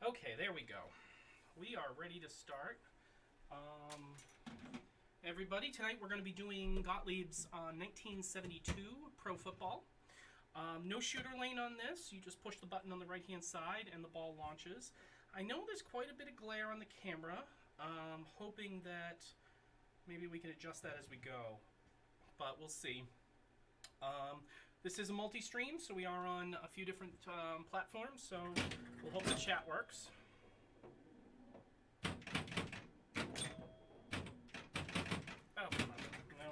Okay, there we go. We are ready to start. Everybody, tonight we're going to be doing Gottlieb's 1972 Pro Football. No shooter lane on this. You just push the button on the right-hand side and the ball launches. I know there's quite a bit of glare on the camera. Hoping that maybe we can adjust that as we go, but we'll see. This is a multi-stream, so we are on a few different platforms, so we'll hope the chat works. Oh, come on. No.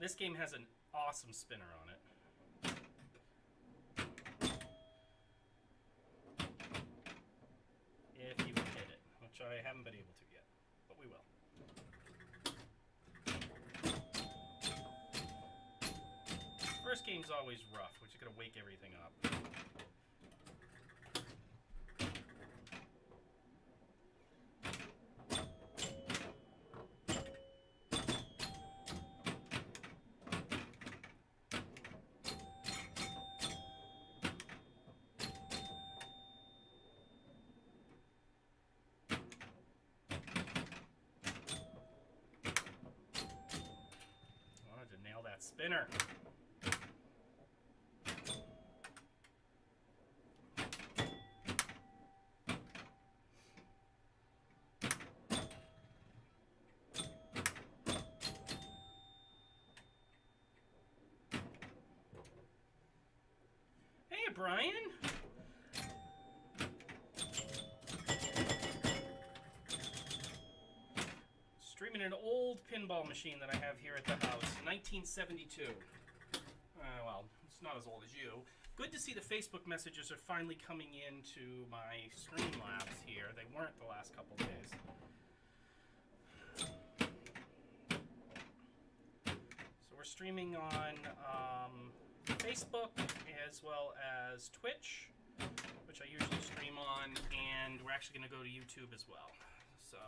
This game has an awesome spinner on it. If you can hit it, which I haven't been able to yet, but we will. First game's always rough, which is going to wake everything up. To nail that spinner. Hey, Brian. Streaming an old pinball machine that I have here at the house, 1972. Well, it's not as old as you. Good to see the Facebook messages are finally coming into my Streamlabs here. They weren't the last couple days. So we're streaming on Facebook as well as Twitch, which I usually stream on, and we're actually going to go to YouTube as well. So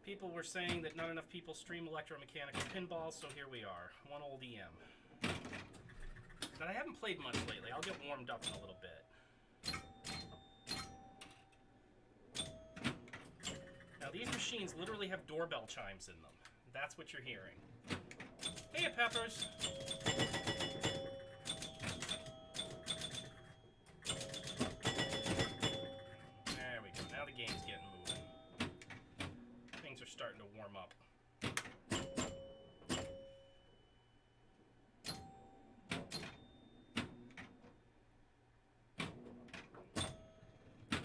people were saying that not enough people stream electromechanical pinball, so here we are. One old EM. But I haven't played much lately. I'll get warmed up in a little bit. Now these machines literally have doorbell chimes in them. That's what you're hearing. Hey, Peppers! There we go. Now the game's getting moving. Things are starting to warm up. Oh,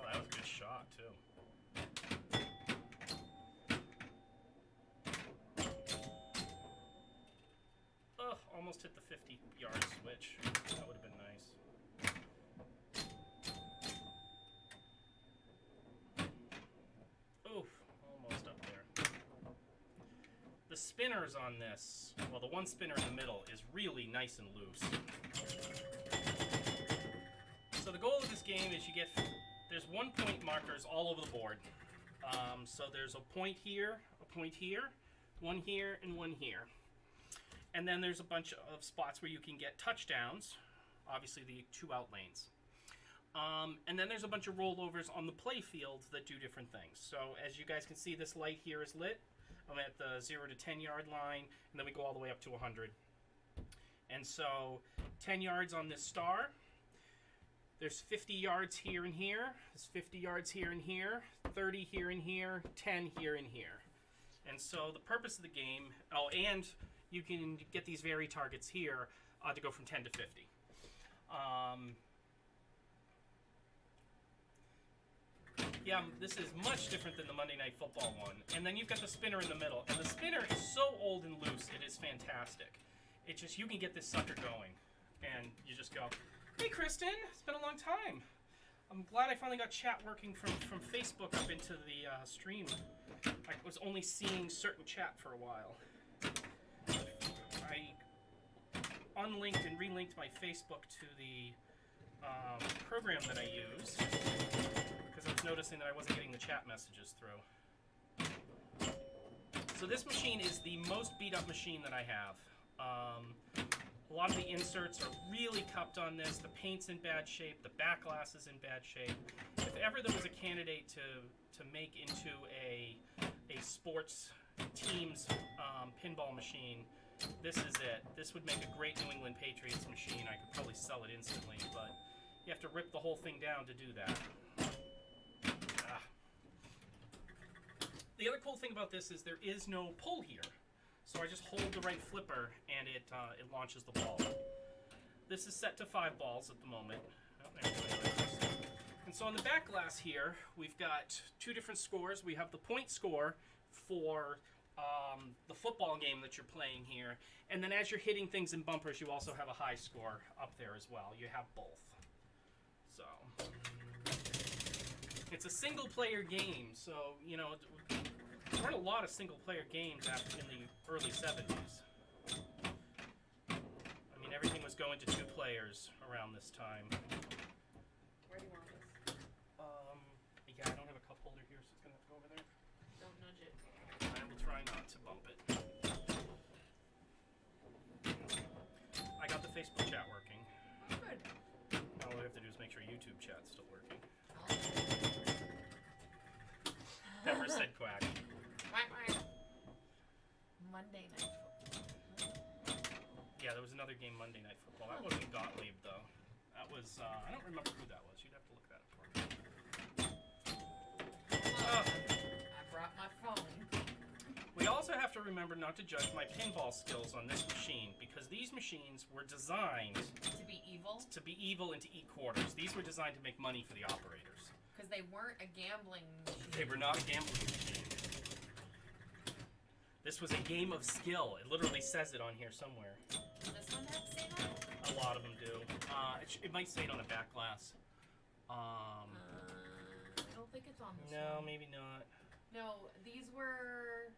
that was a good shot, too. Oh, almost hit the 50-yard switch. That would have been nice. Oof, almost up there. The spinners on this, well, the one spinner in the middle is really nice and loose. So the goal of this game is there's 1 point markers all over the board. So there's a point here, one here, and one here. And then there's a bunch of spots where you can get touchdowns, obviously the 2 out lanes. And then there's a bunch of rollovers on the play field that do different things. So as you guys can see, this light here is lit. I'm at the 0 to 10 yard line, and then we go all the way up to 100. And so 10 yards on this star. There's 50 yards here and here. There's 50 yards here and here. 30 here and here. 10 here and here. And so the purpose of the game, and you can get these vary targets here to go from 10 to 50. Yeah, this is much different than the Monday Night Football one. And then you've got the spinner in the middle. And the spinner is so old and loose, it is fantastic. It's just, you can get this sucker going. And you just go, hey, Kristen, it's been a long time. I'm glad I finally got chat working from Facebook up into the stream. I was only seeing certain chat for a while. I unlinked and relinked my Facebook to the program that I use because I was noticing that I wasn't getting the chat messages through. So this machine is the most beat up machine that I have. A lot of the inserts are really cupped on this. The paint's in bad shape. The back glass is in bad shape. If ever there was a candidate to make into a sports team's pinball machine, this is it. This would make a great New England Patriots machine. I could probably sell it instantly, but you have to rip the whole thing down to do that. The other cool thing about this is there is no pull here. So I just hold the right flipper and it launches the ball. This is set to 5 balls at the moment. Oh, there we go. And so on the back glass here, we've got 2 different scores. We have the point score for the football game that you're playing here. And then as you're hitting things in bumpers, you also have a high score up there as well. You have both. So it's a single player game. So, you know, there weren't a lot of single player games in the early 70s. I mean, everything was going to 2 players around this time. Where do you want this? Yeah, I don't have a cup holder here, so it's gonna have to go over there. Don't nudge it. I will try not to bump it. I got the Facebook chat working. Good. All we have to do is make sure YouTube chat's still working. Never said quack. Monday night football. Yeah, there was another game Monday Night Football. That wasn't Gottlieb, though. That was, I don't remember who that was. You'd have to look that up for me. I brought my phone. We also have to remember not to judge my pinball skills on this machine, because these machines were designed To be evil? to be evil and to eat quarters. These were designed to make money for the operators. Because they weren't a gambling machine. They were not a gambling machine. This was a game of skill. It literally says it on here somewhere. Does this one have to say that? A lot of them do. It might say it on the back glass. I don't think it's on this one. No, maybe not. No, these were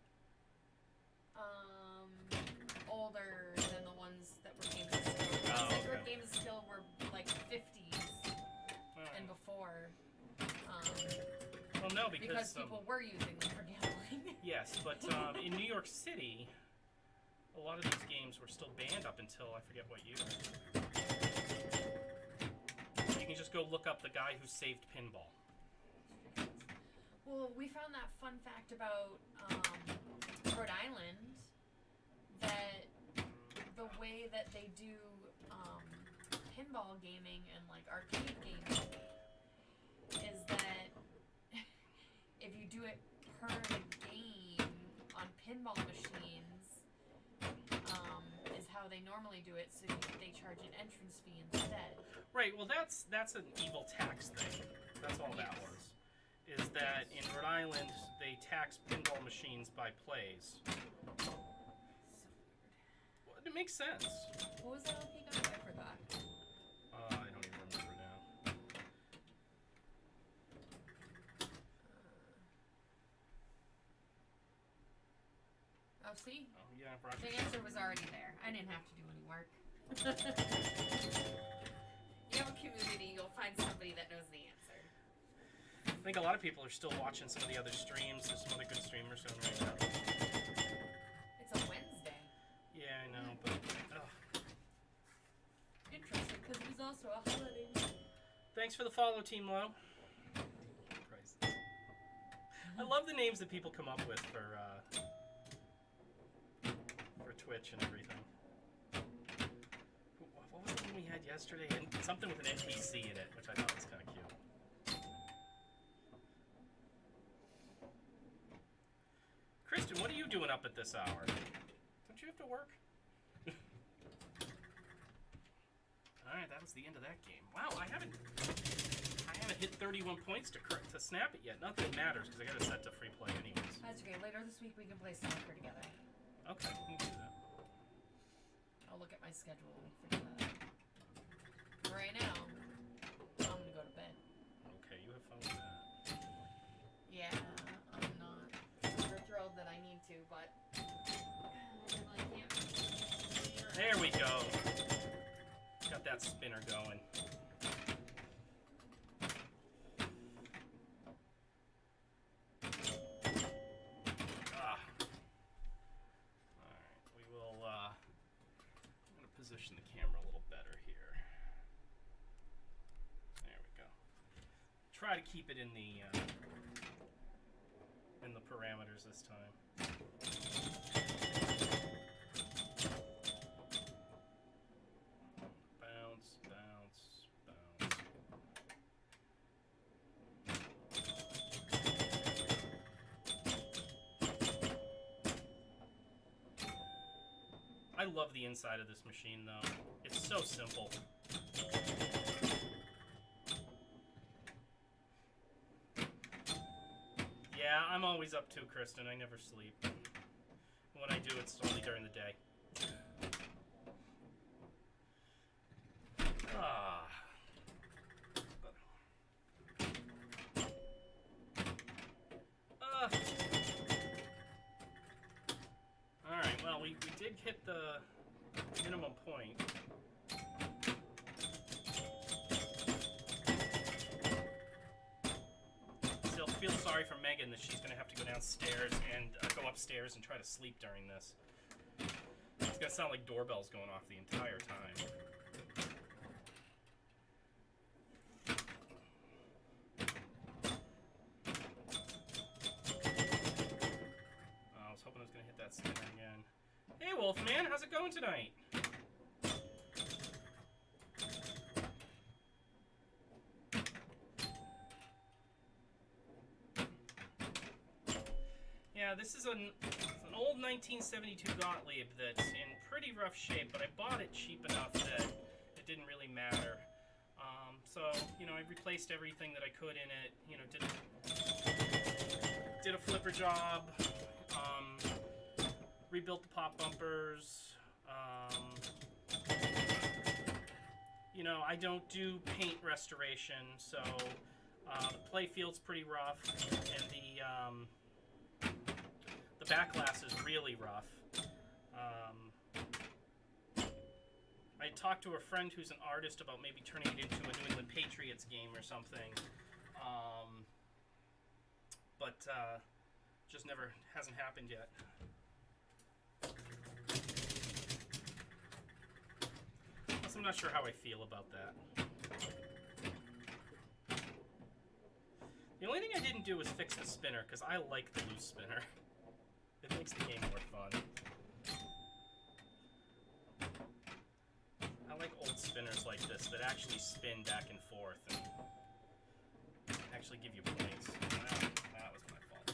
older than the ones that were Games of Skill. Oh, These were okay. Games of Skill were like 50s and before. Well, no, because people were using them for gambling. yes, but in New York City, a lot of these games were still banned up until I forget what year. You can just go look up the guy who saved pinball. Well, we found that fun fact about Rhode Island, that the way that they do pinball gaming and like arcade gaming is that if you do it per the game on pinball machines, is how they normally do it, so they charge an entrance fee instead. Right, well that's an evil tax thing. That's all that was. Is that in Rhode Island they tax pinball machines by plays. So weird. Well, it makes sense. What was that LP got? I forgot. I don't even remember now. Oh, see? Oh yeah, Roger. The answer was already there. I didn't have to do any work. You have a community, you'll find somebody that knows the answer. I think a lot of people are still watching some of the other streams. There's some other good streamers going right now. It's a Wednesday. Yeah, I know, but Interesting, because it was also a holiday. thanks for the follow, Team Low. I love the names that people come up with for Twitch and everything. What was the one we had yesterday? And something with an NPC in it, which I thought was kind of cute. Kristen, what are you doing up at this hour? Don't you have to work? Alright, that was the end of that game. Wow, I haven't hit 31 points to snap it yet. Not that it matters, because I got it set to free play anyways. That's okay. Later this week we can play soccer together. Okay, we can do that. I'll look at my schedule and figure that out. For right now, I'm gonna go to bed. Okay, you have fun with that. Yeah, I'm not super thrilled that I need to, but I can't. There we go. Got that spinner going. position the camera a little better here. There we go. Try to keep it in the parameters this time. Bounce, bounce, bounce. I love the inside of this machine, though. It's so simple. Yeah, I'm always up too, Kristen. I never sleep. When I do, it's only during the day. Ah. Alright, well, we did hit the minimum point. Still feel sorry for Megan that she's going to have to go downstairs and go upstairs and try to sleep during this. It's going to sound like doorbells going off the entire time. I was hoping I was going to hit that spinner again. Hey, Wolfman, how's it going tonight? Yeah, this is an old 1972 Gottlieb that's in pretty rough shape, but I bought it cheap enough that it didn't really matter. So, you know, I replaced everything that I could in it. You know, did a flipper job, rebuilt the pop bumpers. You know, I don't do paint restoration, so the play field's pretty rough, and the back glass is really rough. I talked to a friend who's an artist about maybe turning it into a New England Patriots game or something, but just never hasn't happened yet. Plus, I'm not sure how I feel about that. The only thing I didn't do was fix the spinner, because I like the loose spinner. It makes the game more fun. I like old spinners like this that actually spin back and forth and actually give you points. Well, that was my fault.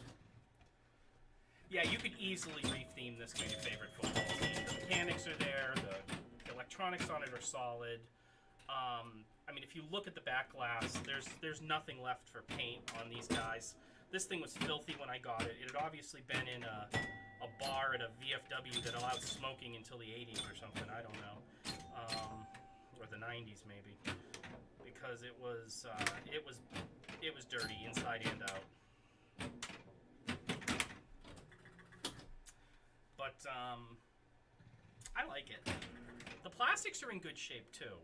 Yeah, you could easily retheme this to your favorite football team. The mechanics are there, the electronics on it are solid. I mean, if you look at the back glass, there's nothing left for paint on these guys. This thing was filthy when I got it. It had obviously been in a bar at a VFW that allowed smoking until the 80s or something. I don't know, or the 90s maybe, because it was dirty inside and out. But I like it. The plastics are in good shape too,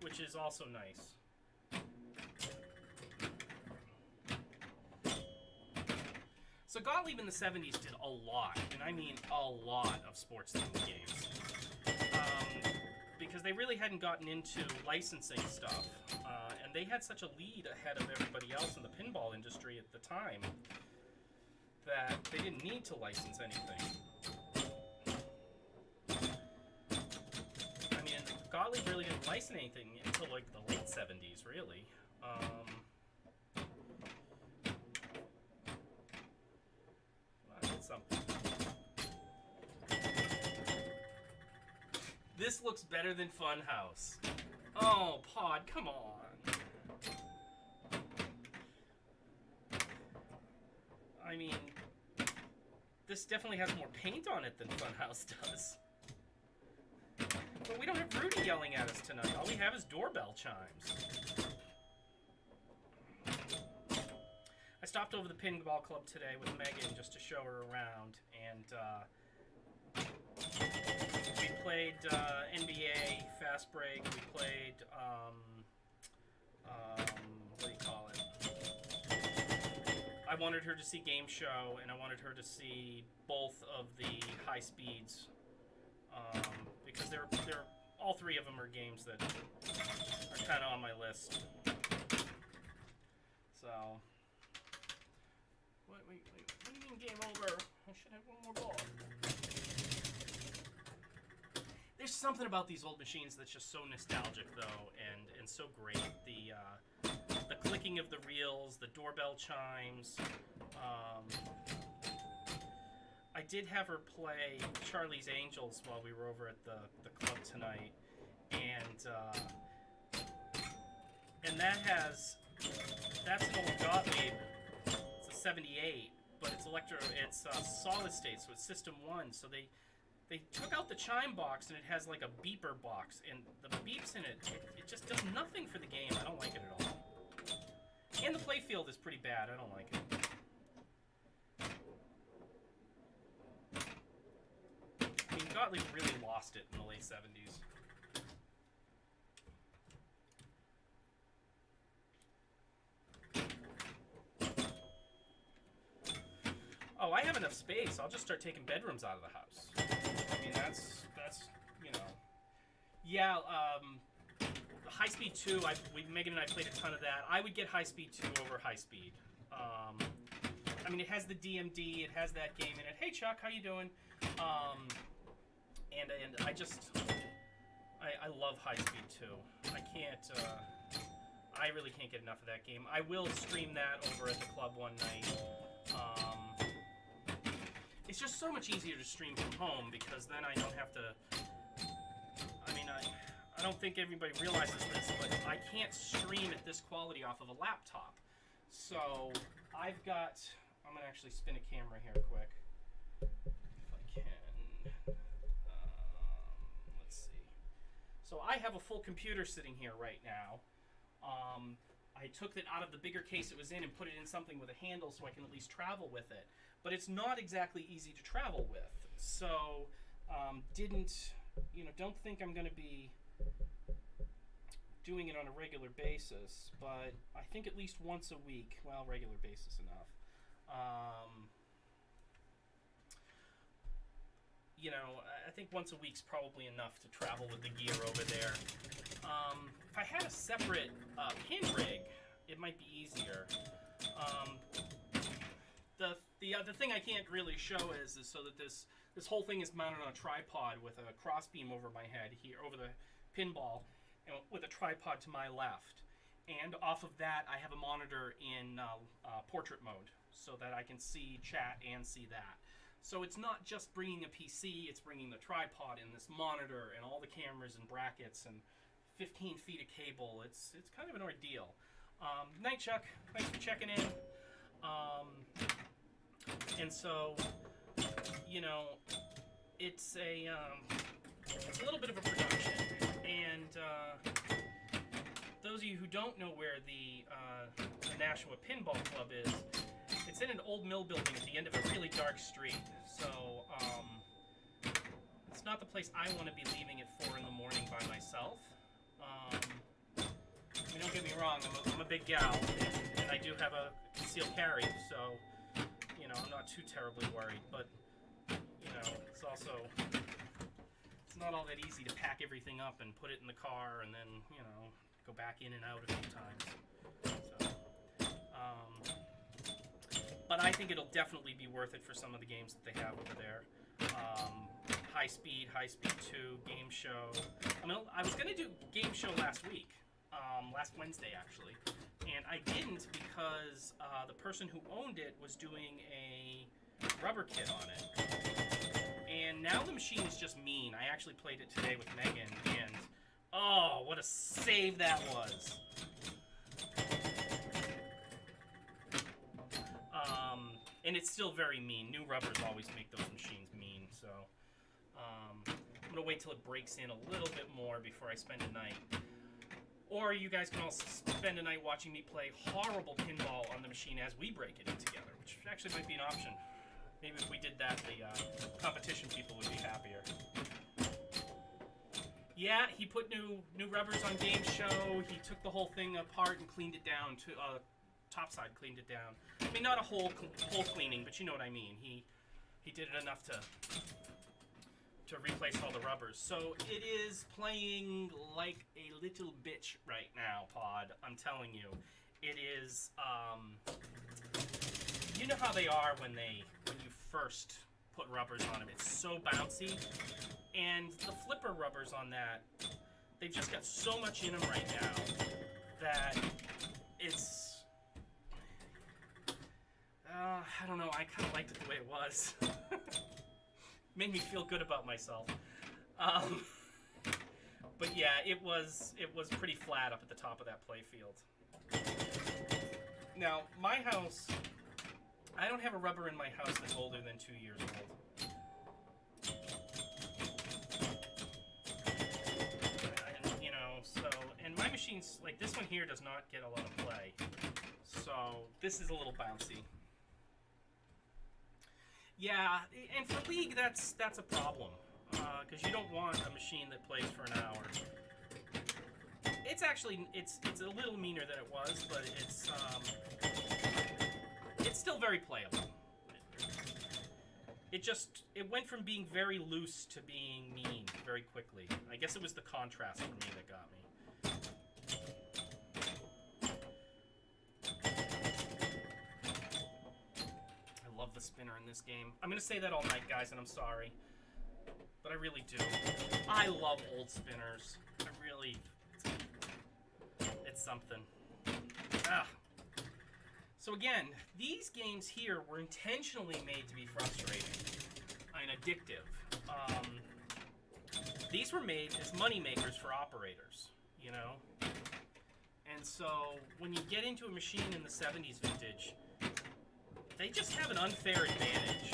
which is also nice. So Gottlieb in the 70s did a lot, and I mean a lot of sports-themed games. Because they really hadn't gotten into licensing stuff, and they had such a lead ahead of everybody else in the pinball industry at the time that they didn't need to license anything. I mean, Gottlieb really didn't license anything until like the late 70s, really. Something. This looks better than Funhouse. Oh, Pod, come on. I mean, this definitely has more paint on it than Funhouse does. But we don't have Rudy yelling at us tonight. All we have is doorbell chimes. I stopped over the pinball club today with Megan just to show her around, and we played NBA Fast Break. We played what do you call it? I wanted her to see Game Show, and I wanted her to see both of the high speeds because they're all three of them are games that are kind of on my list. So, wait, what do you mean game over? I should have one more ball. There's something about these old machines that's just so nostalgic, though, and so great. The clicking of the reels, the doorbell chimes. I did have her play Charlie's Angels while we were over at the club tonight, and that's an old Gottlieb. It's a '78, but it's solid state, so it's System 1. So they took out the chime box, and it has like a beeper box, and the beeps in it just does nothing for the game. I don't like it at all. And the playfield is pretty bad. I don't like it. I mean, Gottlieb really lost it in the late 70s. Oh, I have enough space. I'll just start taking bedrooms out of the house. I mean, that's you know. Yeah, High Speed 2, Megan and I played a ton of that. I would get High Speed 2 over High Speed. I mean, it has the DMD, it has that game in it. Hey, Chuck, how you doing? And I love High Speed 2. I really can't get enough of that game. I will stream that over at the club one night. It's just so much easier to stream from home because then I don't have to. I mean, I don't think everybody realizes this, but I can't stream at this quality off of a laptop. So I'm gonna actually spin a camera here quick, if I can. Let's see. So I have a full computer sitting here right now. I took it out of the bigger case it was in and put it in something with a handle so I can at least travel with it. But it's not exactly easy to travel with. So don't think I'm going to be doing it on a regular basis, but I think at least once a week. Well, regular basis enough. I think once a week's probably enough to travel with the gear over there. If I had a separate pin rig, it might be easier. The thing I can't really show is so that this whole thing is mounted on a tripod with a crossbeam over my head here, over the pinball, and with a tripod to my left. And off of that, I have a monitor in portrait mode so that I can see chat and see that. So it's not just bringing a PC, it's bringing the tripod and this monitor and all the cameras and brackets and 15 feet of cable. It's kind of an ordeal. Night, Chuck. Thanks for checking in. And so, it's a little bit of a production. And those of you who don't know where the Nashua Pinball Club is, it's in an old mill building at the end of a really dark street. So it's not the place I want to be leaving at 4 in the morning by myself. Don't get me wrong, I'm a big gal, and I do have a concealed carry, so, I'm not too terribly worried, but, it's not all that easy to pack everything up and put it in the car and then, go back in and out a few times. So, but I think it'll definitely be worth it for some of the games that they have over there. High Speed 2, Game Show. I was going to do Game Show last week. Last Wednesday, actually. And I didn't because the person who owned it was doing a rubber kit on it. And now the machine is just mean. I actually played it today with Megan, and oh, what a save that was. And it's still very mean. New rubbers always make those machines mean, so I'm going to wait till it breaks in a little bit more before I spend a night. Or you guys can all spend a night watching me play horrible pinball on the machine as we break it in together, which actually might be an option. Maybe if we did that, the competition people would be happier. Yeah, he put new rubbers on Game Show. He took the whole thing apart and cleaned it down to topside, cleaned it down. I mean, not a whole cleaning, but you know what I mean. He did it enough to to replace all the rubbers. So it is playing like a little bitch right now, Pod. I'm telling you, it is. You know how they are when you first put rubbers on them. It's so bouncy, and the flipper rubbers on that, they've just got so much in them right now that it's. I don't know. I kind of liked it the way it was. Made me feel good about myself. But yeah, it was pretty flat up at the top of that play field. Now, my house, I don't have a rubber in my house that's older than 2 years old. You know, so, and my machines, like this one here, does not get a lot of play. So this is a little bouncy. Yeah, and for League, that's a problem, because you don't want a machine that plays for an hour. It's actually it's a little meaner than it was, but it's still very playable. It went from being very loose to being mean very quickly. I guess it was the contrast for me that got me. The spinner in this game. I'm gonna say that all night, guys, and I'm sorry, but I really do. I love old spinners. I really, it's something. So again, these games here were intentionally made to be frustrating and addictive. These were made as money makers for operators, you know. And so when you get into a machine in the 70s vintage, they just have an unfair advantage.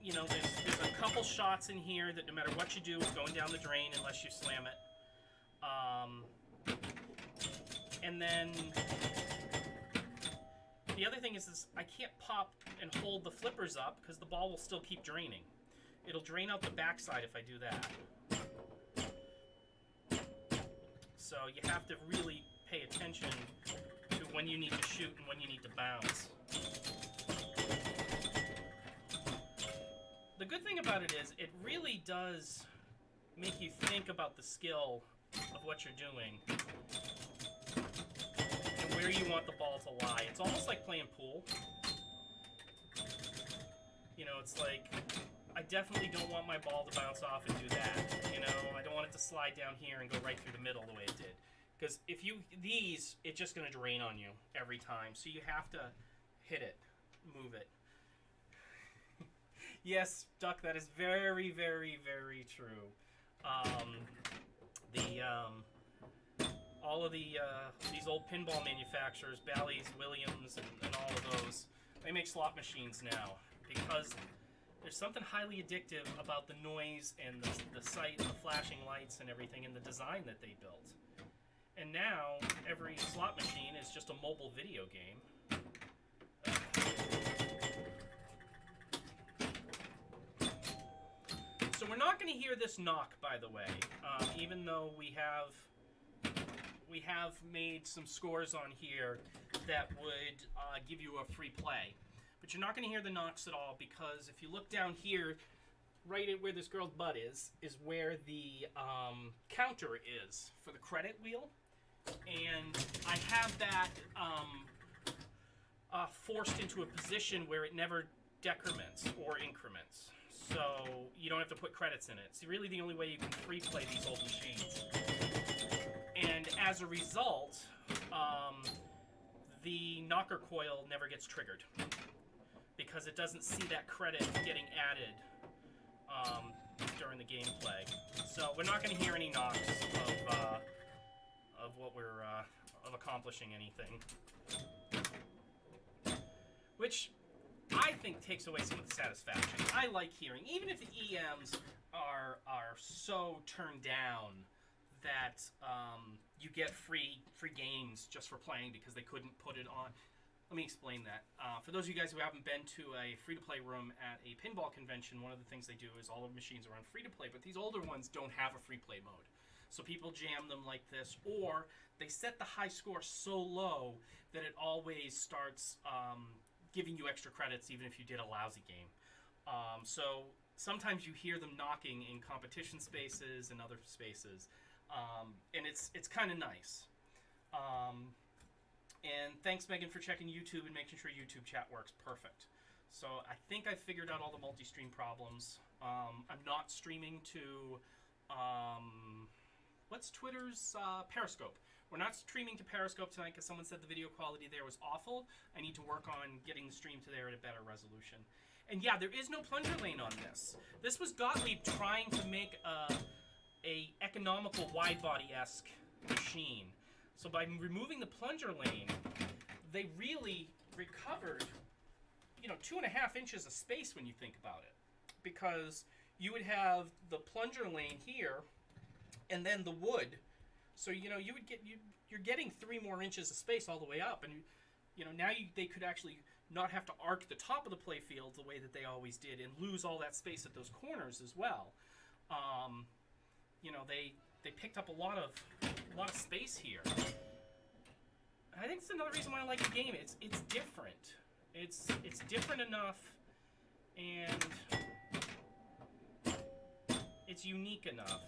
You know, there's a couple shots in here that no matter what you do, it's going down the drain unless you slam it. And then the other thing is I can't pop and hold the flippers up because the ball will still keep draining. It'll drain out the backside if I do that. So you have to really pay attention when you need to shoot and when you need to bounce. The good thing about it is it really does make you think about the skill of what you're doing and where you want the ball to lie. It's almost like playing pool. You know, it's like, I definitely don't want my ball to bounce off and do that. You know, I don't want it to slide down here and go right through the middle the way it did. Because if it's just going to drain on you every time. So you have to hit it, move it. Yes, Duck, that is very, very, very true. All of these old pinball manufacturers, Bally's, Williams, and all of those, they make slot machines now because there's something highly addictive about the noise and the sight and the flashing lights and everything and the design that they built. And now, every slot machine is just a mobile video game. So we're not going to hear this knock, by the way, even though we have made some scores on here that would give you a free play. But you're not going to hear the knocks at all because if you look down here, right at where this girl's butt is where the counter is for the credit wheel. And I have that forced into a position where it never decrements or increments. So you don't have to put credits in it. It's really the only way you can free play these old machines. And as a result, the knocker coil never gets triggered because it doesn't see that credit getting added during the gameplay. So we're not going to hear any knocks of what we're of accomplishing anything, which I think takes away some of the satisfaction. I like hearing, even if the EMs are so turned down that you get free games just for playing because they couldn't put it on. Let me explain that. For those of you guys who haven't been to a free-to-play room at a pinball convention, one of the things they do is all the machines are on free-to-play, but these older ones don't have a free-play mode. So people jam them like this, or they set the high score so low that it always starts giving you extra credits even if you did a lousy game. So sometimes you hear them knocking in competition spaces and other spaces, and it's kind of nice. And thanks, Megan, for checking YouTube and making sure YouTube chat works perfect. So I think I figured out all the multi-stream problems. I'm not streaming to, what's Twitter's Periscope. We're not streaming to Periscope tonight because someone said the video quality there was awful. I need to work on getting the stream to there at a better resolution. And yeah, there is no plunger lane on this. This was Gottlieb trying to make a economical wide-body-esque machine. So by removing the plunger lane, they really recovered, 2.5 inches of space when you think about it. Because you would have the plunger lane here, and then the wood. So, you would you're getting 3 more inches of space all the way up. And, now they could actually not have to arc the top of the play field the way that they always did and lose all that space at those corners as well. They picked up a lot of space here. I think it's another reason why I like the game. It's different. It's different enough, and it's unique enough.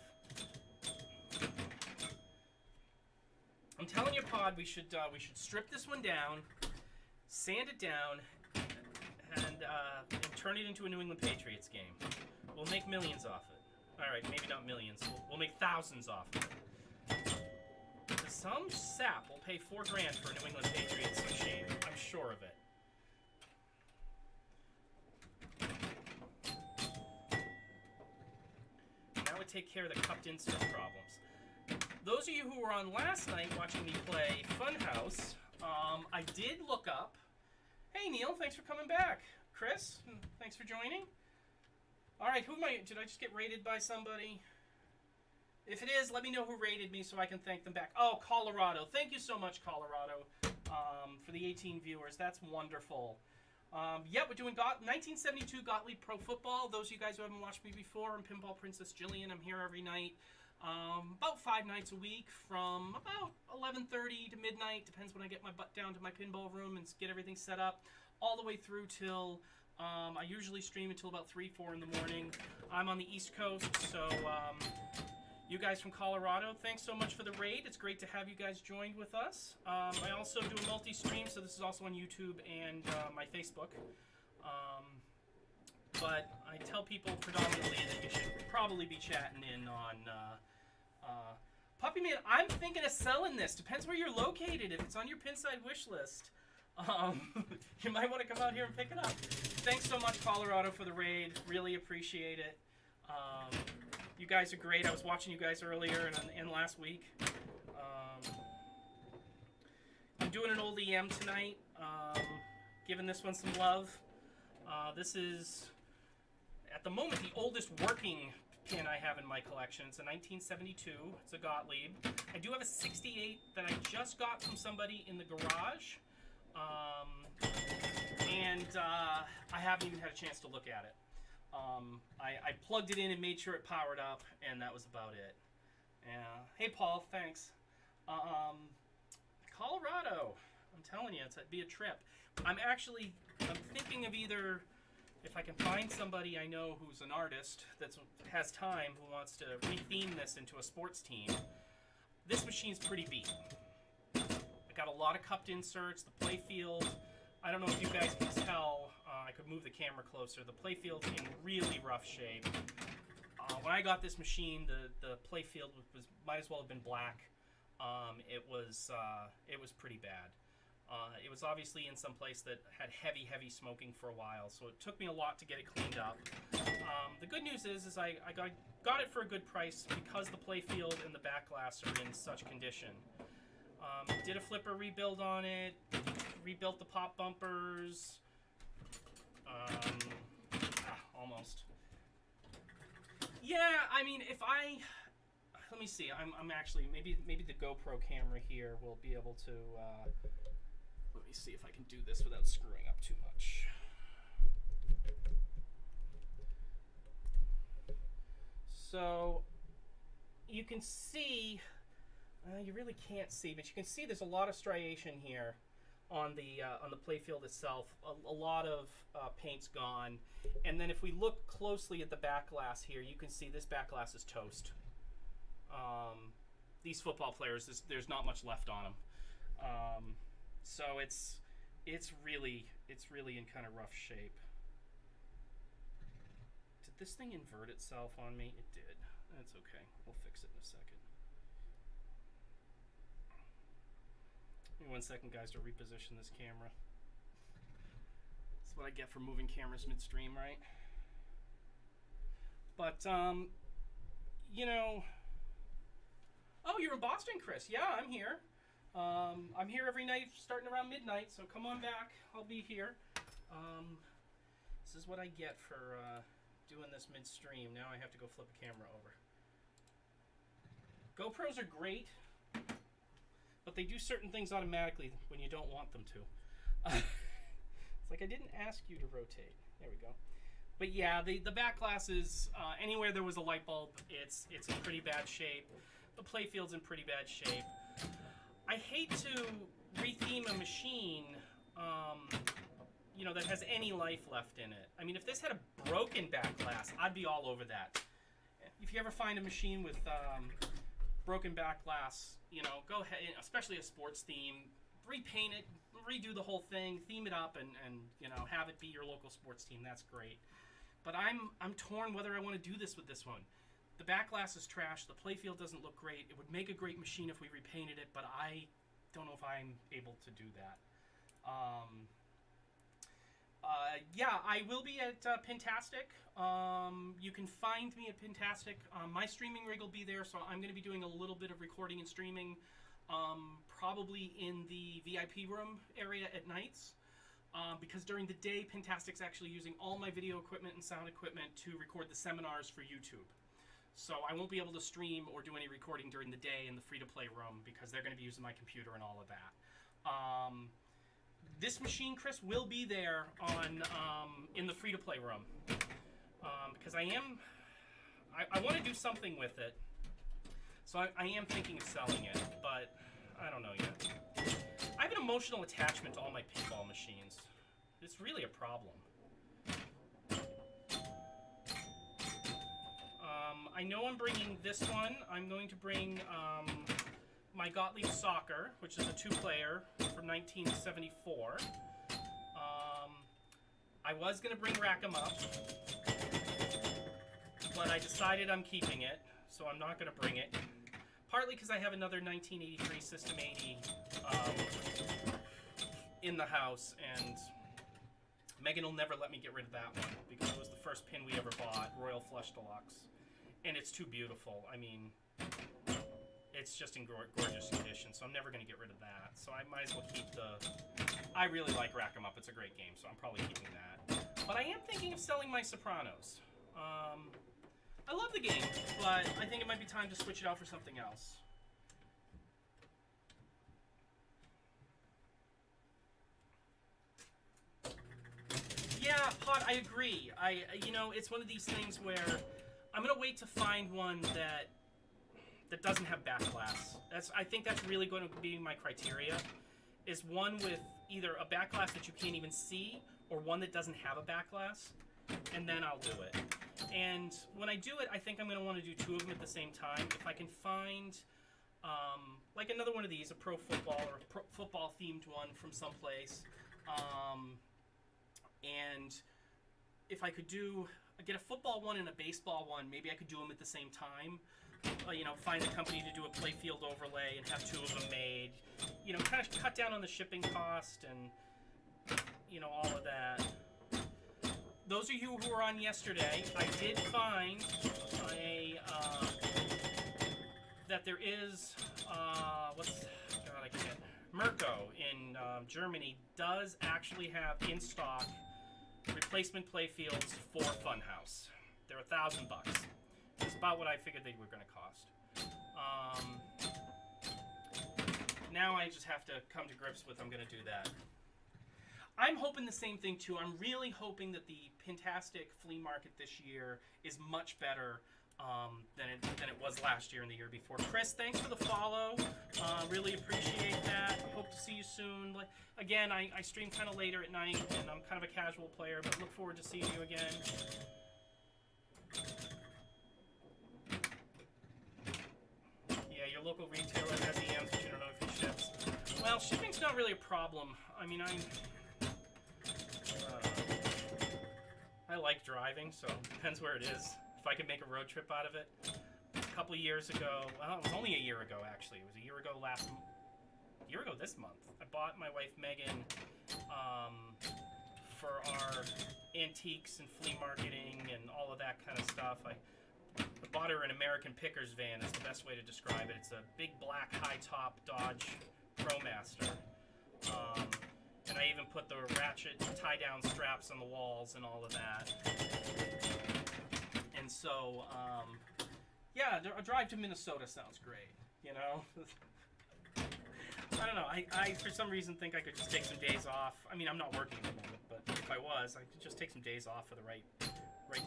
I'm telling you, Pod, we should strip this one down, sand it down, and turn it into a New England Patriots game. We'll make millions off it. All right, maybe not millions. We'll make thousands off of it. Some sap will pay $4 grand for a New England Patriots machine. I'm sure of it. That would take care of the cupped insert problems. Those of you who were on last night watching me play Funhouse, I did look up. Hey Neil, thanks for coming back. Chris, thanks for joining. All right, who am I? Did I just get raided by somebody? If it is, let me know who raided me so I can thank them back. Oh, Colorado. Thank you so much, Colorado, for the 18 viewers. That's wonderful. Yeah, we're doing 1972 Gottlieb Pro Football. Those of you guys who haven't watched me before, I'm Pinball Princess Jillian. I'm here every night, about 5 nights a week from about 11:30 to midnight. Depends when I get my butt down to my pinball room and get everything set up, all the way through till... I usually stream until about 3, 4 in the morning. I'm on the East Coast, so you guys from Colorado, thanks so much for the raid. It's great to have you guys joined with us. I also do a multi-stream, so this is also on YouTube and my Facebook. But I tell people predominantly that you should probably be chatting in on Puppy Man. I'm thinking of selling this. Depends where you're located. If it's on your Pinside wish list, you might want to come out here and pick it up. Thanks so much, Colorado, for the raid. Really appreciate it. You guys are great. I was watching you guys earlier and last week. I'm doing an old EM tonight. Giving this one some love. This is, at the moment, the oldest working pin I have in my collection. It's a 1972. It's a Gottlieb. I do have a 68 that I just got from somebody in the garage. I haven't even had a chance to look at it. I plugged it in and made sure it powered up, and that was about it. Yeah. Hey, Paul, thanks. Colorado. I'm telling you, it'd be a trip. I'm thinking of either, if I can find somebody I know who's an artist that has time who wants to retheme this into a sports team. This machine's pretty beat. I got a lot of cupped inserts, the playfield. I don't know if you guys can tell, I could move the camera closer. The playfield's in really rough shape. When I got this machine, the playfield might as well have been black. It was pretty bad. It was obviously in some place that had heavy smoking for a while, so it took me a lot to get it cleaned up. The good news is I got it for a good price because the playfield and the back glass are in such condition. Did a flipper rebuild on it, rebuilt the pop bumpers, almost. Yeah, I mean, let me see, I'm actually, maybe the GoPro camera here will be able to, let me see if I can do this without screwing up too much. So, you can see, you really can't see, but you can see there's a lot of striation here on the playfield itself. A lot of paint's gone, and then if we look closely at the back glass here, you can see this back glass is toast. These football players, there's not much left on them, so it's really in kind of rough shape. Did this thing invert itself on me? It did. That's okay. We'll fix it in a second. Give me 1 second, guys, to reposition this camera. That's what I get for moving cameras midstream, right? But, you know... Oh, you're in Boston, Chris. Yeah, I'm here. I'm here every night starting around midnight, so come on back. I'll be here. This is what I get for doing this midstream. Now I have to go flip a camera over. GoPros are great, but they do certain things automatically when you don't want them to. It's like I didn't ask you to rotate. There we go. But yeah, the back glass is, anywhere there was a light bulb, it's in pretty bad shape. The playfield's in pretty bad shape. I hate to retheme a machine, you know, that has any life left in it. I mean, if this had a broken back glass, I'd be all over that. If you ever find a machine with broken back glass, you know, go ahead, especially a sports theme, repaint it, redo the whole thing, theme it up, and you know, have it be your local sports team. That's great. But I'm torn whether I want to do this with this one. The back glass is trash. The playfield doesn't look great. It would make a great machine if we repainted it, but I don't know if I'm able to do that. Yeah, I will be at Pintastic. You can find me at Pintastic. My streaming rig will be there, so I'm going to be doing a little bit of recording and streaming, probably in the VIP room area at nights. Because during the day, Pintastic's actually using all my video equipment and sound equipment to record the seminars for YouTube. So I won't be able to stream or do any recording during the day in the free-to-play room because they're going to be using my computer and all of that. This machine, Chris, will be there on in the free-to-play room because I want to do something with it. So I am thinking of selling it, but I don't know yet. I have an emotional attachment to all my pinball machines. It's really a problem. I know I'm bringing this one. I'm going to bring my Gottlieb Soccer, which is a 2-player from 1974. I was going to bring Rack 'em Up, but I decided I'm keeping it, so I'm not going to bring it. Partly because I have another 1983 System 80 in the house, and Megan will never let me get rid of that one because it was the first pin we ever bought, Royal Flush Deluxe. And it's too beautiful. I mean, it's just in gorgeous condition, so I'm never going to get rid of that. So I might as well keep the... I really like Rack 'em Up. It's a great game, so I'm probably keeping that. But I am thinking of selling my Sopranos. I love the game, but I think it might be time to switch it out for something else. Yeah, Pod, I agree. You know, it's one of these things where I'm gonna wait to find one that doesn't have back glass. I think that's really going to be my criteria. Is one with either a back glass that you can't even see, or one that doesn't have a back glass, and then I'll do it. And when I do it, I think I'm going to want to do 2 of them at the same time. If I can find, like another one of these, a pro football or a football themed one from someplace, and if I could get a football one and a baseball one, maybe I could do them at the same time. You know, find a company to do a playfield overlay and have 2 of them made. You know, kind of cut down on the shipping cost and, you know, all of that. Those of you who were on yesterday, I did find that there is, Mirko in Germany does actually have in stock replacement playfields for Funhouse. They're $1,000. It's about what I figured they were going to cost. Now I just have to come to grips with I'm going to do that. I'm hoping the same thing too. I'm really hoping that the Pintastic flea market this year is much better than it was last year and the year before. Chris, thanks for the follow. Really appreciate that. Hope to see you soon. Again, I stream kind of later at night, and I'm kind of a casual player, but look forward to seeing you again. Yeah, your local retailer has EMs, but you don't know if he ships. Well, shipping's not really a problem. I mean, I like driving, so it depends where it is. If I could make a road trip out of it. A couple of years ago, well, it was only a year ago actually. It was a year ago this month. I bought my wife Megan for our antiques and flea marketing and all of that kind of stuff. I bought her an American Pickers van is the best way to describe it. It's a big black high-top Dodge ProMaster. And I even put the ratchet tie-down straps on the walls and all of that. And so, yeah, a drive to Minnesota sounds great, you know? I don't know, I for some reason think I could just take some days off. I mean, I'm not working at the moment, but if I was, I could just take some days off for the right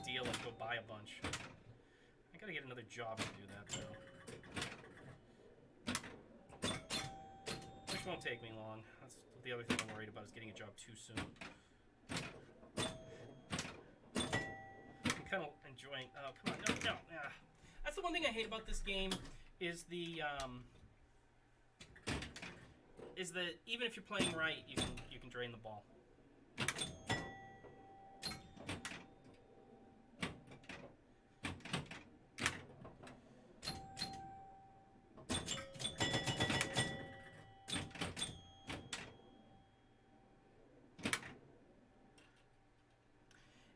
deal and go buy a bunch. I gotta get another job to do that, though. Which won't take me long. That's the other thing I'm worried about, is getting a job too soon. I'm kind of enjoying... Oh, come on. No. That's the one thing I hate about this game, is is that even if you're playing right, you can drain the ball.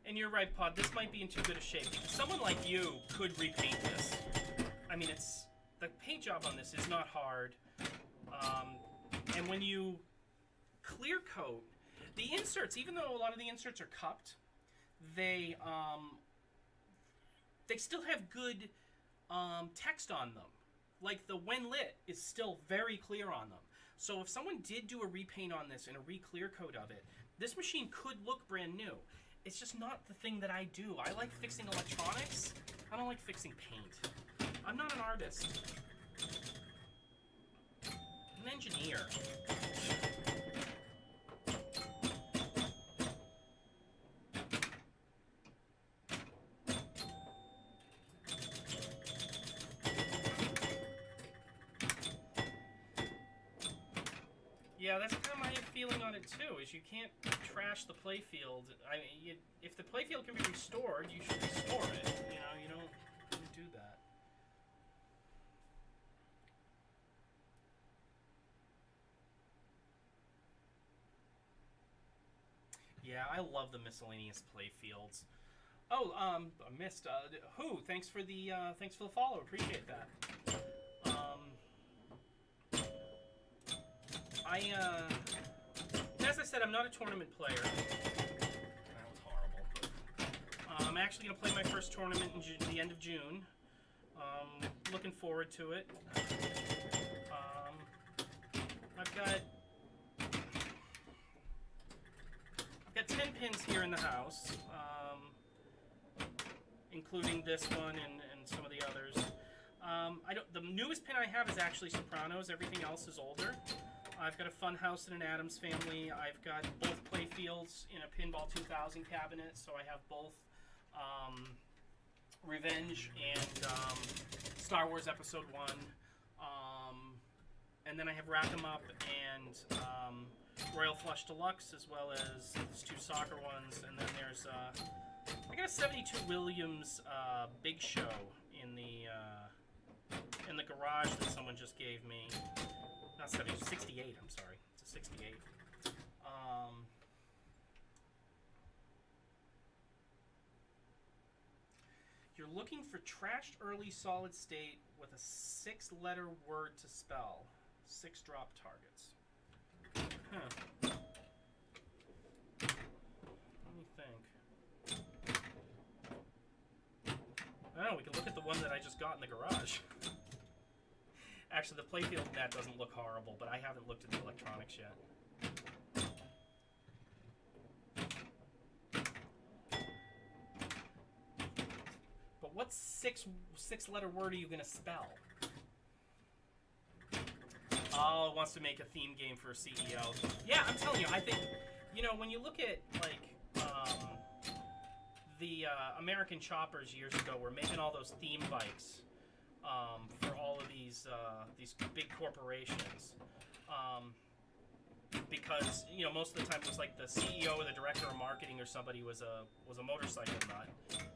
And you're right, Pod, this might be in too good a shape. Someone like you could repaint this. I mean, the paint job on this is not hard. And when you clear coat, the inserts, even though a lot of the inserts are cupped, they still have good text on them. Like the when lit is still very clear on them. So if someone did do a repaint on this and a re-clear coat of it, this machine could look brand new. It's just not the thing that I do. I like fixing electronics. I don't like fixing paint. I'm not an artist. I'm an engineer. Yeah, that's kind of my feeling on it too, is you can't trash the playfield. I mean, if the playfield can be restored, you should restore it. You know, you don't do that. Yeah, I love the miscellaneous playfields. Oh, I missed. Thanks for the follow. Appreciate that. As I said, I'm not a tournament player. That was horrible. I'm actually going to play my first tournament in the end of June. Looking forward to it. I've got 10 pins here in the house, including this one and some of the others. The newest pin I have is actually Sopranos. Everything else is older. I've got a Funhouse and an Addams Family. I've got both playfields in a Pinball 2000 cabinet, so I have both Revenge and Star Wars Episode 1. And then I have Rack 'em Up and Royal Flush Deluxe, as well as these two soccer ones. And then there's I got a 72 Williams Big Show in the garage that someone just gave me. Not 70, 68, I'm sorry. It's a 68. You're looking for trashed early solid state with a 6-letter word to spell. 6 drop targets. Huh. Let me think. I don't know, we can look at the one that I just got in the garage. Actually, the playfield in that doesn't look horrible, but I haven't looked at the electronics yet. But What six-letter word are you gonna spell? Oh, it wants to make a theme game for a CEO. Yeah, I'm telling you, I think, you know, when you look at, like, the American Choppers years ago were making all those theme bikes for all of these big corporations. Because, you know, most of the time it was like the CEO or the director of marketing or somebody was a motorcycle nut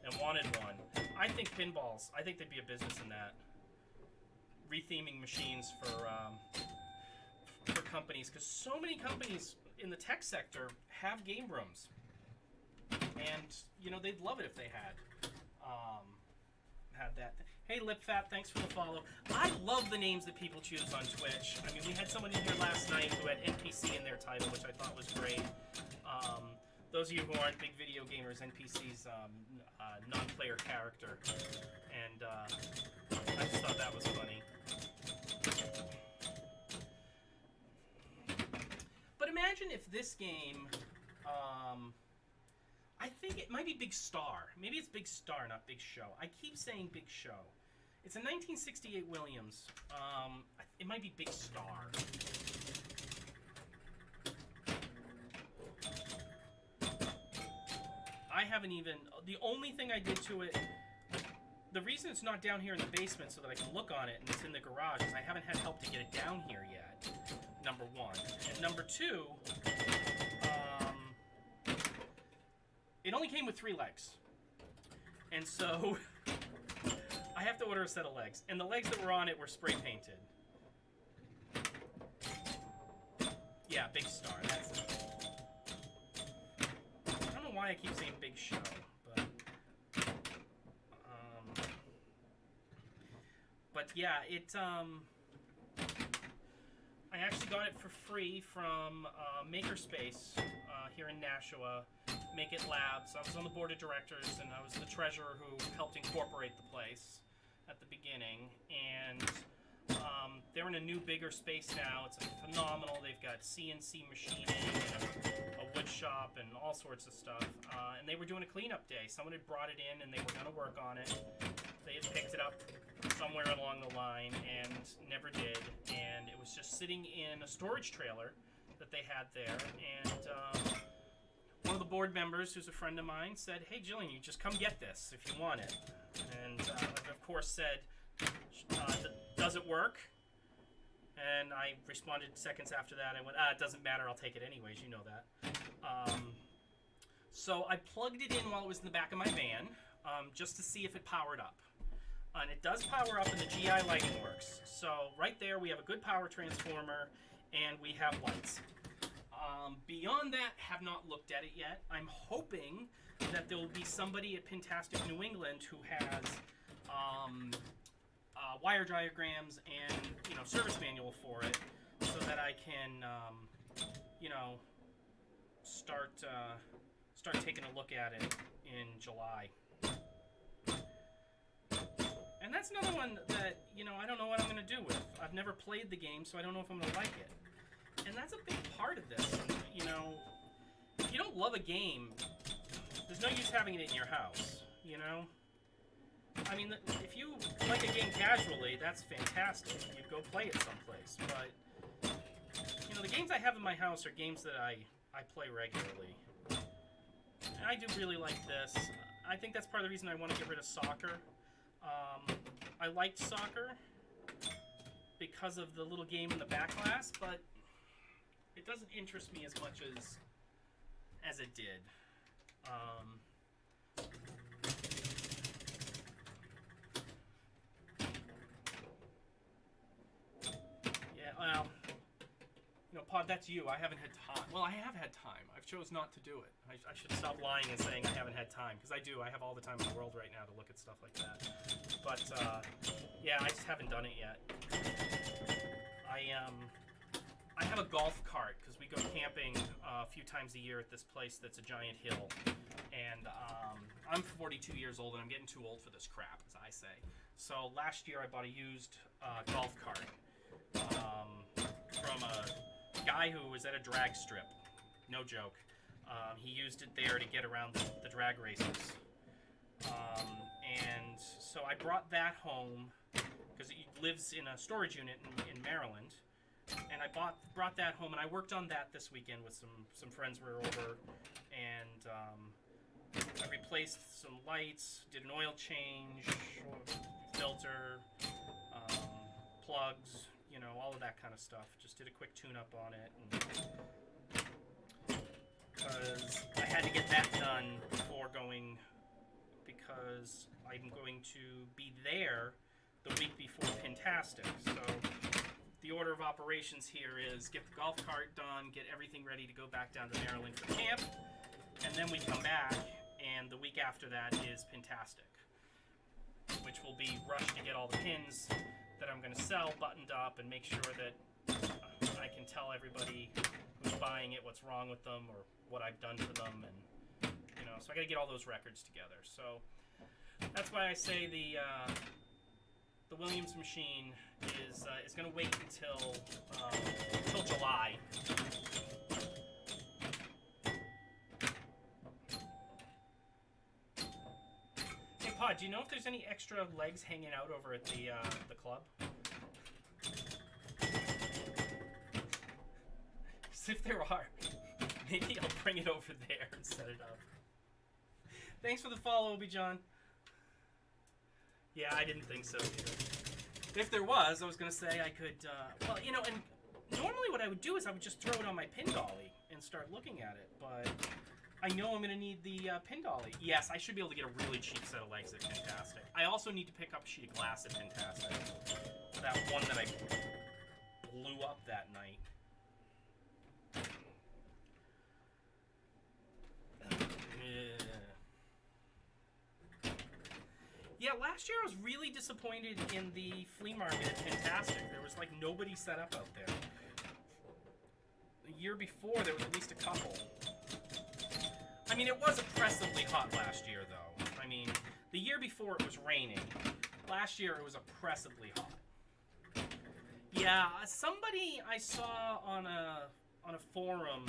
and wanted one. I think pinballs, I think there'd be a business in that. Retheming machines for companies, because so many companies in the tech sector have game rooms, and you know they'd love it if they had that. Hey LipFat, thanks for the follow. I love the names that people choose on Twitch. I mean, we had someone in here last night who had NPC in their title, which I thought was great. Those of you who aren't big video gamers, NPC's non-player character, and I just thought that was funny. But imagine if this game, I think it might be Big Star. Maybe it's Big Star, not Big Show. I keep saying Big Show. It's a 1968 Williams. It might be Big Star. I haven't even, the only thing I did to it, the reason it's not down here in the basement so that I can look on it and it's in the garage is I haven't had help to get it down here yet, number one. And number two, it only came with 3 legs. And so I have to order a set of legs. And the legs that were on it were spray painted. Yeah, Big Star, that's it. I don't know why I keep saying Big Show, but yeah, I actually got it for free from Makerspace here in Nashua, Make It Labs. I was on the board of directors, and I was the treasurer who helped incorporate the place at the beginning. And they're in a new, bigger space now. It's phenomenal. They've got CNC machining and a wood shop and all sorts of stuff. And they were doing a cleanup day. Someone had brought it in, and they were going to work on it. They had picked it up somewhere along the line and never did. And it was just sitting in a storage trailer that they had there. And one of the board members, who's a friend of mine, said, "Hey, Jillian, you just come get this if you want it." And I, of course, said, "Does it work?" And I responded seconds after that. I went, "It doesn't matter. I'll take it anyways. You know that." So I plugged it in while it was in the back of my van, just to see if it powered up. And it does power up, and the GI lighting works. So right there, we have a good power transformer, and we have lights. Beyond that, have not looked at it yet. I'm hoping that there will be somebody at Pintastic New England who has wire diagrams and service manual for it, so that I can start taking a look at it in July. And that's another one that I don't know what I'm going to do with. I've never played the game, so I don't know if I'm going to like it. And that's a big part of this. If you don't love a game, there's no use having it in your house, I mean, if you like a game casually, that's fantastic. You go play it someplace. But, the games I have in my house are games that I play regularly. And I do really like this. I think that's part of the reason I want to get rid of soccer. I liked soccer because of the little game in the back glass, but it doesn't interest me as much as it did. Yeah, well, Pod, that's you. I haven't had time. Well, I have had time. I've chose not to do it. I should stop lying and saying I haven't had time, because I do. I have all the time in the world right now to look at stuff like that. But, yeah, I just haven't done it yet. I have a golf cart, because we go camping a few times a year at this place that's a giant hill. And I'm 42 years old, and I'm getting too old for this crap, as I say. So last year I bought a used golf cart from a guy who was at a drag strip. No joke. He used it there to get around the drag races. And so I brought that home because it lives in a storage unit in Maryland. And I brought that home, and I worked on that this weekend with some friends were over, and I replaced some lights, did an oil change, filter, plugs, you know, all of that kind of stuff. Just did a quick tune-up on it, because I had to get that done before going, because I'm going to be there the week before Pintastic. So the order of operations here is get the golf cart done, get everything ready to go back down to Maryland for camp, and then we come back, and the week after that is Pintastic, which will be rushed to get all the pins that I'm going to sell buttoned up and make sure that I can tell everybody who's buying it what's wrong with them or what I've done to them, and you know, so I got to get all those records together. So that's why I say the Williams machine is going to wait until July. Hey Pod, do you know if there's any extra legs hanging out over at the club? So if there are, maybe I'll bring it over there and set it up. Thanks for the follow, Obi-John. Yeah, I didn't think so either. If there was, I was going to say I could, well, you know, and normally what I would do is I would just throw it on my pin dolly and start looking at it, but I know I'm going to need the pin dolly. Yes, I should be able to get a really cheap set of legs at Pintastic. I also need to pick up a sheet of glass at Pintastic. That one that I blew up that night. Yeah, last year I was really disappointed in the flea market at Pintastic. There was like nobody set up out there. The year before there was at least a couple. I mean, it was oppressively hot last year though. I mean, the year before it was raining. Last year it was oppressively hot. Yeah, somebody I saw on a forum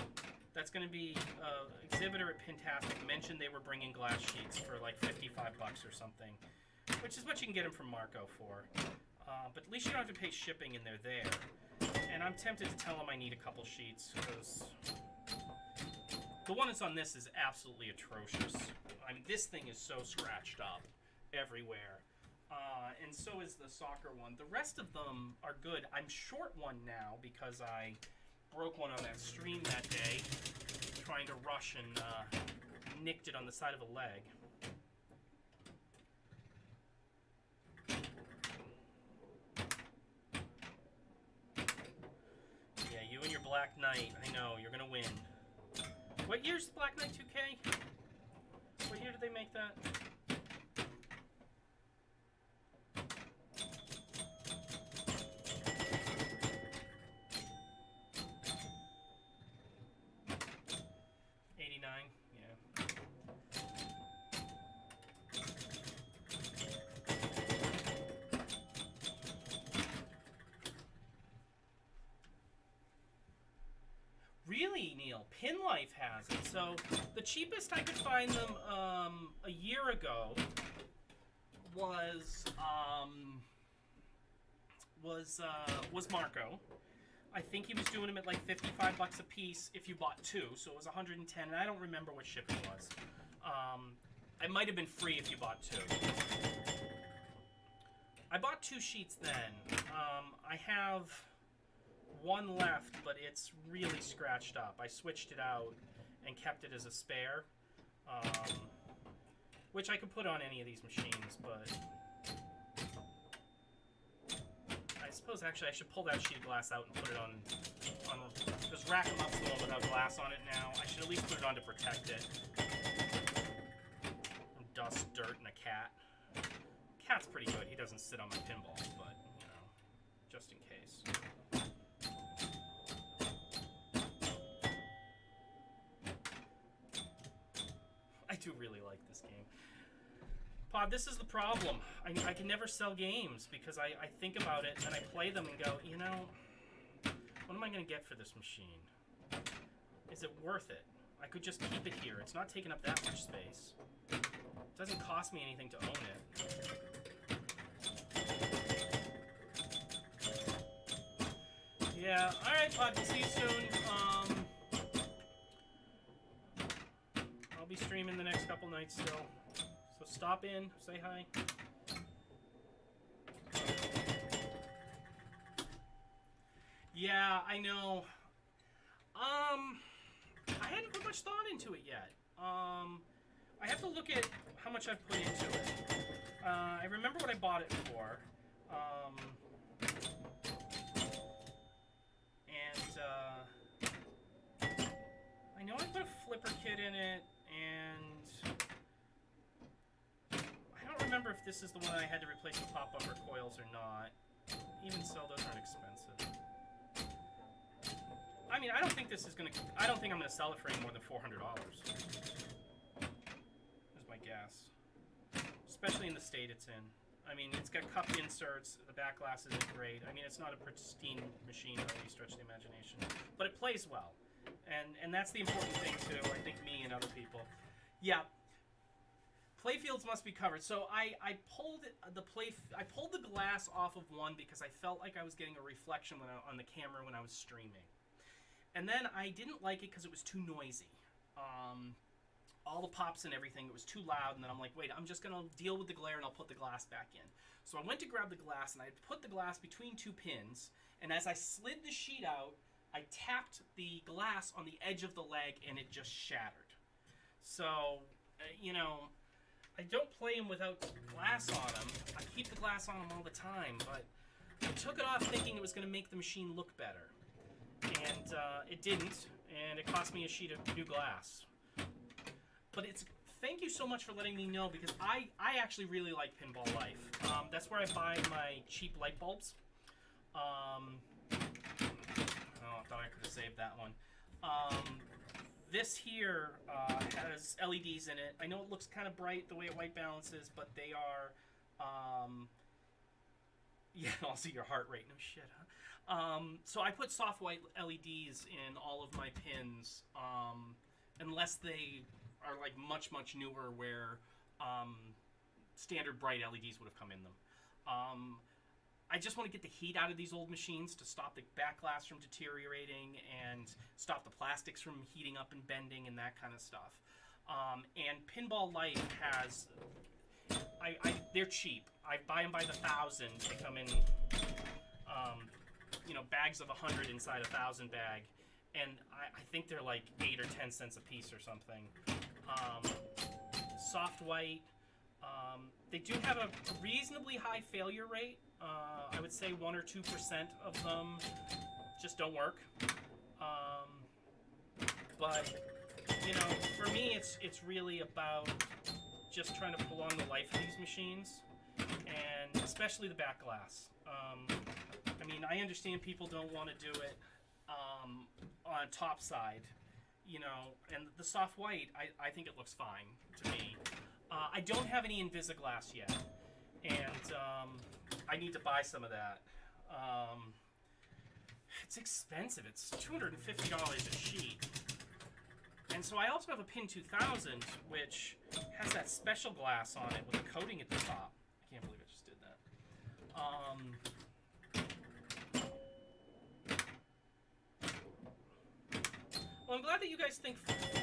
that's going to be exhibitor at Pintastic mentioned they were bringing glass sheets for like $55 or something, which is what you can get them from Marco for. But at least you don't have to pay shipping and they're there. And I'm tempted to tell them I need a couple sheets because the one that's on this is absolutely atrocious. I mean, this thing is so scratched up everywhere. And so is the soccer one. The rest of them are good. I'm short one now because I broke one on that stream that day, trying to rush and nicked it on the side of a leg. Yeah, you and your Black Knight. I know, you're gonna win. What year's Black Knight 2K? What year did they make that? Really, Neil? Pin Life has it. So the cheapest I could find them a year ago was Marco. I think he was doing them at like $55 a piece if you bought two, so it was $110, and I don't remember what shipping was. It might have been free if you bought two. I bought two sheets then. I have one left, but it's really scratched up. I switched it out and kept it as a spare, which I could put on any of these machines, but I suppose actually I should pull that sheet of glass out and put it on because Rack 'em Up's the one without glass on it now. I should at least put it on to protect it from dust, dirt, and a cat. Cat's pretty good. He doesn't sit on my pinball, but, you know, just in case. I do really like this game. Pod, this is the problem. I can never sell games because I think about it and I play them and go, you know, what am I going to get for this machine? Is it worth it? I could just keep it here. It's not taking up that much space. It doesn't cost me anything to own it. Yeah, alright, Pod, we'll see you soon. I'll be streaming the next couple nights still. So stop in, say hi. Yeah, I know. I hadn't put much thought into it yet. I have to look at how much I've put into it. I remember what I bought it for. I know I put a flipper kit in it, and I don't remember if this is the one I had to replace the pop bumper coils or not. Even so, those aren't expensive. I mean, I don't think I'm gonna sell it for any more than $400. Is my guess. Especially in the state it's in. I mean, it's got cup inserts. The back glass isn't great. I mean, it's not a pristine machine by any stretch of the imagination, but it plays well, and that's the important thing too. I think me and other people. Yeah. Playfields must be covered. So I pulled the glass off of one because I felt like I was getting a reflection on the camera when I was streaming. And then I didn't like it because it was too noisy. All the pops and everything, it was too loud. And then I'm like, wait, I'm just going to deal with the glare and I'll put the glass back in. So I went to grab the glass and I put the glass between two pins. And as I slid the sheet out, I tapped the glass on the edge of the leg and it just shattered. So, you know, I don't play them without glass on them. I keep the glass on them all the time. But I took it off thinking it was going to make the machine look better. And it didn't, and it cost me a sheet of new glass. But thank you so much for letting me know, because I actually really like Pinball Life. That's where I buy my cheap light bulbs. Oh, I thought I could have saved that one. This here has LEDs in it. I know it looks kind of bright the way a white balance is, but they are, yeah, also your heart rate, no shit, huh? So I put soft white LEDs in all of my pins, unless they are like much newer, where standard bright LEDs would have come in them. I just want to get the heat out of these old machines to stop the back glass from deteriorating and stop the plastics from heating up and bending and that kind of stuff. And Pinball Life has, they're cheap. I buy them by the thousand. They come in, you know, bags of 100 inside a 1,000 bag, and I think they're like 8 or 10 cents a piece or something. Soft white. They do have a reasonably high failure rate. I would say 1 or 2% of them just don't work. But you know, for me, it's really about just trying to prolong the life of these machines, and especially the back glass. I mean, I understand people don't want to do it on top side, you know, and the soft white, I think it looks fine to me. I don't have any Invisiglass yet, and I need to buy some of that. It's expensive. It's $250 a sheet. And so I also have a Pin 2000, which has that special glass on it with a coating at the top. I can't believe I just did that. Well, I'm glad that you guys think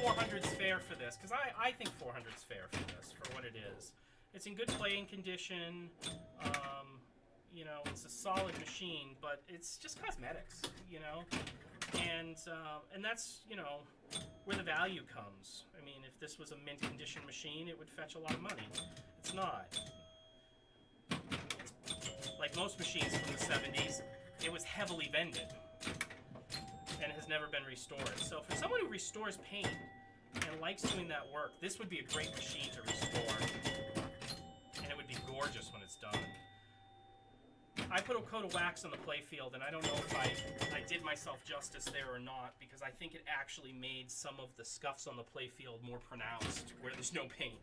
400's fair for this, because I think 400's fair for this, for what it is. It's in good playing condition. You know, it's a solid machine, but it's just cosmetics, you know? And that's, you know, where the value comes. I mean, if this was a mint condition machine, it would fetch a lot of money. It's not. Like most machines from the 70s, it was heavily vended and has never been restored. So for someone who restores paint and likes doing that work, this would be a great machine to restore. And it would be gorgeous when it's done. I put a coat of wax on the playfield, and I don't know if I did myself justice there or not, because I think it actually made some of the scuffs on the playfield more pronounced where there's no paint.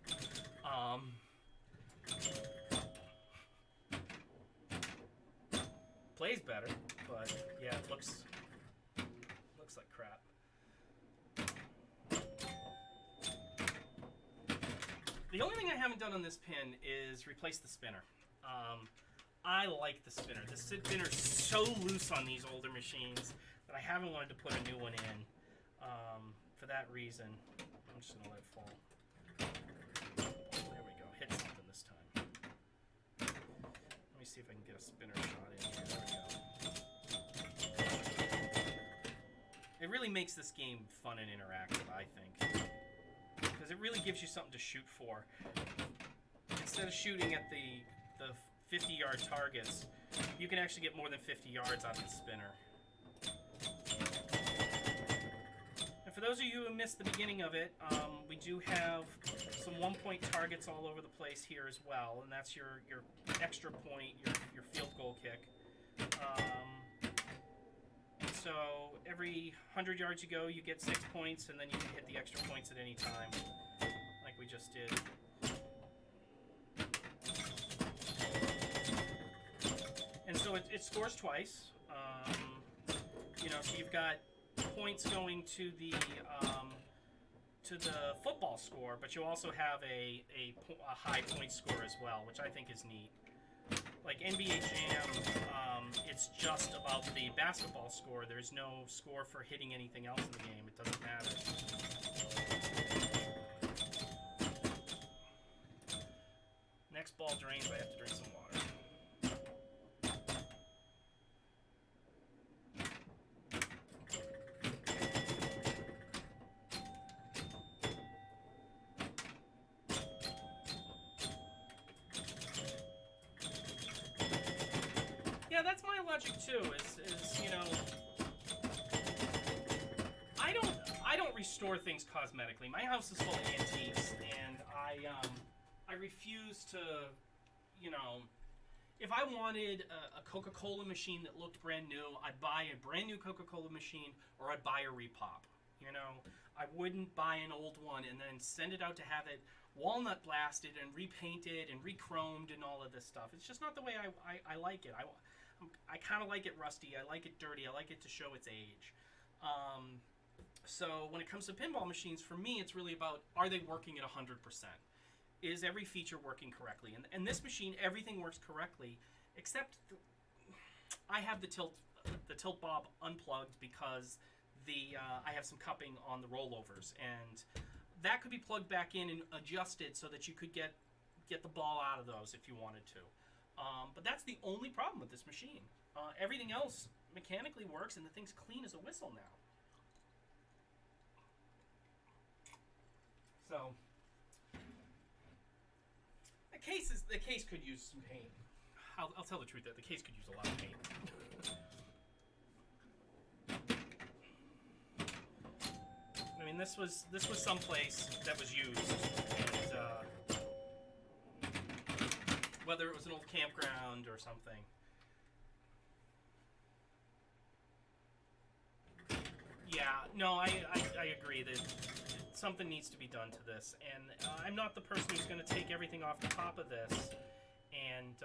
Plays better, but yeah, it looks like crap. The only thing I haven't done on this pin is replace the spinner. I like the spinner. The spinner's so loose on these older machines that I haven't wanted to put a new one in. For that reason, I'm just going to let it fall. There we go. Hit something this time. Let me see if I can get a spinner shot in here. There we go. It really makes this game fun and interactive, I think. Because it really gives you something to shoot for. Instead of shooting at the 50-yard targets, you can actually get more than 50 yards out of the spinner. And for those of you who missed the beginning of it, we do have some one-point targets all over the place here as well, and that's your extra point, your field goal kick. So every 100 yards you go, you get 6 points, and then you can hit the extra points at any time, like we just did. And so it scores twice. So you've got points going to the football score, but you also have a high point score as well, which I think is neat. Like NBA Jam, it's just about the basketball score. There's no score for hitting anything else in the game. It doesn't matter. Next ball drains, I have to drink some water. Yeah, that's my logic too. Is I don't restore things cosmetically. My house is full of antiques, and I refuse to, if I wanted a Coca-Cola machine that looked brand new, I'd buy a brand new Coca-Cola machine, or I'd buy a repop. I wouldn't buy an old one and then send it out to have it walnut blasted and repainted and re-chromed and all of this stuff. It's just not the way I like it. I kind of like it rusty. I like it dirty. I like it to show its age. So when it comes to pinball machines, for me, it's really about, are they working at 100%? Is every feature working correctly? And this machine, everything works correctly, except I have the tilt bob unplugged because I have some cupping on the rollovers, and that could be plugged back in and adjusted so that you could get the ball out of those if you wanted to. But that's the only problem with this machine. Everything else mechanically works, and the thing's clean as a whistle now. So the case could use some paint. I'll tell the truth that the case could use a lot of paint. I mean, this was someplace that was used, and whether it was an old campground or something. Yeah, no, I agree that something needs to be done to this, and I'm not the person who's going to take everything off the top of this and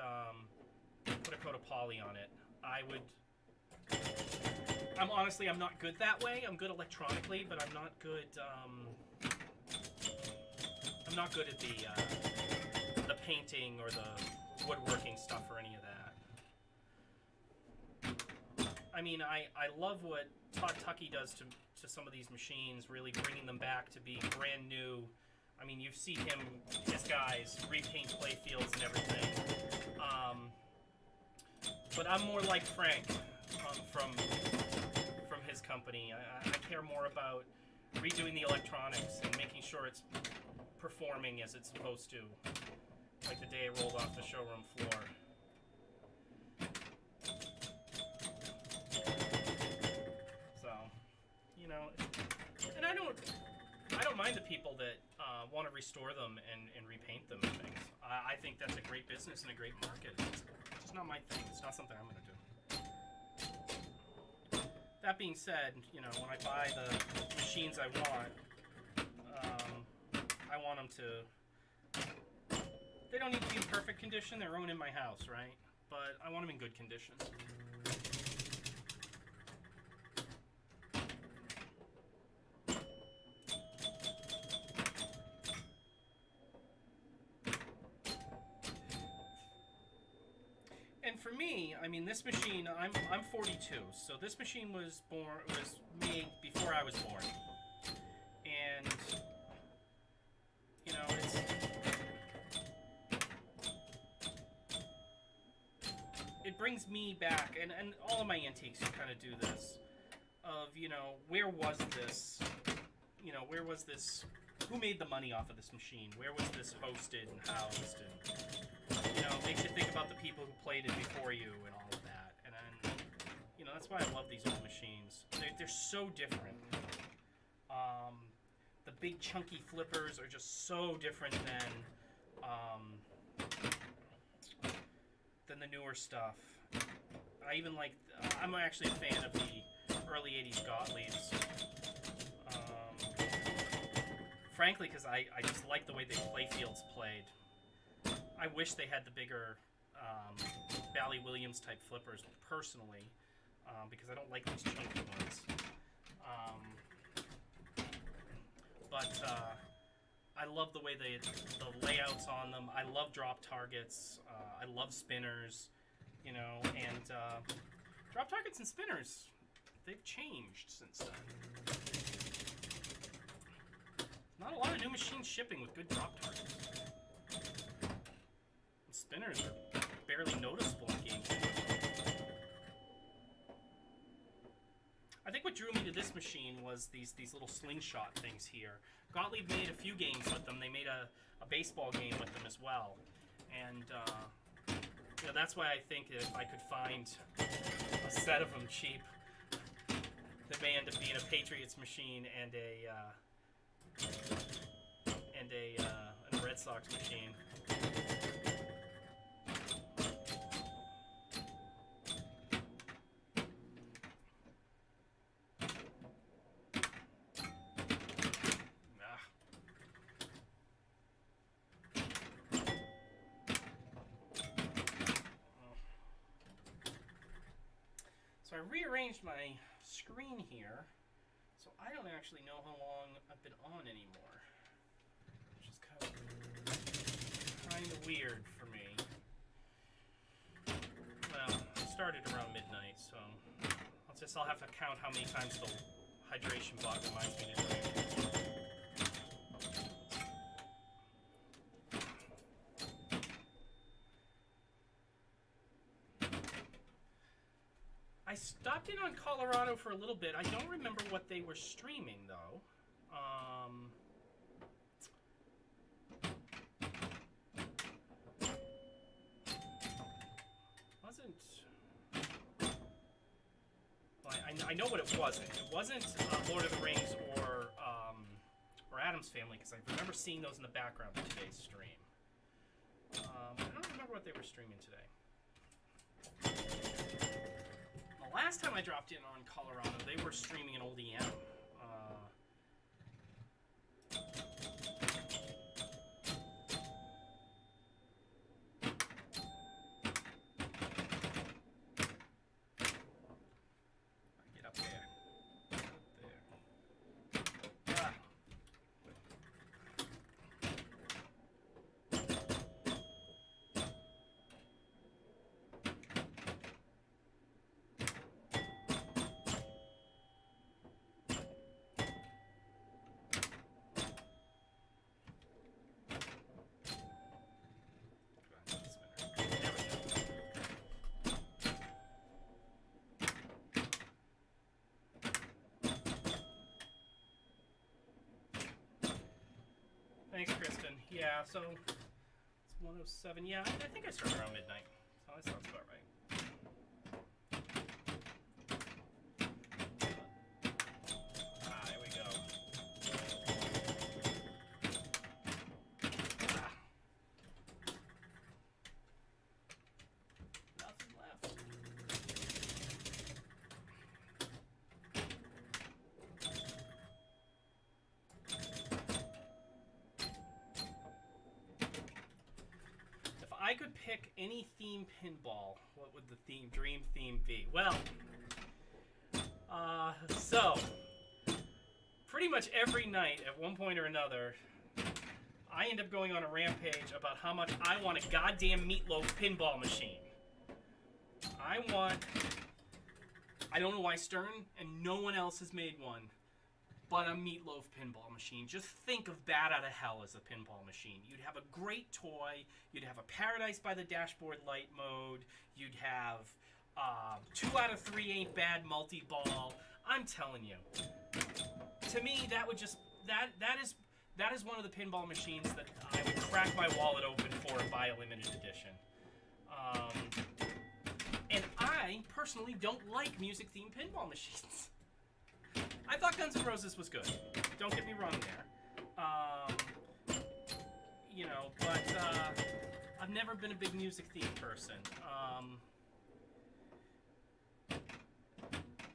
put a coat of poly on it. I'm not good that way. I'm good electronically, but I'm not good. I'm not good at the painting or the woodworking stuff or any of that. I mean, I love what Todd Tuckey does to some of these machines, really bringing them back to be brand new. I mean, you see his guys repaint play fields and everything. But I'm more like Frank from his company. I care more about redoing the electronics and making sure it's performing as it's supposed to, like the day it rolled off the showroom floor. So, and I don't mind the people that want to restore them and repaint them and things. I think that's a great business and a great market. It's just not my thing. It's not something I'm going to do. That being said, when I buy the machines I want them to. They don't need to be in perfect condition. They're owned in my house, right? But I want them in good condition. for me, I mean, this machine, I'm 42, so this machine was made before I was born. And, you know, it brings me back, and all of my antiques kind of do this, of, you know, where was this, who made the money off of this machine? Where was this hosted and housed? And, you know, it makes you think about the people who played it before you and all of that. And then, you know, that's why I love these old machines. They're so different. The big chunky flippers are just so different than the newer stuff. I'm actually a fan of the early 80s Gottliebs. Frankly, because I just like the way the playfields played. I wish they had the bigger Bally Williams type flippers personally, because I don't like these chunky ones. But I love the way the layouts on them. I love drop targets. I love spinners, you know, and drop targets and spinners, they've changed since then. Not a lot of new machines shipping with good drop targets. And spinners are barely noticeable in games. I think what drew me to this machine was these little slingshot things here. Gottlieb made a few games with them. They made a baseball game with them as well. And you know, that's why I think that if I could find a set of them cheap, that may end up being a Patriots machine and a Red Sox machine. So I rearranged my screen here, so I don't actually know how long I've been on anymore, which is kind of weird for me. Well, it started around midnight, so I'll have to count how many times the hydration bot reminds me to drink. I stopped in on Colorado for a little bit. I don't remember what they were streaming, though. Well, I know what it wasn't. It wasn't Lord of the Rings or Addams Family, because I remember seeing those in the background of today's stream. I don't remember what they were streaming today. The last time I dropped in on Colorado, they were streaming an old EM. Get up there. Ah. Thanks, Kristen. Yeah, so it's 1:07. Yeah, I think I started around midnight. So that sounds about right. There we go. Nothing left. I could pick any theme pinball, what would the dream theme be? Well, so pretty much every night at one point or another, I end up going on a rampage about how much I want a goddamn Meatloaf pinball machine. I don't know why Stern and no one else has made one, but a Meatloaf pinball machine. Just think of Bat Out of Hell as a pinball machine. You'd have a great toy. You'd have a Paradise by the Dashboard Light mode. You'd have 2 out of 3 ain't bad multi-ball. I'm telling you. To me, that would just that is one of the pinball machines that I would crack my wallet open for and buy a limited edition. And I personally don't like music-themed pinball machines. I thought Guns N' Roses was good. Don't get me wrong there. But I've never been a big music-themed person.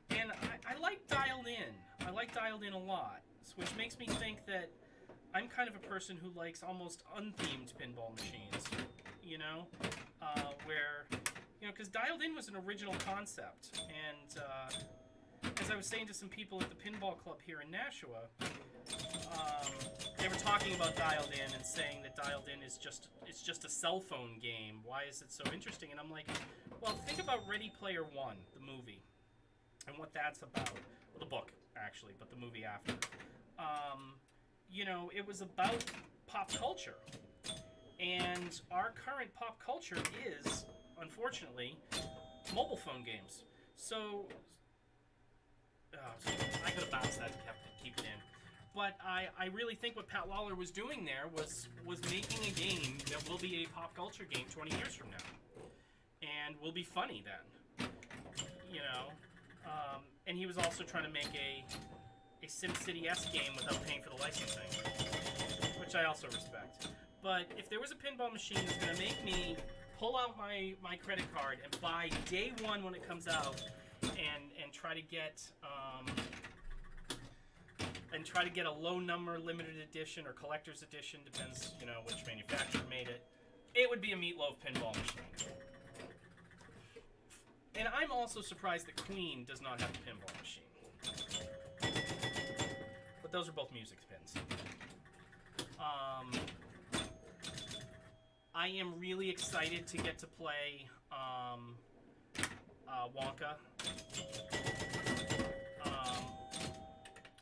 And I like Dialed In. I like Dialed In a lot, which makes me think that I'm kind of a person who likes almost unthemed pinball machines. Because Dialed In was an original concept, and as I was saying to some people at the pinball club here in Nashua, they were talking about Dialed In and saying that Dialed In is just a cell phone game. Why is it so interesting? And I'm like, well, think about Ready Player One, the movie, and what that's about. Well, the book, actually, but the movie after. It was about pop culture. And our current pop culture is, unfortunately, mobile phone games. So I could have bounced that and keep it in. But I really think what Pat Lawler was doing there was making a game that will be a pop culture game 20 years from now. And will be funny then. And he was also trying to make a SimCity-esque game without paying for the licensing, which I also respect. But if there was a pinball machine that's going to make me pull out my credit card and buy day one when it comes out and try to get a low number limited edition or collector's edition, depends which manufacturer made it, it would be a Meatloaf pinball machine. And I'm also surprised that Queen does not have a pinball machine. But those are both music pins. I am really excited to get to play Wonka.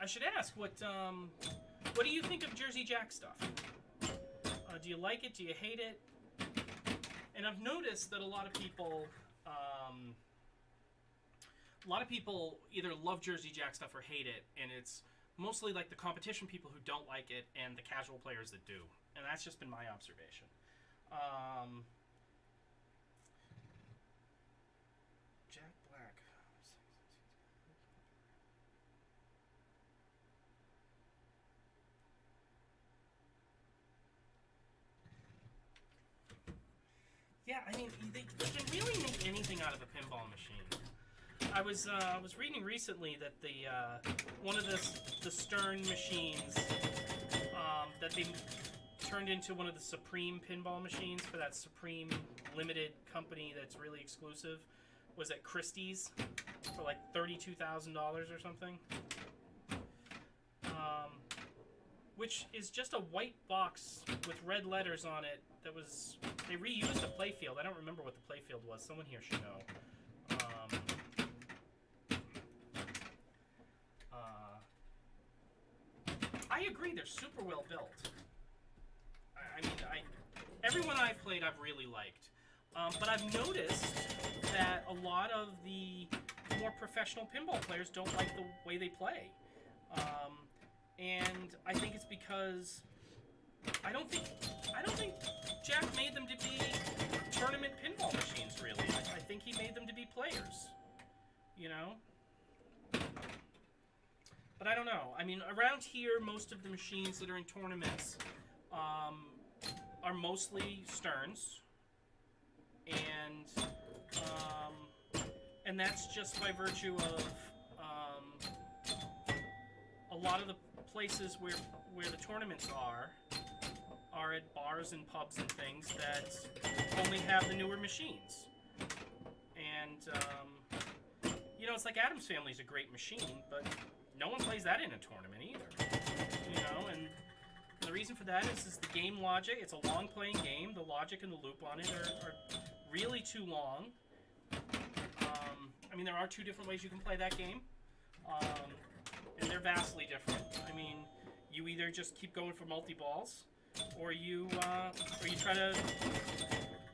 I should ask, what do you think of Jersey Jack stuff? Do you like it? Do you hate it? And I've noticed that a lot of people either love Jersey Jack stuff or hate it, and it's mostly like the competition people who don't like it and the casual players that do. And that's just been my observation. Jack Black. Yeah, I mean, they can really make anything out of a pinball machine. I was reading recently that one of the Stern machines that they turned into one of the Supreme pinball machines for that Supreme limited company that's really exclusive was at Christie's for like $32,000 or something. Which is just a white box with red letters on it that was... They reused the playfield. I don't remember what the playfield was. Someone here should know. I agree, they're super well built. Everyone I've played I've really liked. But I've noticed that a lot of the more professional pinball players don't like the way they play. And I think it's because I don't think Jack made them to be tournament pinball machines, really. I think he made them to be players. But I don't know. I mean, around here, most of the machines that are in tournaments are mostly Sterns, and that's just by virtue of a lot of the places where the tournaments are at bars and pubs and things that only have the newer machines. And it's like Addams Family's a great machine, but no one plays that in a tournament either. And the reason for that is the game logic. It's a long playing game. The logic and the loop on it are really too long. I mean, there are 2 different ways you can play that game, and they're vastly different. I mean, you either just keep going for multi-balls, or you try to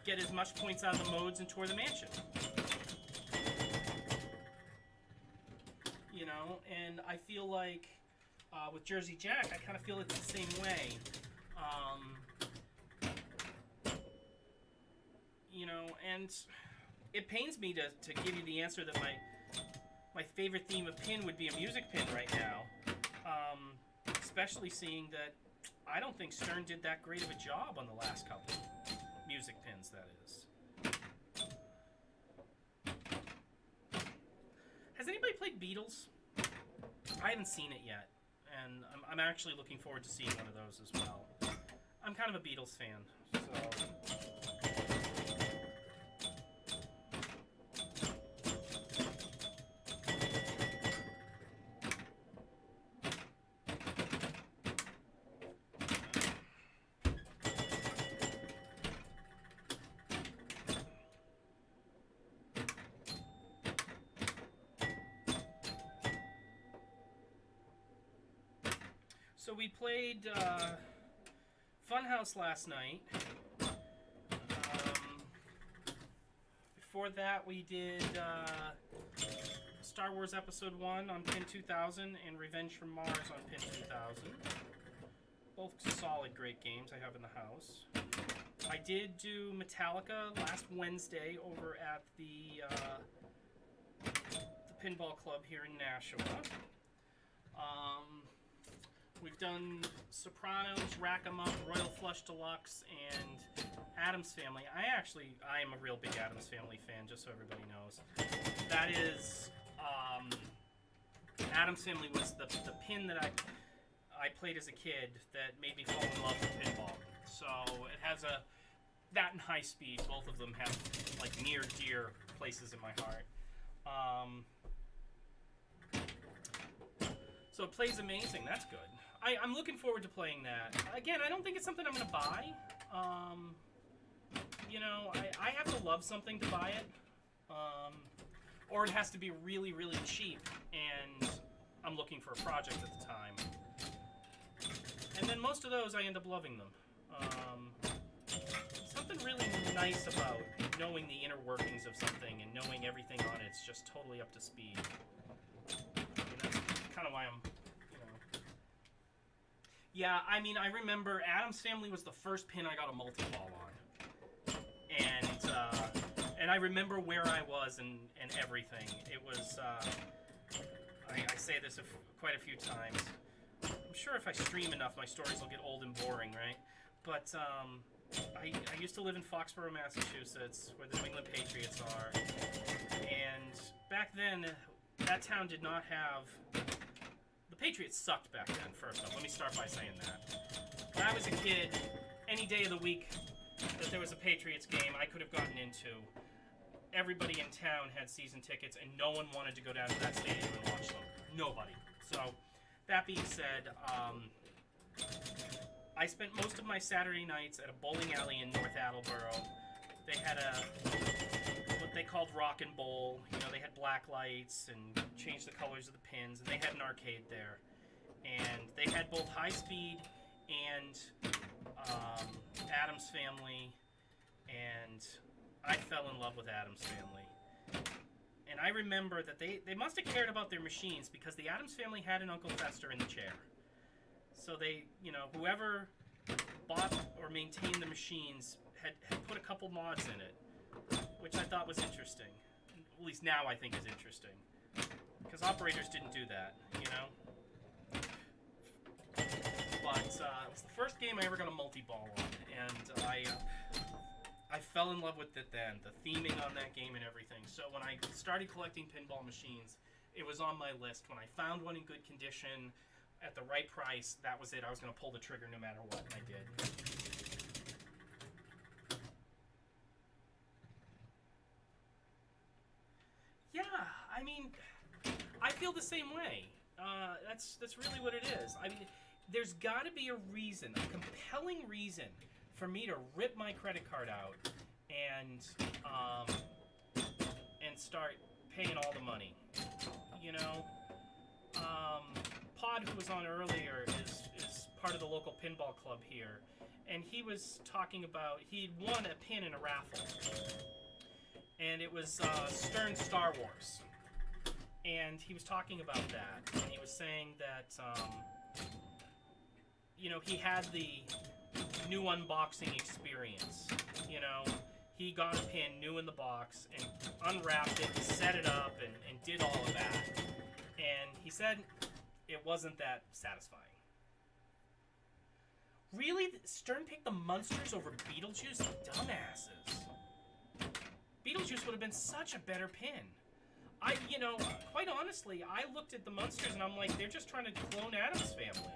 get as much points out of the modes and tour the mansion. You know, and I feel like with Jersey Jack, I kind of feel it the same way. You know, and it pains me to give you the answer that my favorite theme of pin would be a music pin right now. Especially seeing that I don't think Stern did that great of a job on the last couple music pins, that is. Has anybody played Beatles? I haven't seen it yet, and I'm actually looking forward to seeing one of those as well. I'm kind of a Beatles fan, so... So we played Funhouse last night. Before that, we did Star Wars Episode 1 on pin 2000 and Revenge from Mars on pin 2000. Both solid, great games I have in the house. I did do Metallica last Wednesday over at the Pinball Club here in Nashua. We've done Sopranos, Rack 'em Up, Royal Flush Deluxe, and Addams Family. I am a real big Addams Family fan, just so everybody knows. That is, Addams Family was the pin that I played as a kid that made me fall in love with pinball. So it has that and High Speed, both of them have like near dear places in my heart. So it plays amazing, that's good. I'm looking forward to playing that. Again, I don't think it's something I'm going to buy. You know, I have to love something to buy it. Or it has to be really, really cheap, and I'm looking for a project at the time. And then most of those, I end up loving them. Something really nice about knowing the inner workings of something and knowing everything on it's just totally up to speed. And that's kind of why I'm... Yeah, I mean, I remember Addams Family was the first pin I got a multi-ball on. And I remember where I was and everything. It was, I say this quite a few times. I'm sure if I stream enough, my stories will get old and boring, right? But I used to live in Foxborough, Massachusetts, where the New England Patriots are. And back then, that town did not have... The Patriots sucked back then, first off. Let me start by saying that. When I was a kid, any day of the week that there was a Patriots game I could have gotten into, everybody in town had season tickets, and no one wanted to go down to that stadium and watch them. Nobody. So, that being said, I spent most of my Saturday nights at a bowling alley in North Attleboro. They had what they called Rock and Bowl. You know, they had black lights and changed the colors of the pins, and they had an arcade there. And they had both High Speed and Addams Family, and I fell in love with Addams Family. And I remember that they must have cared about their machines, because the Addams Family had an Uncle Fester in the chair. So they, you know, whoever bought or maintained the machines had put a couple mods in it, which I thought was interesting. At least now I think is interesting. Because operators didn't do that, you know? But it was the first game I ever got a multi-ball on, and I fell in love with it then. The theming on that game and everything. So when I started collecting pinball machines, it was on my list. When I found one in good condition, at the right price, that was it. I was going to pull the trigger no matter what, and I did. Yeah, I mean, I feel the same way. That's really what it is. I mean, there's got to be a reason, a compelling reason, for me to rip my credit card out and start paying all the money. You know, Pod, who was on earlier, is part of the local pinball club here, and he was talking about he'd won a pin in a raffle, and it was Stern Star Wars, and he was talking about that, and he was saying that you know, he had the new unboxing experience. You know, he got a pin new in the box and unwrapped it, set it up, and did all of that. And he said it wasn't that satisfying. Really? Stern picked the Munsters over Beetlejuice? Dumbasses. Beetlejuice would have been such a better pin. You know, quite honestly, I looked at the Munsters and I'm like, they're just trying to clone Addams Family.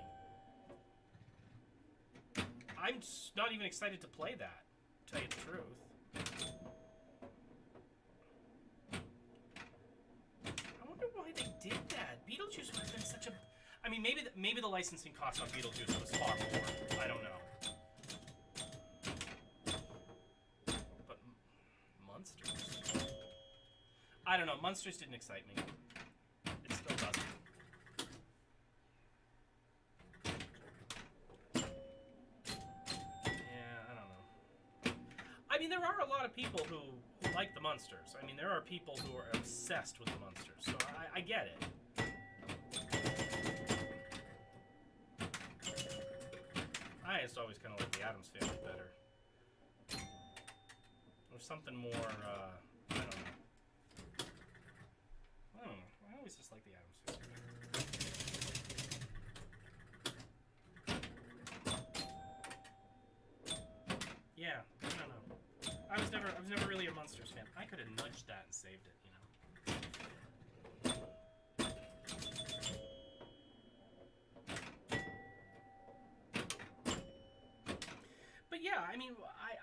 I'm just not even excited to play that, to tell you the truth. I wonder why they did that. Beetlejuice would have been such a... I mean, maybe the licensing cost on Beetlejuice was far more. I don't know. But Munsters... I don't know. Munsters didn't excite me. It still doesn't. I mean, there are a lot of people who like the Munsters. I mean, there are people who are obsessed with the Munsters, so I get it. I just always kind of like the Addams Family better. Or something more, I don't know. I always just like the Addams Family better. Yeah, I don't know. I was never really a Munsters fan. I could have nudged that and saved it, you know. But yeah, I mean,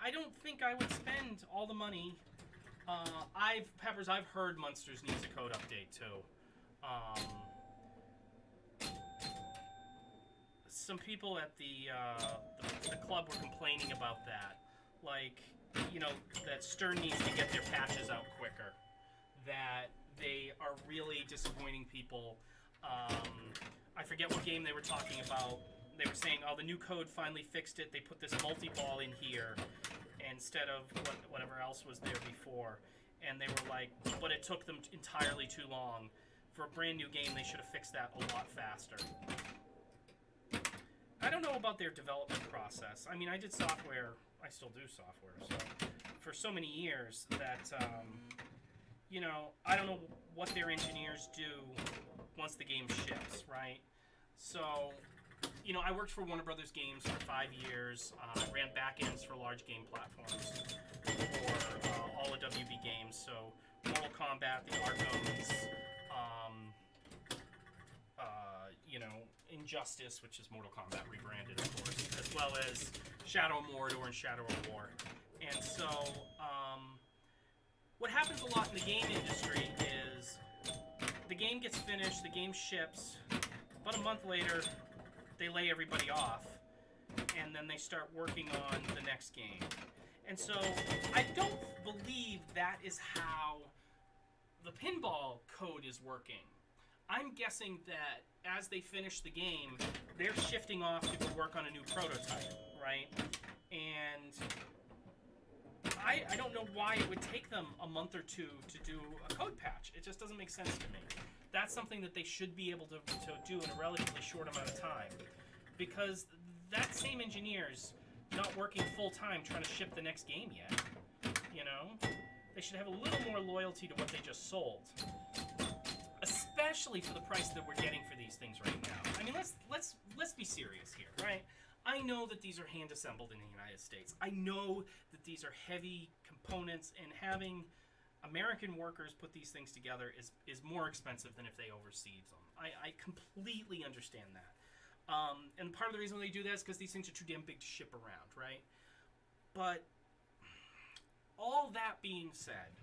I don't think I would spend all the money. Peppers, I've heard Munsters needs a code update too. Some people at the club were complaining about that. Like, you know, that Stern needs to get their patches out quicker. That they are really disappointing people. I forget what game they were talking about. They were saying, oh, the new code finally fixed it. They put this multi-ball in here instead of whatever else was there before. And they were like, but it took them entirely too long. For a brand new game, they should have fixed that a lot faster. I don't know about their development process. I mean, I did software. I still do software, so for so many years that, you know, I don't know what their engineers do once the game ships, right? So, you know, I worked for Warner Brothers Games for 5 years. I ran backends for large game platforms for all of WB games. So, Mortal Kombat, the Arkhams, you know, Injustice, which is Mortal Kombat rebranded, of course, as well as Shadow of Mordor and Shadow of War. And so, what happens a lot in the game industry is the game gets finished, the game ships, about a month later, they lay everybody off, and then they start working on the next game. And so, I don't believe that is how the pinball code is working. I'm guessing that as they finish the game, they're shifting off to go work on a new prototype, right? And I don't know why it would take them a month or two to do a code patch. It just doesn't make sense to me. That's something that they should be able to do in a relatively short amount of time. Because that same engineer's not working full-time trying to ship the next game yet. You know? They should have a little more loyalty to what they just sold. Especially for the price that we're getting for these things right now. I mean, let's be serious here, right? I know that these are hand assembled in the United States. I know that these are heavy components, and having American workers put these things together is more expensive than if they overseas them. I completely understand that. And part of the reason they do that is because these things are too damn big to ship around, right? But all that being said,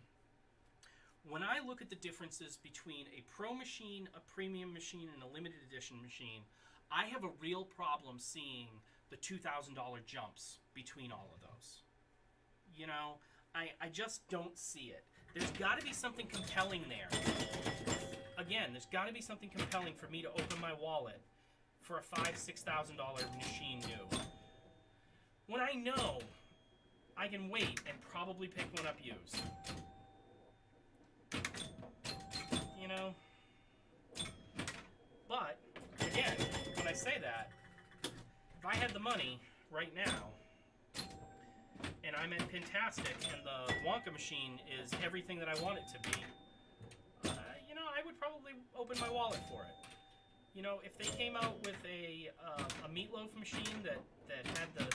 when I look at the differences between a pro machine, a premium machine, and a limited edition machine, I have a real problem seeing the $2,000 jumps between all of those. You know, I just don't see it. There's got to be something compelling there. Again, there's got to be something compelling for me to open my wallet for a $5,000-$6,000 machine new. When I know I can wait and probably pick one up used. You know? But, again, when I say that, if I had the money right now, and I'm at Pintastic, and the Wonka machine is everything that I want it to be, you know, I would probably open my wallet for it. You know, if they came out with a Meatloaf machine that had the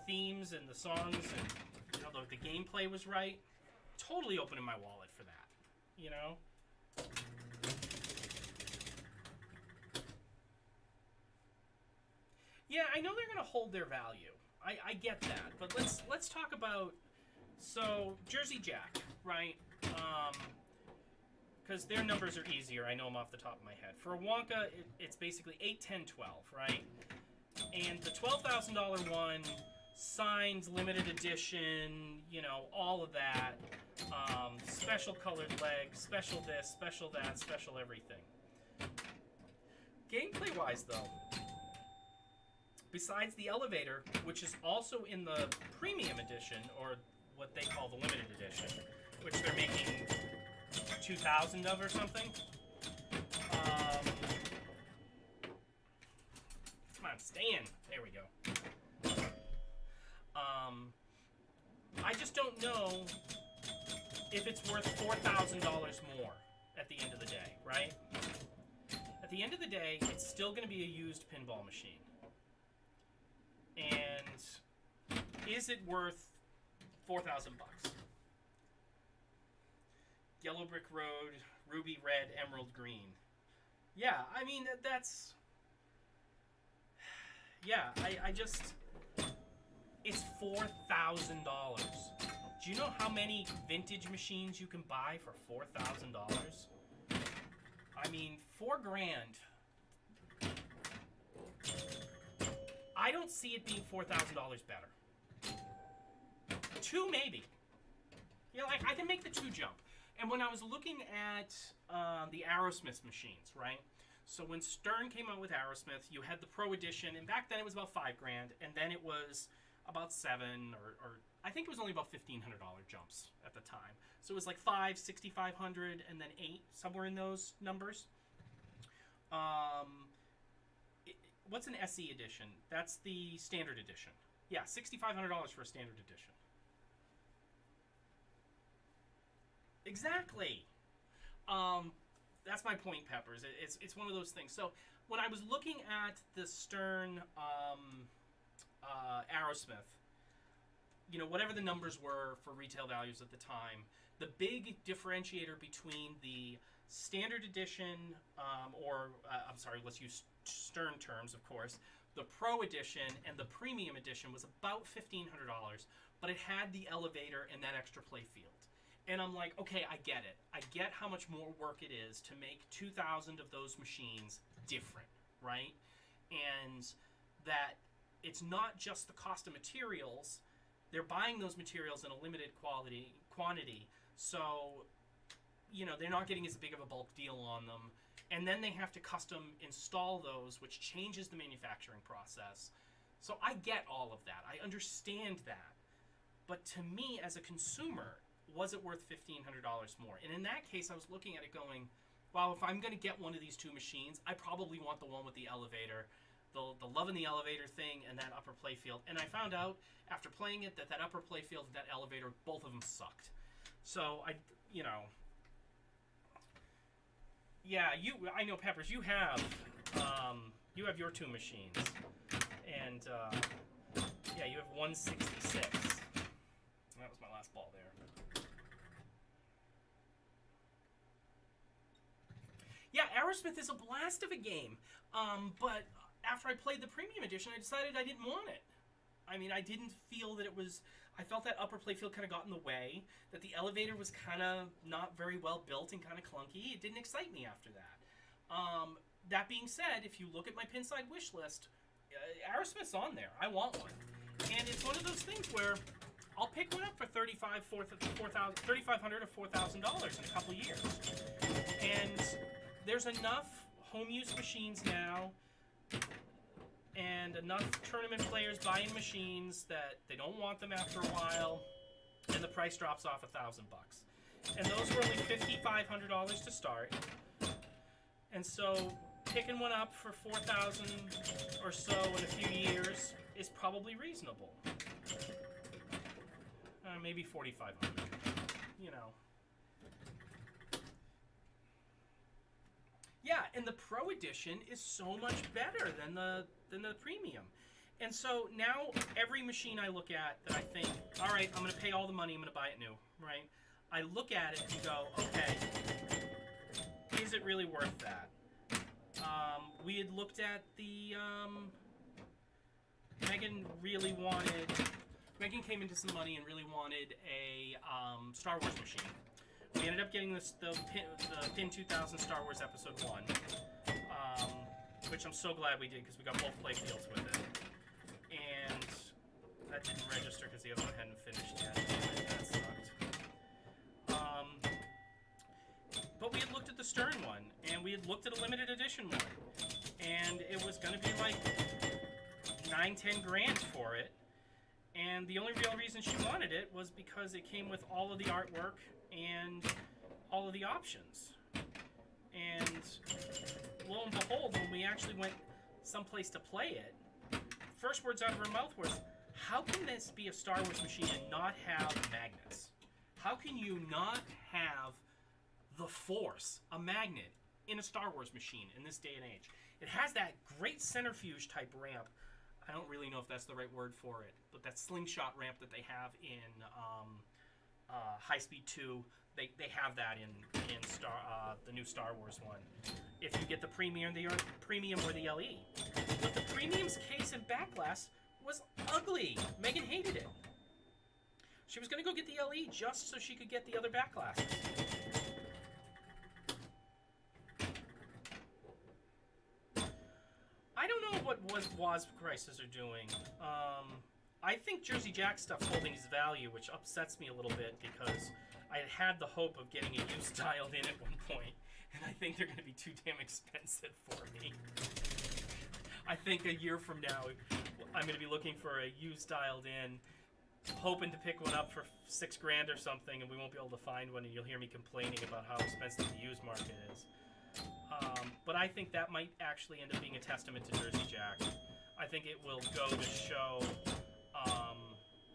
themes and the songs and, you know, the gameplay was right, totally opening my wallet for that. You know? Yeah, I know they're gonna hold their value. I get that, but let's talk about, so Jersey Jack, right? Because their numbers are easier. I know them off the top of my head. For a Wonka, it's basically 8, 10, 12, right? And the $12,000 one, signed, limited edition, you know, all of that, special colored legs, special this, special that, special everything. Gameplay-wise, though, besides the elevator, which is also in the premium edition, or what they call the limited edition, which they're making 2,000 of or something. Come on, stay in. There we go. I just don't know if it's worth $4,000 more at the end of the day, right? At the end of the day, it's still going to be a used pinball machine. And is it worth $4,000? Yellow brick road, ruby red, emerald green. Yeah, I mean, that's... Yeah, I just... It's $4,000. Do you know how many vintage machines you can buy for $4,000? I mean, $4,000. I don't see it being $4,000 better. 2 maybe. You know, like, I can make the 2 jump. And when I was looking at the Aerosmith machines, right? So when Stern came out with Aerosmith, you had the Pro Edition, and back then it was about $5,000, and then it was about $7,000, or I think it was only about $1,500 jumps at the time. So it was like $5,000, $6,500, and then $8,000, somewhere in those numbers. What's an SE edition? That's the standard edition. Yeah, $6,500 for a standard edition. Exactly. That's my point, Peppers. It's one of those things. So when I was looking at the Stern Aerosmith, you know, whatever the numbers were for retail values at the time, the big differentiator between the standard edition, I'm sorry, let's use Stern terms, of course, the Pro Edition and the Premium Edition was about $1,500, but it had the elevator and that extra play field. And I'm like, okay, I get it. I get how much more work it is to make 2,000 of those machines different, right? And that it's not just the cost of materials. They're buying those materials in a limited quantity. So, you know, they're not getting as big of a bulk deal on them. And then they have to custom install those, which changes the manufacturing process. So I get all of that. I understand that. But to me, as a consumer, was it worth $1,500 more? And in that case, I was looking at it going, well, if I'm going to get one of these 2 machines, I probably want the one with the elevator, the love in the elevator thing, and that upper playfield. And I found out after playing it that upper playfield and that elevator, both of them sucked. So you know, yeah, I know, Peppers, you have your 2 machines, and yeah, you have 166. That was my last ball there. Yeah, Aerosmith is a blast of a game, but after I played the Premium Edition, I decided I didn't want it. I mean, I didn't feel that it was... I felt that upper playfield kind of got in the way, that the elevator was kind of not very well built and kind of clunky. It didn't excite me after that. That being said, if you look at my Pinside wish list, Aerosmith's on there. I want one. And it's one of those things where I'll pick one up for $3,500 or $4,000 in a couple years. And there's enough home use machines now, and enough tournament players buying machines that they don't want them after a while, and the price drops off $1,000. And those were only $5,500 to start. And so picking one up for $4,000 or so in a few years is probably reasonable. Maybe $4,500. You know. Yeah, and the Pro Edition is so much better than the Premium. And so now every machine I look at that I think, all right, I'm going to pay all the money, I'm going to buy it new, right? I look at it and go, okay, is it really worth that? We had looked at the, Megan came into some money and really wanted a Star Wars machine. We ended up getting the Pin 2000 Star Wars Episode 1, which I'm so glad we did because we got both playfields with it. And that didn't register because the other one hadn't finished yet. That sucked. But we had looked at the Stern one, and we had looked at a limited edition one, and it was going to be like $9-10 grand for it. And the only real reason she wanted it was because it came with all of the artwork and all of the options. And lo and behold, when we actually went someplace to play it, first words out of her mouth was, how can this be a Star Wars machine and not have magnets? How can you not have the Force, a magnet, in a Star Wars machine in this day and age? It has that great centrifuge type ramp. I don't really know if that's the right word for it, but that slingshot ramp that they have in High Speed 2, they have that in the new Star Wars one. If you get the Premium or the LE. But the Premium's case and back glass was ugly. Megan hated it. She was going to go get the LE just so she could get the other back glasses. I don't know what Woz prices are doing. I think Jersey Jack stuff's holding its value, which upsets me a little bit because I had the hope of getting a used dialed in at one point, and I think they're going to be too damn expensive for me. I think a year from now, I'm going to be looking for a used dialed in, hoping to pick one up for $6 grand or something, and we won't be able to find one, and you'll hear me complaining about how expensive the used market is. But I think that might actually end up being a testament to Jersey Jack. I think it will go to show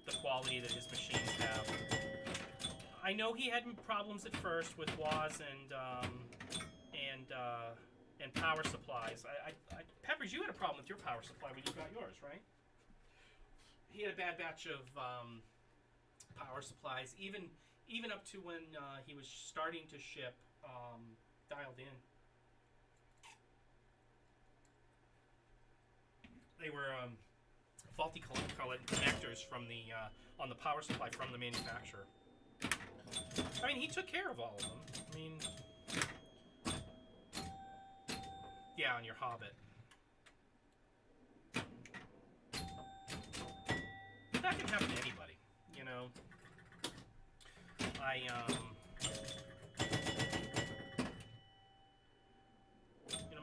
the quality that his machines have. I know he had problems at first with Woz and power supplies. Peppers, you had a problem with your power supply when you got yours, right? He had a bad batch of power supplies, even up to when he was starting to ship dialed in. They were faulty connectors from the on the power supply from the manufacturer. I mean, he took care of all of them. I mean, yeah, on your Hobbit. That can happen to anybody, you know.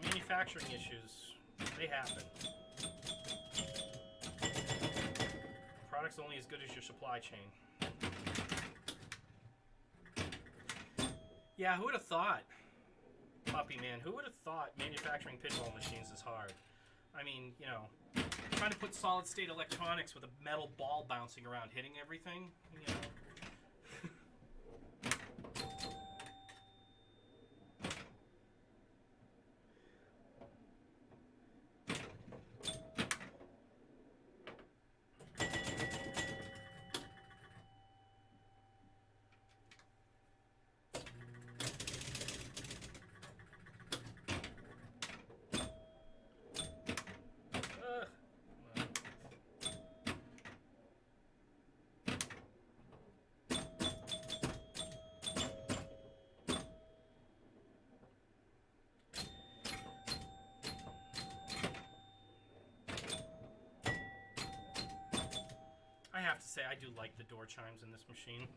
Manufacturing issues, they happen. Product's only as good as your supply chain. Yeah, who would have thought, Puppy Man, who would have thought manufacturing pinball machines is hard? I mean, you know, trying to put solid state electronics with a metal ball bouncing around hitting everything, you know. have to say, I do like the door chimes in this machine.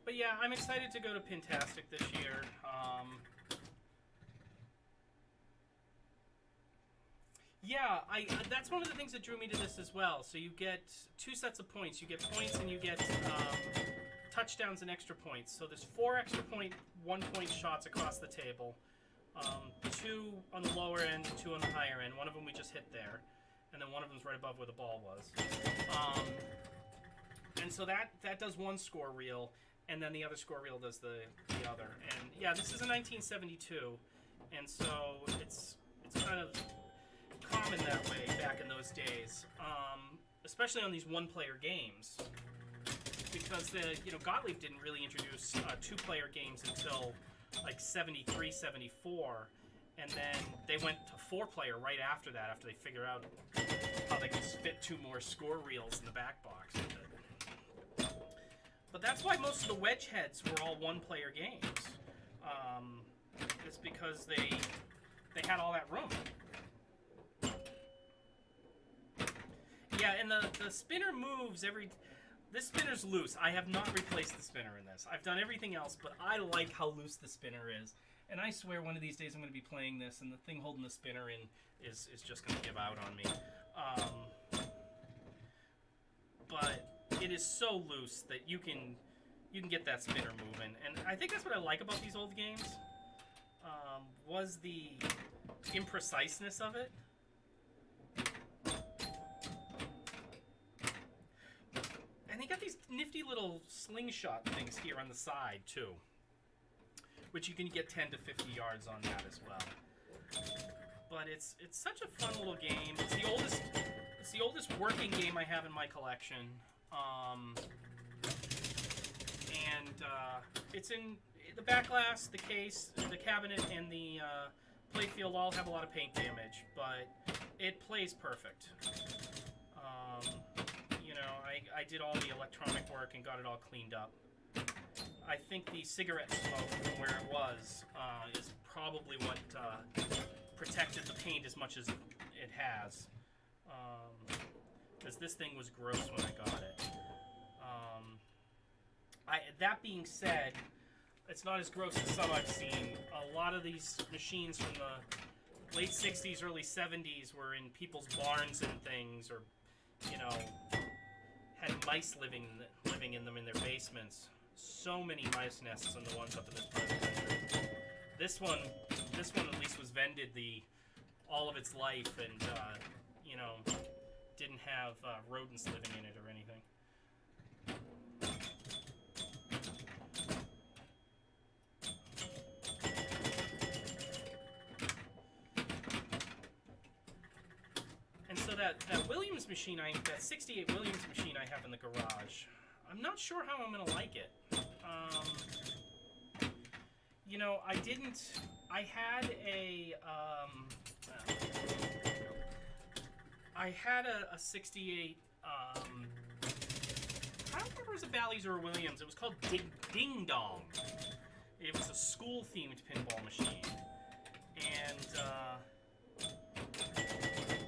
But yeah, I'm excited to go to Pintastic this year. Yeah, that's one of the things that drew me to this as well. So you get 2 sets of points. You get points and you get touchdowns and extra points. So there's 4 extra point, 1-point shots across the table. 2 on the lower end, 2 on the higher end. One of them we just hit there. And then one of them's right above where the ball was. And so that does one score reel. And then the other score reel does the other. And yeah, this is a 1972, and so it's kind of common that way back in those days, especially on these 1-player games, because Gottlieb didn't really introduce 2-player games until like 73, 74, and then they went to 4-player right after that, after they figured out how they could fit 2 more score reels in the back box with it. But that's why most of the wedge heads were all 1-player games. It's because they had all that room. Yeah, and the spinner moves every... This spinner's loose. I have not replaced the spinner in this. I've done everything else, but I like how loose the spinner is. And I swear one of these days I'm going to be playing this, and the thing holding the spinner in is just going to give out on me. But it is so loose that you can get that spinner moving, and I think that's what I like about these old games. Was the impreciseness of it. And they got these nifty little slingshot things here on the side too, which you can get 10 to 50 yards on that as well. But it's such a fun little game. It's the oldest working game I have in my collection. It's in the back glass, the case, the cabinet, and the playfield all have a lot of paint damage, but it plays perfect. I did all the electronic work and got it all cleaned up. I think the cigarette smoke from where it was is probably what protected the paint as much as it has. Because this thing was gross when I got it. That being said, it's not as gross as some I've seen. A lot of these machines from the late 60s, early 70s were in people's barns and things, or, had mice living in them in their basements. So many mice nests on the ones up in this part of the country. This one at least was vended all of its life, and didn't have rodents living in it or anything. And so that Williams machine, that 68 Williams machine I have in the garage, I'm not sure how I'm gonna like it. I had a 68, I don't remember if it was a Bally's or a Williams. It was called Ding Dong. It was a school-themed pinball machine. And,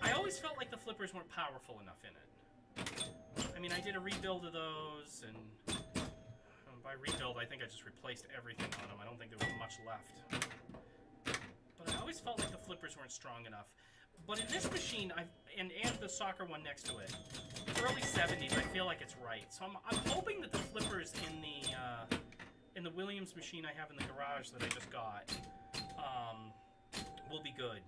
I always felt like the flippers weren't powerful enough in it. I mean, I did a rebuild of those, and by rebuild, I think I just replaced everything on them. I don't think there was much left. But I always felt like the flippers weren't strong enough. But in this machine, and the soccer one next to it, early 70s, I feel like it's right. So I'm hoping that the flippers in the Williams machine I have in the garage that I just got will be good.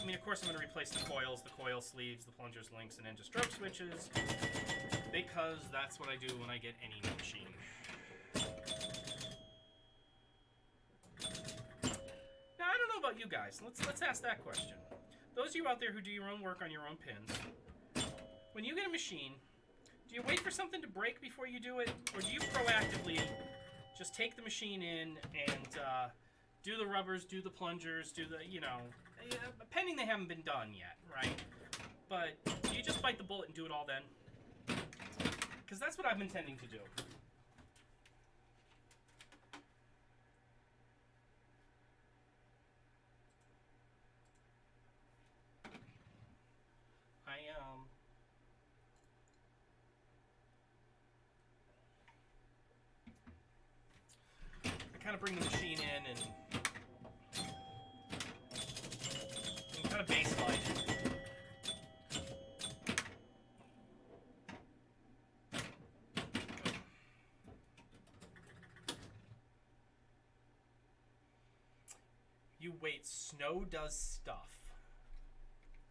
I mean, of course, I'm going to replace the coils, the coil sleeves, the plungers, links, and engine stroke switches, because that's what I do when I get any machine. Now, I don't know about you guys. Let's ask that question. Those of you out there who do your own work on your own pins, when you get a machine, do Do you wait for something to break before you do it, or do you proactively just take the machine in and do the rubbers, do the plungers, do the, you know, pending they haven't been done yet, right? But do you just bite the bullet and do it all then? Because that's what I'm intending to do. I kind of bring the machine in and kind of baseline it. You wait, snow does stuff.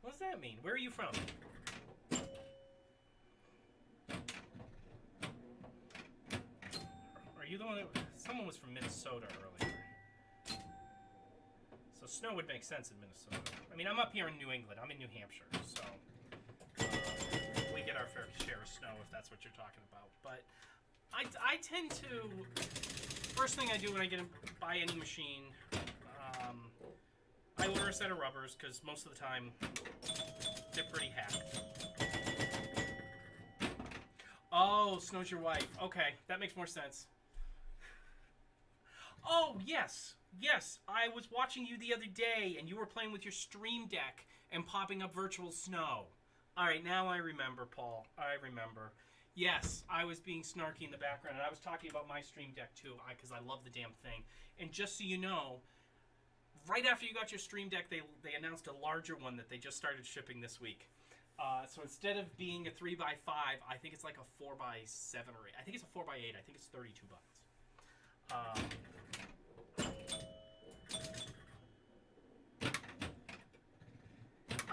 What does that mean? Where are you from? Are you the one that... Someone was from Minnesota earlier. So snow would make sense in Minnesota. I mean, I'm up here in New England. I'm in New Hampshire, so we get our fair share of snow if that's what you're talking about. But I tend to... First thing I do when I buy any machine, I order a set of rubbers because most of the time they're pretty hacked. Oh, Snow's your wife. Okay, that makes more sense. Oh, yes. Yes, I was watching you the other day, and you were playing with your Stream Deck and popping up virtual snow. All right, now I remember, Paul. I remember. Yes, I was being snarky in the background, and I was talking about my Stream Deck, too, because I love the damn thing. And just so you know, right after you got your Stream Deck, they announced a larger one that they just started shipping this week. So instead of being a 3x5, I think it's like a 4x7 or 8. I think it's a 4x8. I think it's $32.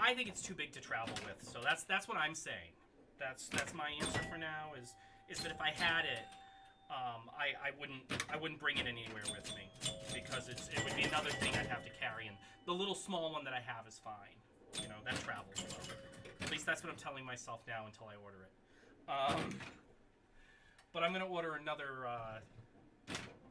I think it's too big to travel with, so that's what I'm saying. That's my answer for now. Is that if I had it, I wouldn't bring it anywhere with me because it would be another thing I'd have to carry. And the little small one that I have is fine. You know, that travels well. At least that's what I'm telling myself now until I order it. But I'm gonna order another.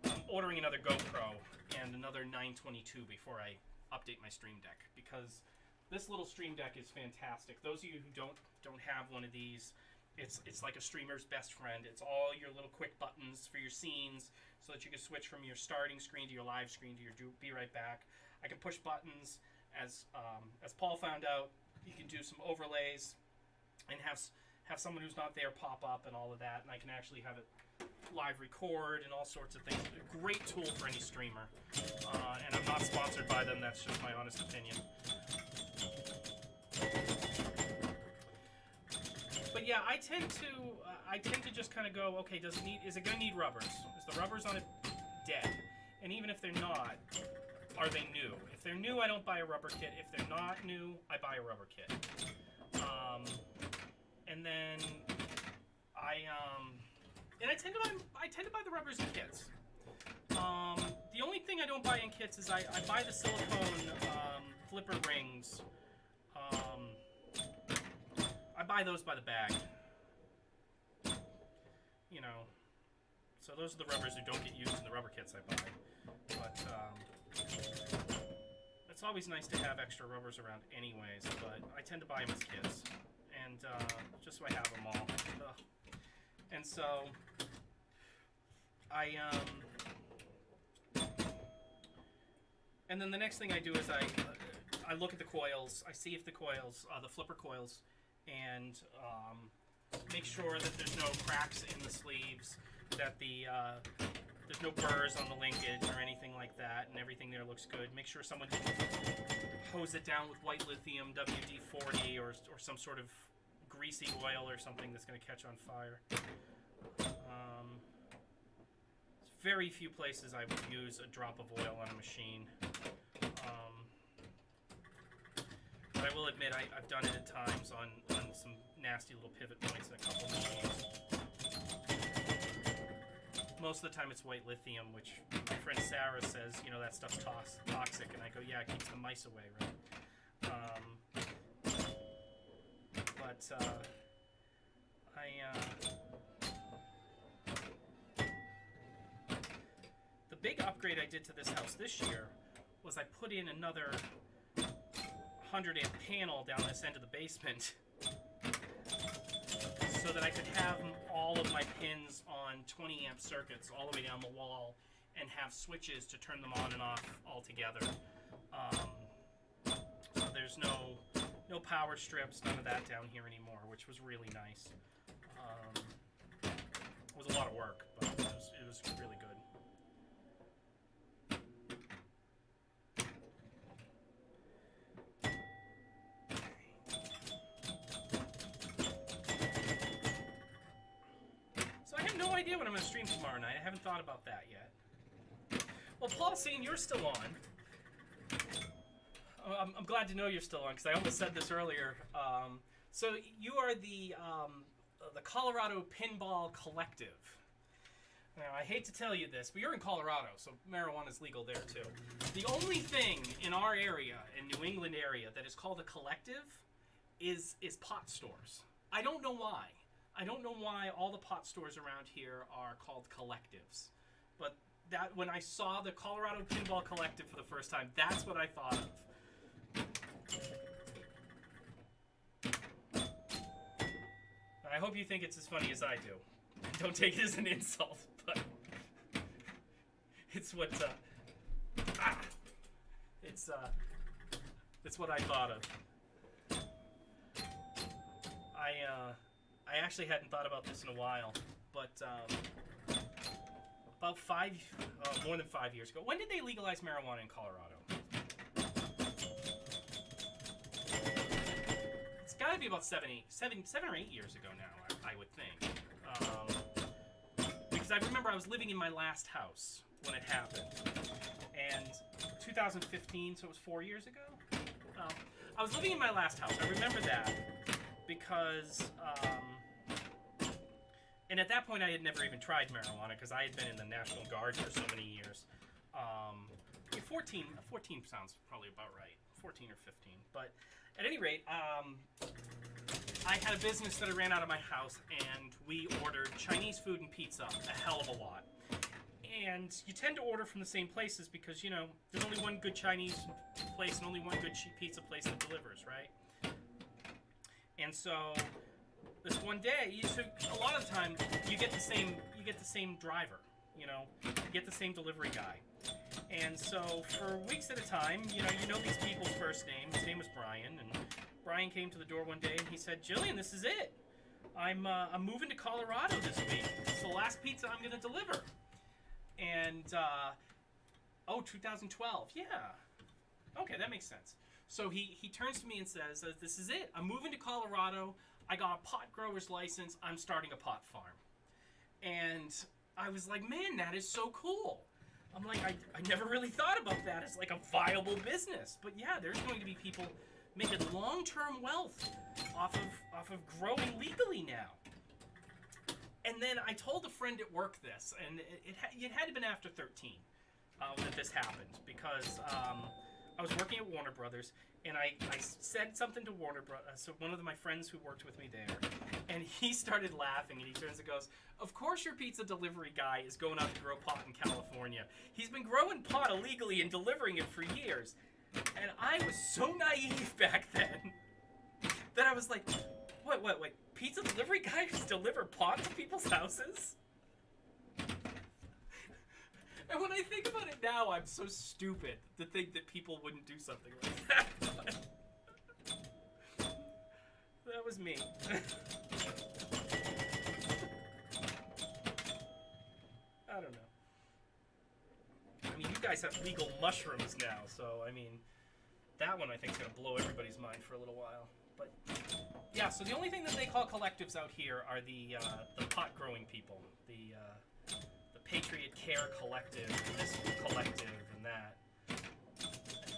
I'm ordering another GoPro and another 922 before I update my Stream Deck because this little Stream Deck is fantastic. Those of you who don't have one of these, it's like a streamer's best friend. It's all your little quick buttons for your scenes so that you can switch from your starting screen to your live screen to your be right back. I can push buttons as Paul found out. You can do some overlays and have someone who's not there pop up and all of that, and I can actually have it live record and all sorts of things. A great tool for any streamer, and I'm not sponsored by them. That's just my honest opinion. But yeah, I tend to just kind of go, okay, is it gonna need rubbers? Is the rubbers on it dead? And even if they're not, are they new? If they're new, I don't buy a rubber kit. If they're not new, I buy a rubber kit. And then I tend to buy the rubbers in kits. The only thing I don't buy in kits is I buy the silicone flipper rings. I buy those by the bag. You know, so those are the rubbers who don't get used in the rubber kits I buy. But it's always nice to have extra rubbers around anyways, but I tend to buy them as kits. And just so I have them all. Ugh. And so and then the next thing I do is I look at the coils. I see if the coils, the flipper coils, and make sure that there's no cracks in the sleeves, that there's no burrs on the linkage or anything like that, and everything there looks good. Make sure someone didn't hose it down with white lithium WD-40 or some sort of greasy oil or something that's going to catch on fire. There's very few places I would use a drop of oil on a machine. But I will admit I've done it at times on some nasty little pivot points in a couple of machines. Most of the time it's white lithium, which my friend Sarah says, you know, that stuff's toxic, and I go, yeah, it keeps the mice away, right? The big upgrade I did to this house this year was I put in another 100 amp panel down this end of the basement so that I could have all of my pins on 20 amp circuits all the way down the wall and have switches to turn them on and off all together. So there's no power strips, none of that down here anymore, which was really nice. It was a lot of work, but it was really good. So I have no idea what I'm going to stream tomorrow night. I haven't thought about that yet. Well, Paul, seeing you're still on, I'm glad to know you're still on because I almost said this earlier. So you are the Colorado Pinball Collective. Now, I hate to tell you this, but you're in Colorado, so marijuana is legal there too. The only thing in our area, in New England area, that is called a collective is pot stores. I don't know why. I don't know why all the pot stores around here are called collectives. But that when I saw the Colorado Pinball Collective for the first time, that's what I thought of. I hope you think it's as funny as I do. Don't take it as an insult, but it's what it's what I thought of. I actually hadn't thought about this in a while, but about more than 5 years ago. When did they legalize marijuana in Colorado? It's got to be about 7 or 8 years ago now, I would think. Because I remember I was living in my last house when it happened. And 2015, so it was 4 years ago? I was living in my last house. I remember that because... and at that point, I had never even tried marijuana because I had been in the National Guard for so many years. 14 sounds probably about right. 14 or 15. But at any rate, I had a business that I ran out of my house, and we ordered Chinese food and pizza a hell of a lot. And you tend to order from the same places because, you know, there's only one good Chinese place and only one good pizza place that delivers, right? And so this one day, a lot of the time, you get the same driver, you know, you get the same delivery guy. And so for weeks at a time, you know these people's first name. His name was Brian, and Brian came to the door one day and he said, "Jillian, this is it. I'm moving to Colorado this week. It's the last pizza I'm going to deliver." And 2012, yeah. Okay, that makes sense. So he turns to me and says, "This is it. I'm moving to Colorado. I got a pot grower's license. I'm starting a pot farm." And I was like, "Man, that is so cool." I'm like, I never really thought about that as like a viable business. But yeah, there's going to be people making long-term wealth off of growing legally now. And then I told a friend at work this, and it had to have been after 13 that this happened, because I was working at Warner Brothers, and I said something to Warner Brothers, so one of my friends who worked with me there, and he started laughing, and he turns and goes, "Of course your pizza delivery guy is going out to grow pot in California. He's been growing pot illegally and delivering it for years." And I was so naive back then that I was like, wait, pizza delivery guys deliver pot to people's houses? And when I think about it now, I'm so stupid to think that people wouldn't do something like that. That was me. I don't know. I mean, you guys have legal mushrooms now, so, I mean, that one I think is going to blow everybody's mind for a little while. But, yeah, so the only thing that they call collectives out here are the pot growing people. The Patriot Care Collective, and this collective, and that.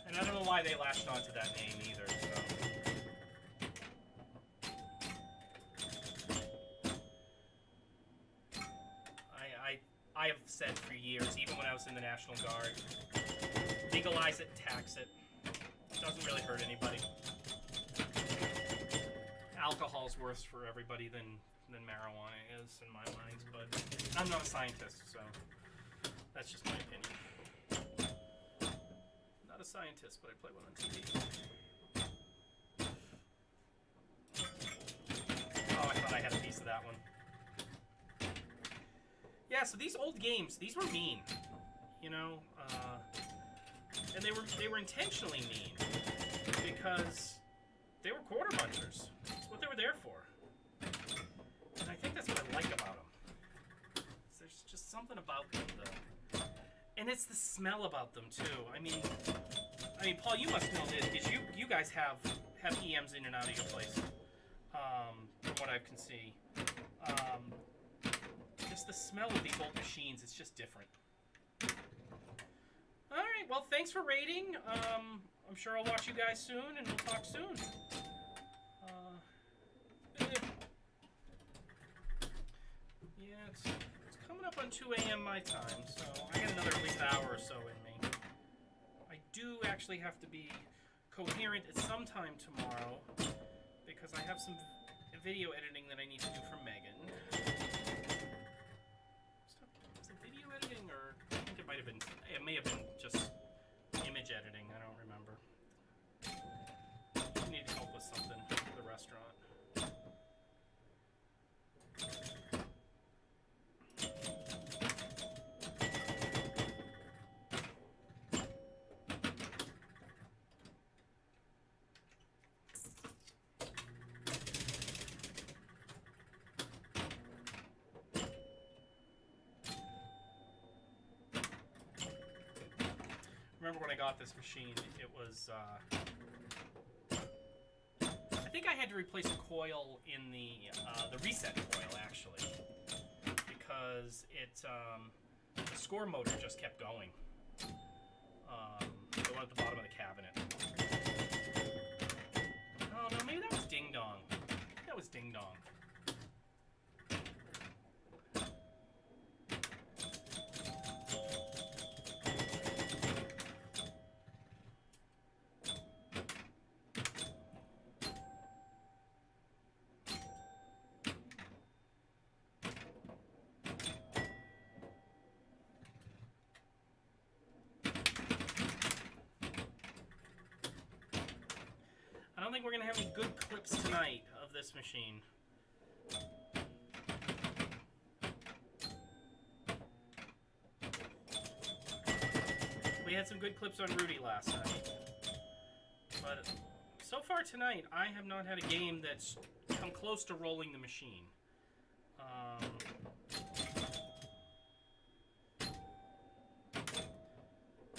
And I don't know why they latched onto that name either, so. I have said for years, even when I was in the National Guard, legalize it, tax it. It doesn't really hurt anybody. Alcohol's worse for everybody than than marijuana is in my mind, but I'm not a scientist, so that's just my opinion. Not a scientist, but I play one on TV. Oh, I thought I had a piece of that one. Yeah, so these old games, these were mean, you know, and they were intentionally mean because they were quarter punchers. That's what they were there for. And I think that's what I like about them. There's just something about them, and it's the smell about them too. I mean, Paul, you must know this because you guys have EMs in and out of your place, from what I can see. Just the smell of these old machines, it's just different. All right, well, thanks for raiding. I'm sure I'll watch you guys soon, and we'll talk soon. Yeah, it's coming up on 2 a.m. my time, so I got another at least hour or so in me. I do actually have to be coherent at some time tomorrow because I have some video editing that I need to do for Megan. Was it video editing, or I think it might have been? It may have been just image editing. I don't remember. I need help with something for the restaurant. Remember when I got this machine, it was, I think I had to replace a coil in the reset coil, actually, because the score motor just kept going. The one at the bottom of the cabinet. Oh, no, maybe that was Ding Dong. I think that was Ding Dong. I don't think we're going to have any good clips tonight of this machine. We had some good clips on Rudy last night. But so far tonight, I have not had a game that's come close to rolling the machine.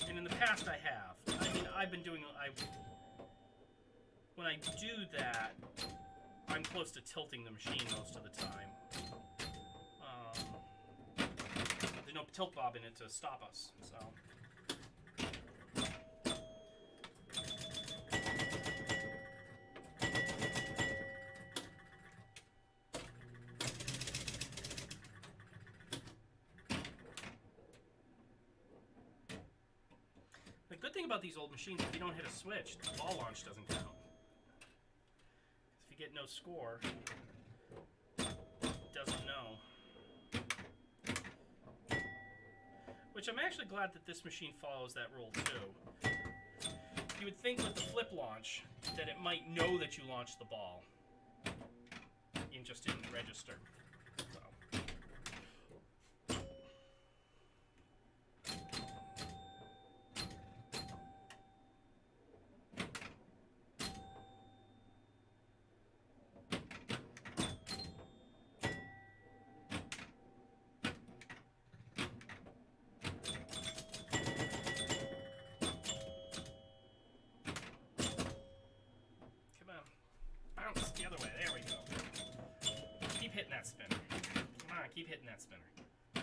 And in the past I have. I mean, I've been doing... When I do that, I'm close to tilting the machine most of the time. There's no tilt bob in it to stop us, so... The good thing about these old machines is if you don't hit a switch, the ball launch doesn't count. If you get no score, it doesn't know. Which I'm actually glad that this machine follows that rule too. You would think with the flip launch that it might know that you launched the ball. It just didn't register. So. Bounce the other way. There we go. Keep hitting that spinner. Come on, keep hitting that spinner. Oh,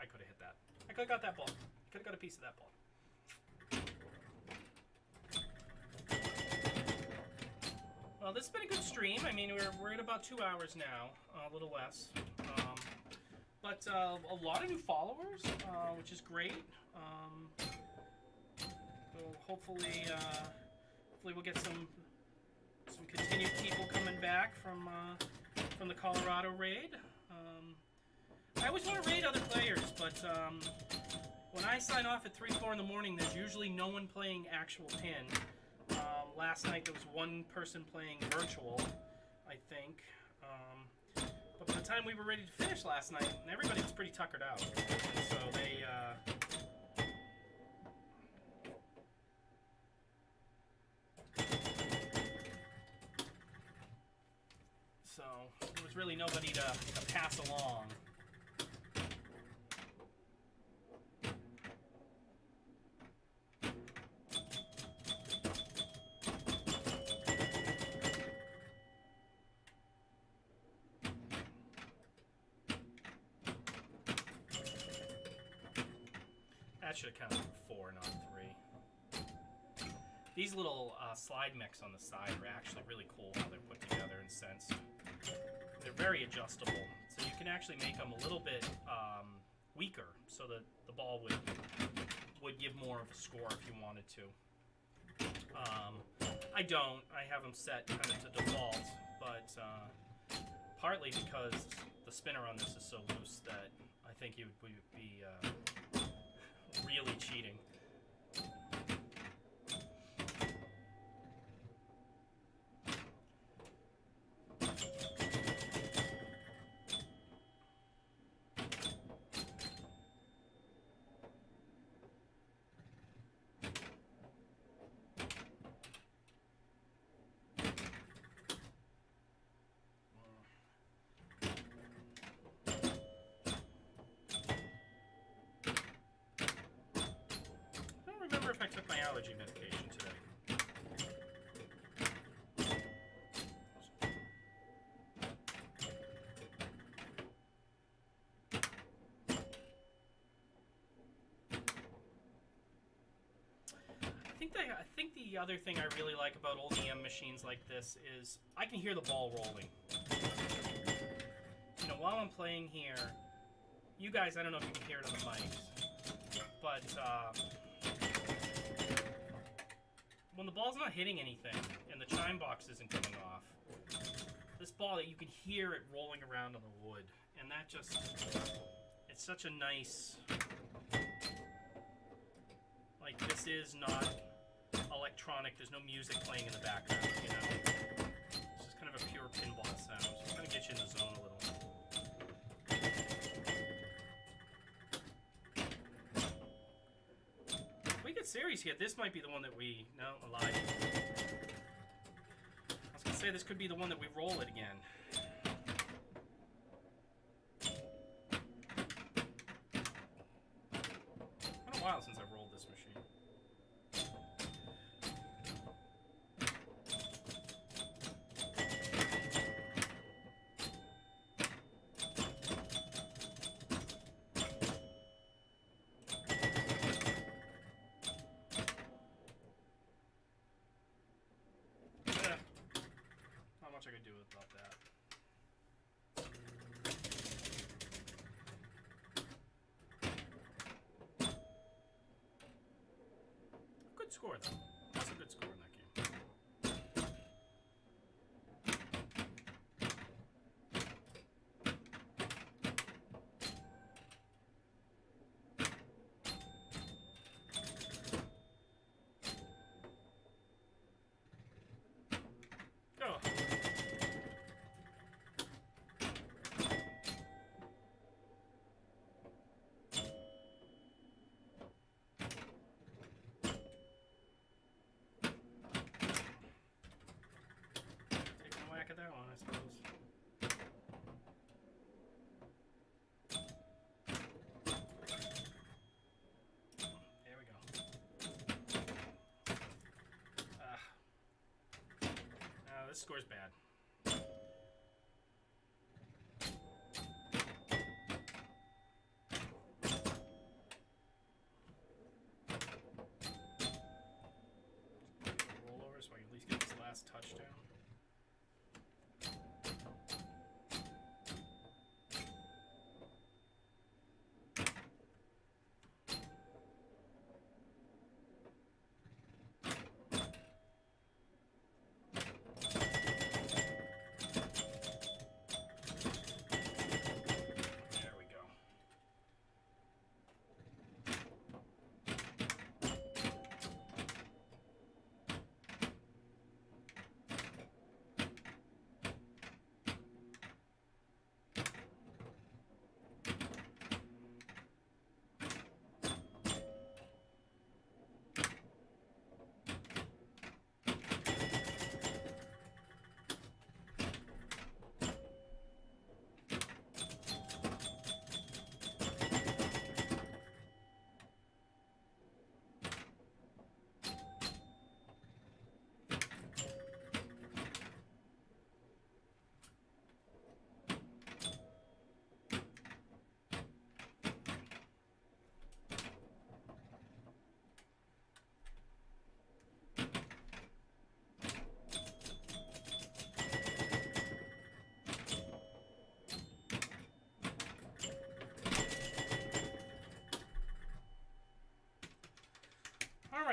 I could have hit that. I could have got that ball. I could have got a piece of that ball. Well, this has been a good stream. I mean, we're at about 2 hours now, a little less. But a lot of new followers, which is great. So hopefully we'll get some continued people coming back from from the Colorado raid. I always want to raid other players, but when I sign off at 3, 4 in the morning, there's usually no one playing actual pin. Last night there was one person playing virtual, I think. But by the time we were ready to finish last night, everybody was pretty tuckered out. So they... So there was really nobody to pass along. That should have counted for 4, not 3. These little slide mechs on the side are actually really cool how they're put together and sensed. They're very adjustable, so you can actually make them a little bit weaker, so that the ball would give more of a score if you wanted to. I don't. I have them set kind of to default, but partly because the spinner on this is so loose that I think you would be really cheating. If I took my allergy medication today. I think the other thing I really like about old EM machines like this is I can hear the ball rolling. You know, while I'm playing here, you guys, I don't know if you can hear it on the mics, but when the ball's not hitting anything and the chime box isn't coming off, this ball, you can hear it rolling around on the wood, and that just, it's such a nice, like, this is not electronic, there's no music playing in the background, you know, it's just kind of a pure pinball sound, so it's going to get you in the zone a little. Series here, this might be the one that we... No, I lied. I was going to say this could be the one that we roll it again. It's been a while since I've rolled this machine. I could do about that. Good score though. That's a good score in that game. Go. At that one, I suppose. There we go. This score's bad. Roll over so I can at least get this last touchdown.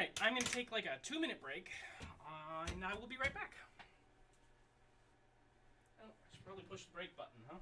right, I'm going to take like a 2-minute break, and I will be right back. Oh, I should probably push the break button, huh?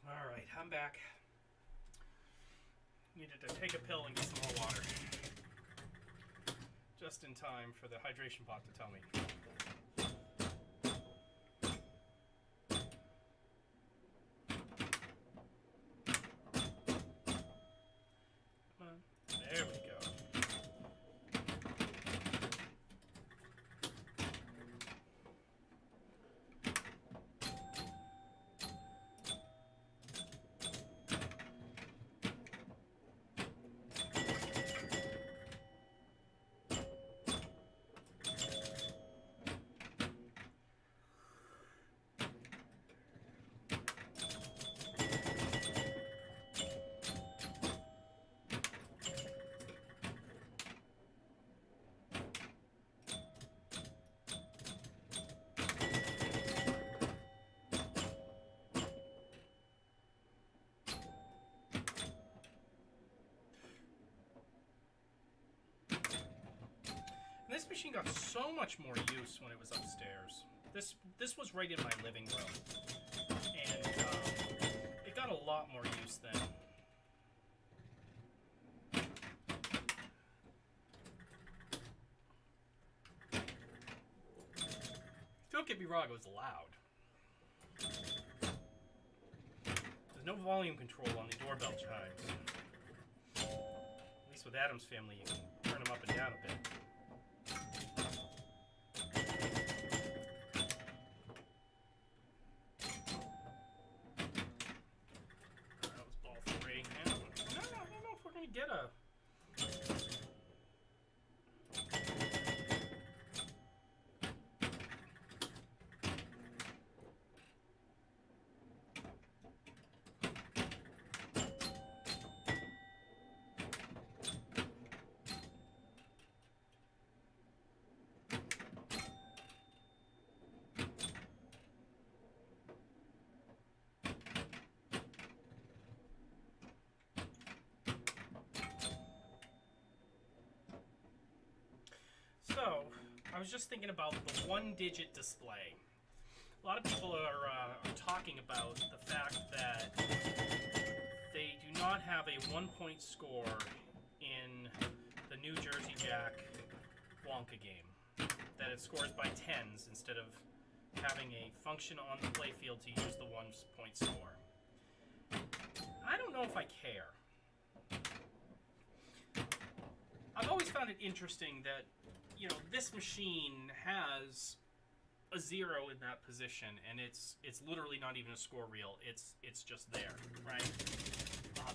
All right, I'm back. Needed to take a pill and get some more water. Just in time for the hydration pot to tell me. Come on. There we go. This machine got so much more use when it was upstairs. This was right in my living room, and it got a lot more use then. Don't get me wrong, it was loud. There's no volume control on the doorbell chimes. At least with Adam's family, you can turn them up and down a bit. Get a was just thinking about the 1-digit display. A lot of people are talking about the fact that they do not have a 1-point score in the New Jersey Jack Wonka game. That it scores by tens instead of having a function on the playfield to use the 1-point score. I don't know if I care. I've always found it interesting that, you know, this machine has a 0 in that position, and it's literally not even a score reel. It's just there, right?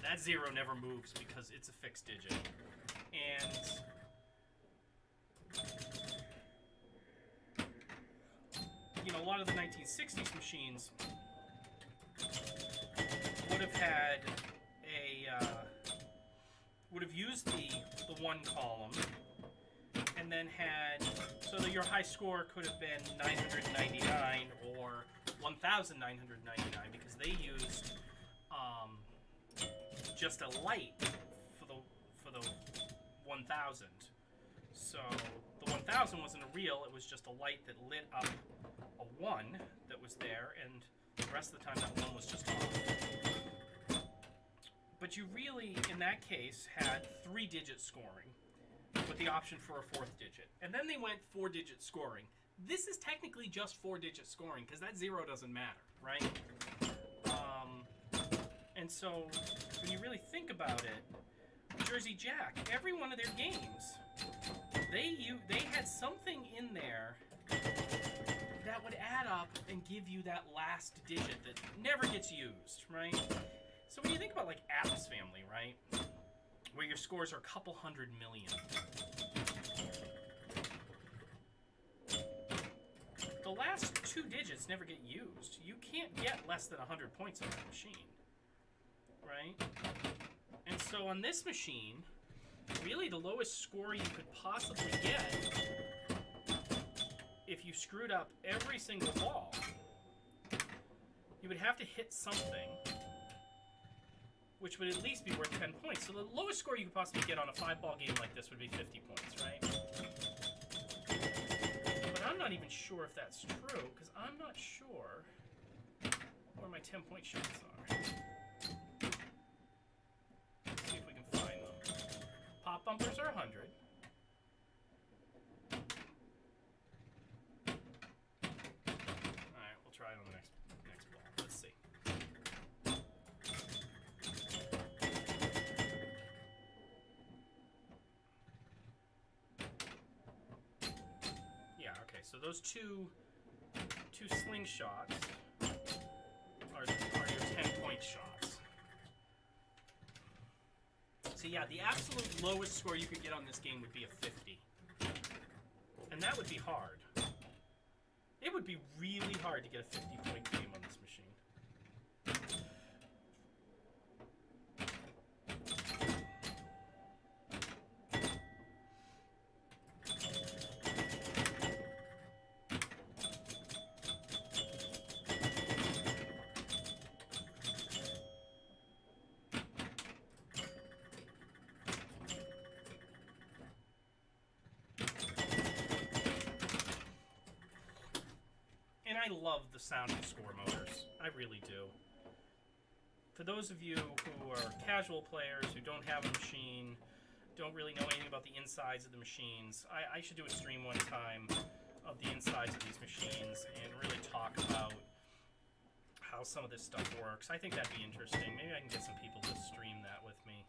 That 0 never moves because it's a fixed digit. And you know, a lot of the 1960s machines would have had would have used the 1 column, and then had, so that your high score could have been 999 or 1,999 because they used just a light for the 1,000. So the 1,000 wasn't a reel; it was just a light that lit up a 1 that was there, and the rest of the time that 1 was just off. But you really, in that case, had 3-digit scoring with the option for a 4th digit. And then they went 4-digit scoring. This is technically just 4-digit scoring because that 0 doesn't matter, right? And so when you really think about it, Jersey Jack, every one of their games, they had something in there that would add up and give you that last digit that never gets used, right? So when you think about like Addams Family, right, where your scores are a couple 100 million, the last 2 digits never get used. You can't get less than 100 points on that machine, right? And so on this machine, really the lowest score you could possibly get, if you screwed up every single ball, you would have to hit something which would at least be worth 10 points. So the lowest score you could possibly get on a 5-ball game like this would be 50 points, right? But I'm not even sure if that's true, because I'm not sure where my 10-point shots are. Let's see if we can find them. Pop bumpers are 100. Alright, we'll try it on the next ball. Let's see. So those two slingshots are your 10-point shots. So yeah, the absolute lowest score you could get on this game would be a 50. And that would be hard. It would be really hard to get a 50-point game on this machine. I love the sound of score motors. I really do. For those of you who are casual players who don't have a machine, don't really know anything about the insides of the machines, I should do a stream one time of the insides of these machines and really talk about how some of this stuff works. I think that'd be interesting. Maybe I can get some people to stream that with me.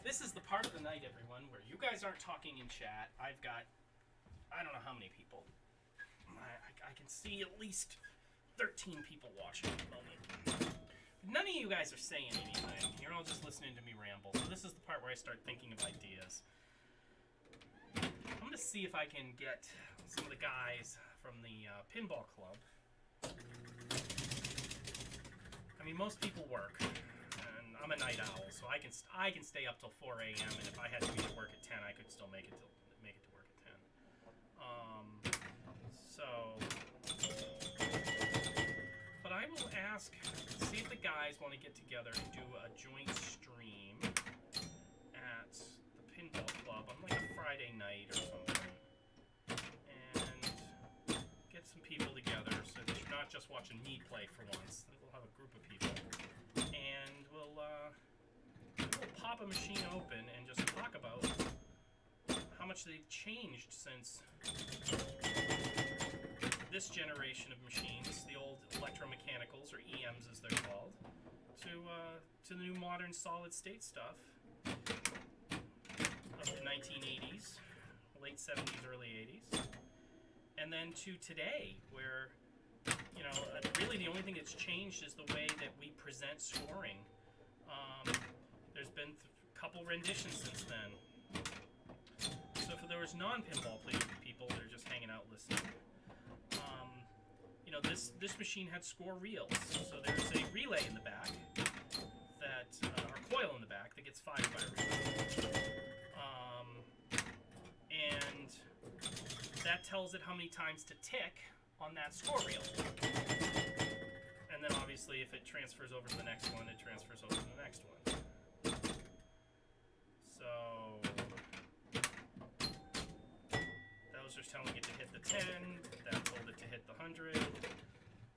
This is the part of the night, everyone, where you guys aren't talking in chat. I've got, I don't know how many people. I can see at least 13 people watching at the moment. None of you guys are saying anything. You're all just listening to me ramble. So this is the part where I start thinking of ideas. I'm going to see if I can get some of the guys from the pinball club. I mean, most people work, and I'm a night owl, so I can stay up till 4 a.m. And if I had to be at work at 10, I could still make it to work at 10. But I will see if the guys want to get together and do a joint stream at the pinball club on like a Friday night or something, and get some people together so that you're not just watching me play for once. We'll have a group of people, and we'll pop a machine open and just talk about how much they've changed since this generation of machines, the old electromechanicals, or EMs as they're called, to the new modern solid-state stuff of the 1980s, late 70s, early 80s, and then to today, where, you know, really the only thing that's changed is the way that we present scoring. There's been a couple renditions since then. So if there was non-pinball people, they're just hanging out listening. You know, this machine had score reels, so there's a relay in the back that, or coil in the back that gets fired by a relay, and that tells it how many times to tick on that score reel. And then obviously, if it transfers over to the next one, it transfers over to the next one. So those are telling it to hit the 10. That told it to hit the 100.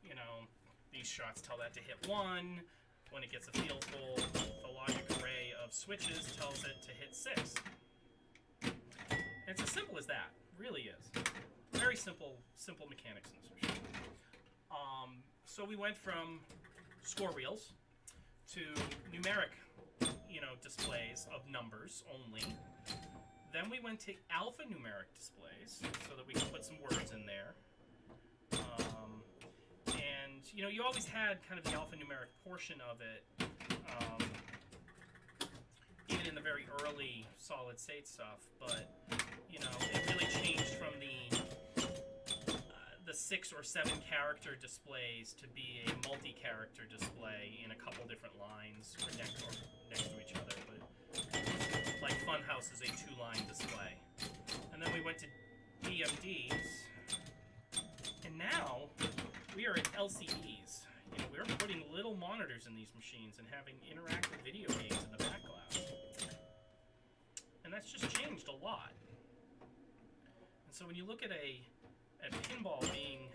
You know, these shots tell that to hit 1. When it gets a field goal, the logic array of switches tells it to hit 6. And it's as simple as that. Really is. Very simple mechanics in this machine. So we went from score reels to numeric, you know, displays of numbers only. Then we went to alphanumeric displays so that we could put some words in there. And, you know, you always had kind of the alphanumeric portion of it, even in the very early solid-state stuff. But, you know, it really changed from the 6 or 7 character displays to be a multi-character display in a couple different lines or next to each other. But like Funhouse is a 2-line display. And then we went to DMDs, and now we are at LCDs. You know, we're putting little monitors in these machines and having interactive video games in the back glass. And that's just changed a lot. And so when you look at pinball being,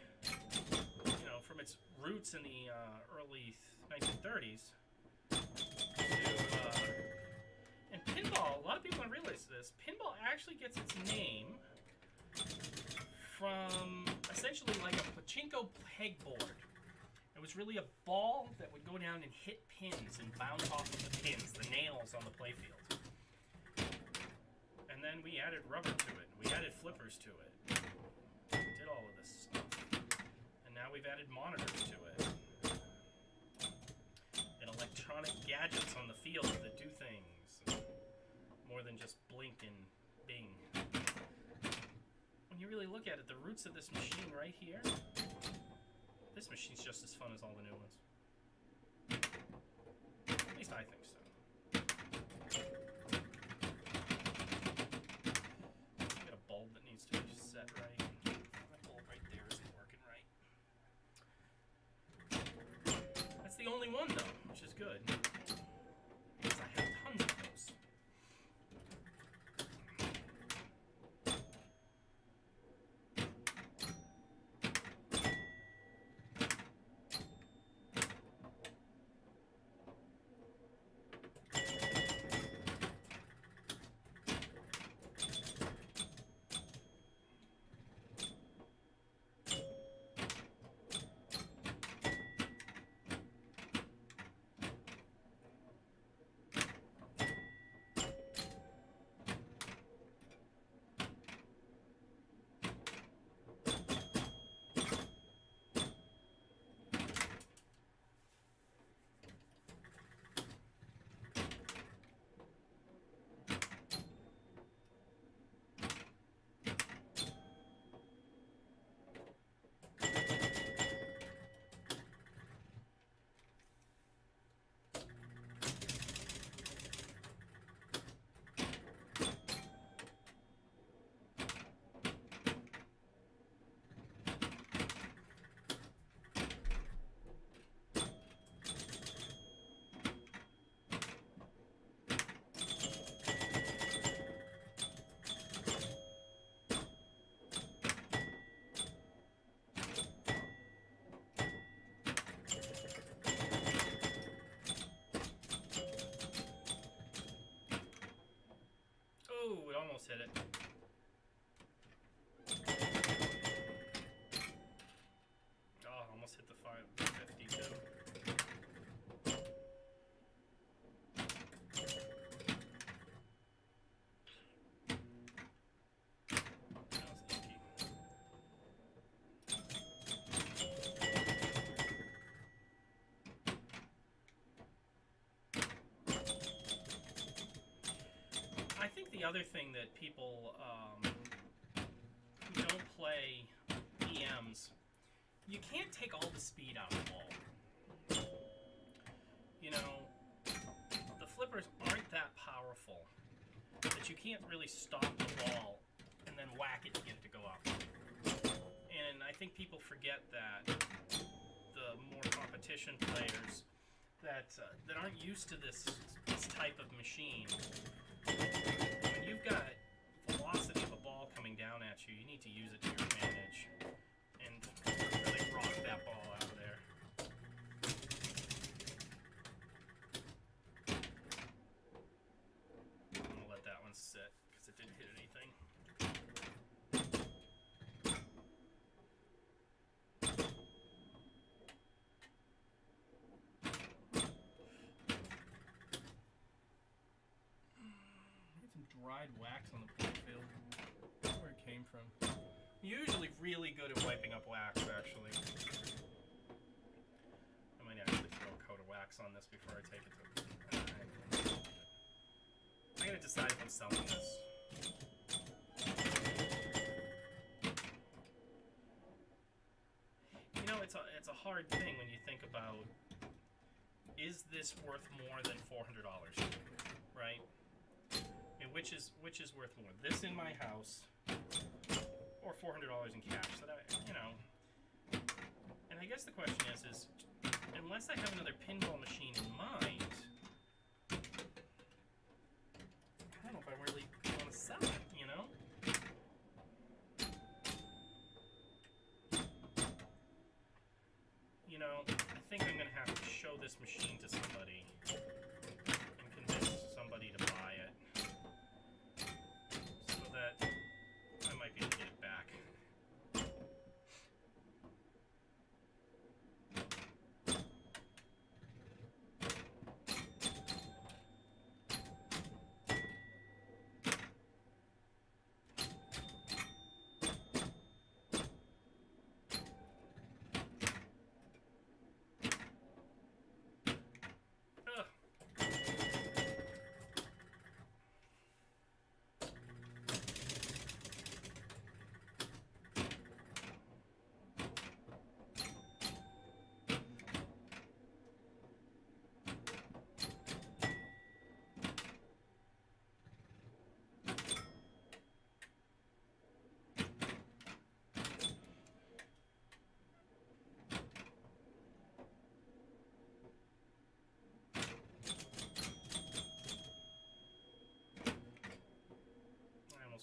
you know, from its roots in the early 1930s and pinball, a lot of people don't realize this, pinball actually gets its name from essentially like a pachinko pegboard. It was really a ball that would go down and hit pins and bounce off of the pins, the nails on the playfield. And then we added rubber to it, we added flippers to it. Did all of this stuff, and now we've added monitors to it, and electronic gadgets on the field that do things more than just blink and bing. When you really look at it, the roots of this machine right here, this machine's just as fun as all the new ones. At least I think so. Got a bulb that needs to be set right. The only one though, which is good, because I have tons of those. hit it. Oh, almost hit the 550 too. That was inky. I think the other thing that people who don't play EMs, you can't take all the speed out of the ball. You know, the flippers aren't that powerful that you can't really stop the ball and then whack it to get it to go up. And I think people forget that the more competition players that aren't used to this type of machine, when you've got velocity of a ball coming down at you, you need to use it to your advantage and really rock that ball out of there. I'm gonna let that one sit because it didn't hit anything. Dried wax on the point field. Where it came from. I'm usually really good at wiping up wax, actually. I might actually throw a coat of wax on this before I take it to... I gotta decide if I'm selling this. You know, it's a hard thing when you think about, is this worth more than $400, right? Which is worth more, this in my house or $400 in cash? That and I guess the question is unless I have another pinball machine in mind, I don't know if I really want to sell it. You know, I think I'm gonna have to show this machine to somebody and convince somebody to buy it. That I might be able to get it back.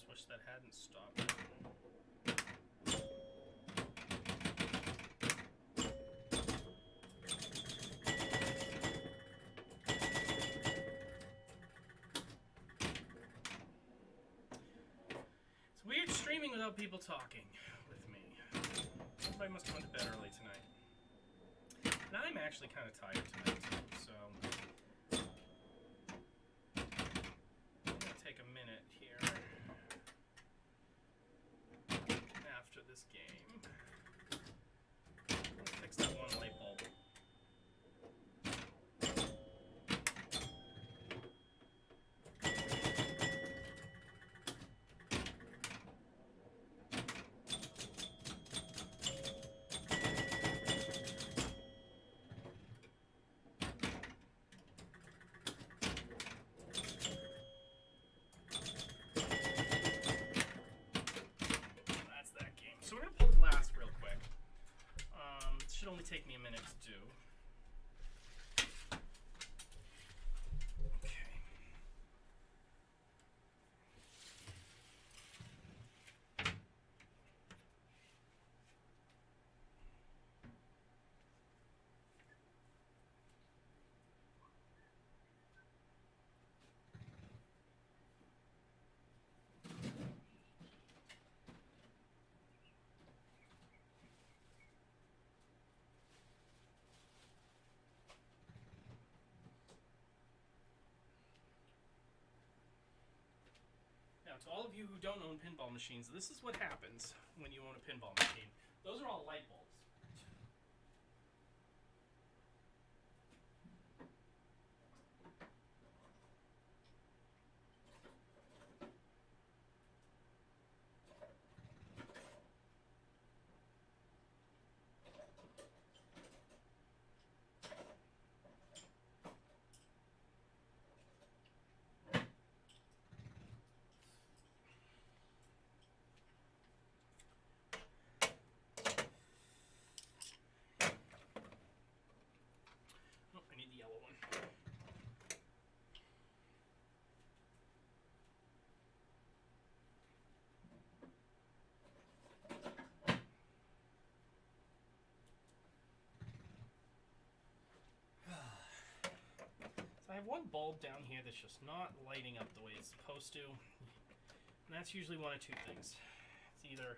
Wish that hadn't stopped. It's weird streaming without people talking with me. Everybody must have went to bed early tonight. And I'm actually kind of tired tonight too, so I'm gonna take a minute here after this game. I'm gonna fix that one light bulb. So we're going to pull glass real quick. It should only take me a minute to do. Okay. to all of you who don't own pinball machines, this is what happens when you own a pinball machine. Those are all light bulbs. Oh, I need the yellow one. So I have one bulb down here that's just not lighting up the way it's supposed to. And that's usually one of two things. It's either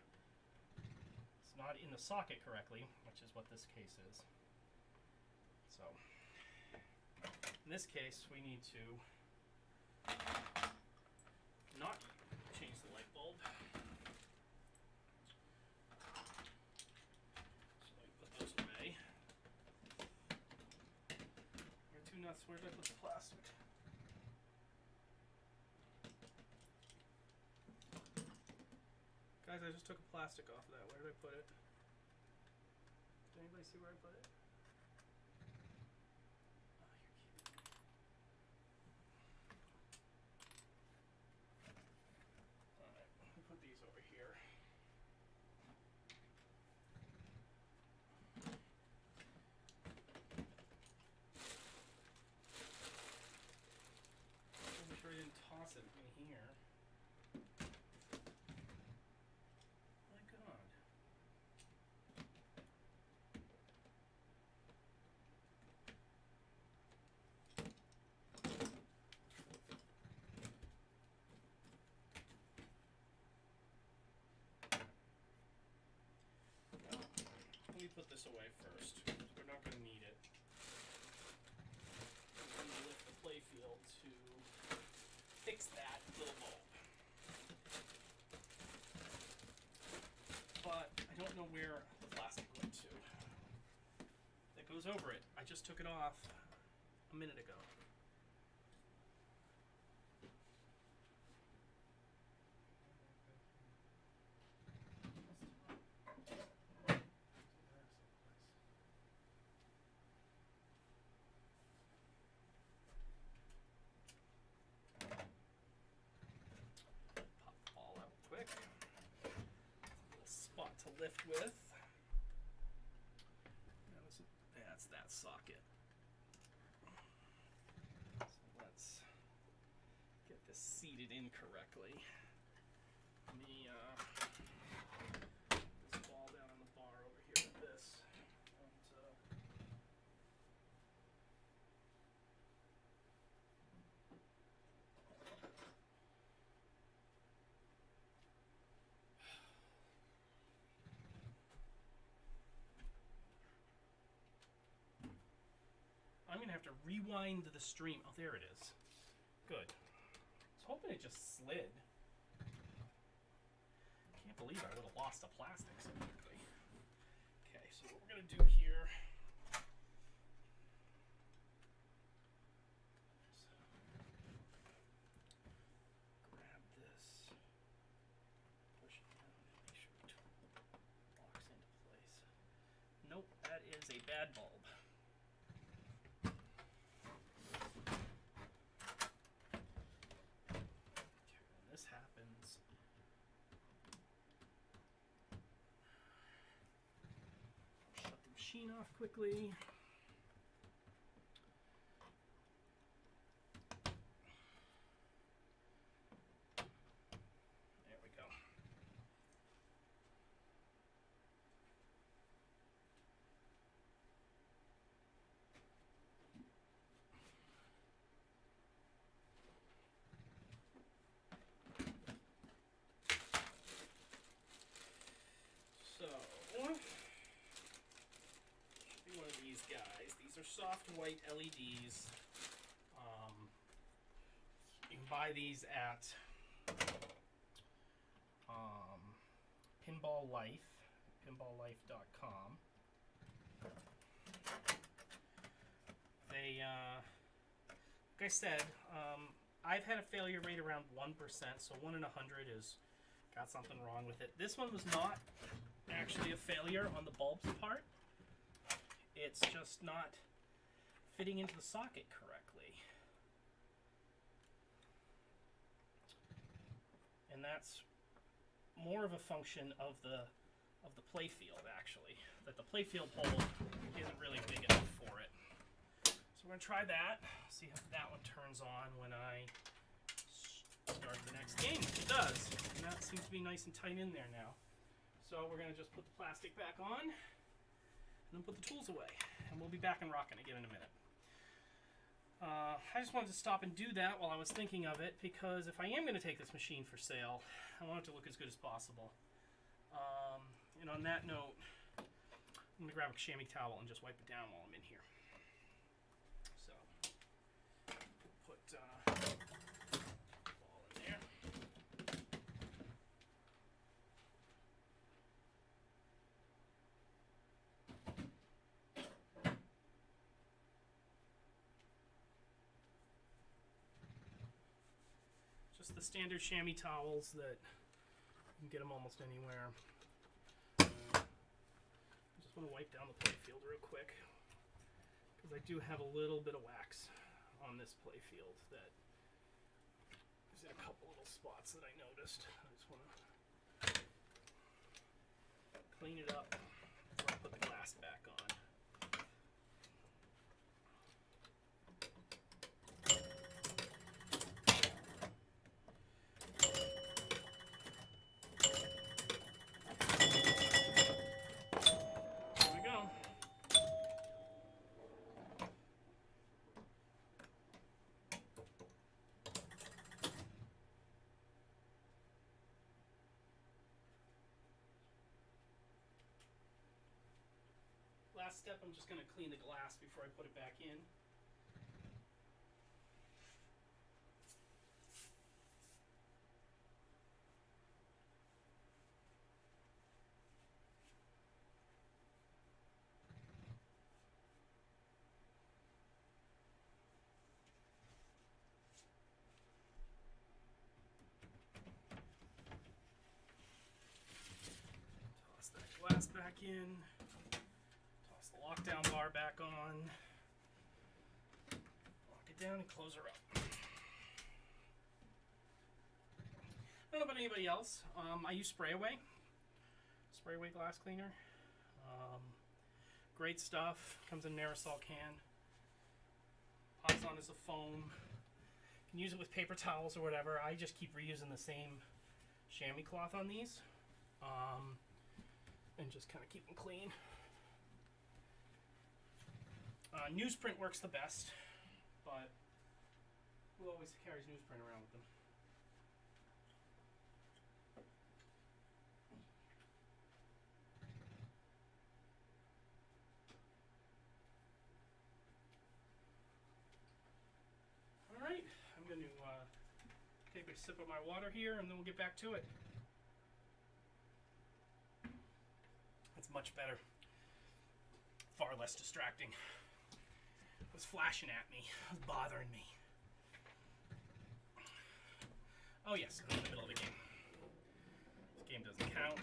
it's not in the socket correctly, which is what this case is. So in this case, we need to not change the light bulb. So I put those away. You're too nuts. Where did I put the plastic? Guys, I just took a plastic off of that. Where did I put it? Did anybody see where I put it? Alright, let me put these over here. Make sure I didn't toss it in here. My God. Let me put this away first. We're not going to need it. I'm going to lift the playfield to fix that little bulb. But I don't know where the plastic went to. That goes over it. I just took it off a minute ago. Pop the ball out quick. A little spot to lift with. That's that socket. So let's get this seated in correctly. Let me this ball down on the bar over here with this. And, I'm gonna have to rewind the stream. Oh, there it is. Good. I was hoping it just slid. Can't believe I would have lost the plastic so quickly. Okay, so what we're gonna do here. Grab this. Push it down and make sure it locks into place. Nope, that is a bad bulb. This happens. Shut the machine off quickly. There we go. So, should be one of these guys. These are soft white LEDs. You can buy these at Pinball Life, pinballlife.com. They, like I said, I've had a failure rate around 1%, so 1 in 100 is got something wrong with it. This one was not actually a failure on the bulb's part. It's just not fitting into the socket correctly. And that's more of a function of the playfield, actually. That the playfield hole isn't really big enough for it. So we're going to try that, see if that one turns on when I start the next game, which it does. And that seems to be nice and tight in there now. So we're going to just put the plastic back on, and then put the tools away. And we'll be back and rocking again in a minute. I just wanted to stop and do that while I was thinking of it, because if I am going to take this machine for sale, I want it to look as good as possible. And on that note, I'm going to grab a chamois towel and just wipe it down while I'm in here. So, put ball in there. Just the standard chamois towels that you can get them almost anywhere. I just want to wipe down the playfield real quick, because I do have a little bit of wax on this playfield. That there's a couple little spots that I noticed. I just want to clean it up before I put the glass back on. Last step, I'm just going to clean the glass before I put it back in. Toss that glass back in. Lockdown bar back on. Lock it down and close her up. I don't know about anybody else. I use Spray Away glass cleaner. Great stuff. Comes in an aerosol can. Pops on as a foam. You can use it with paper towels or whatever. I just keep reusing the same chamois cloth on these. And just kind of keep them clean. Newsprint works the best, but who always carries newsprint around with them? Alright, I'm going to take a sip of my water here, and then we'll get back to it. That's much better. Far less distracting. It was flashing at me. It was bothering me. Oh yes, I'm in the middle of the game. This game doesn't count.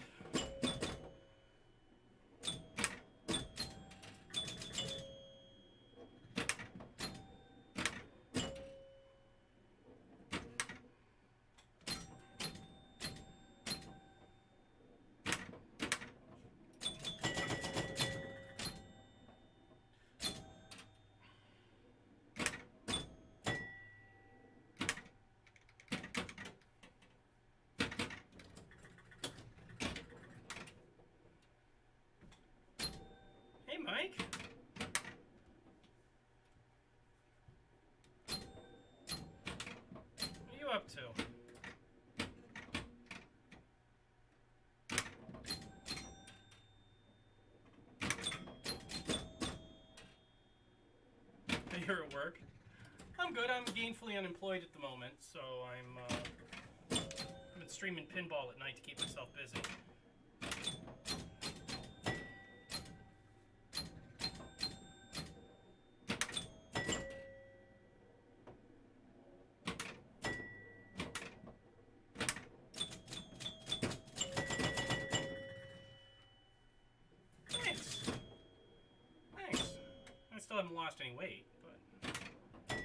Mike? What are you up to? You're at work? I'm good. I'm gainfully unemployed at the moment, so I've been streaming pinball at night to keep myself busy. lost any weight, but I'm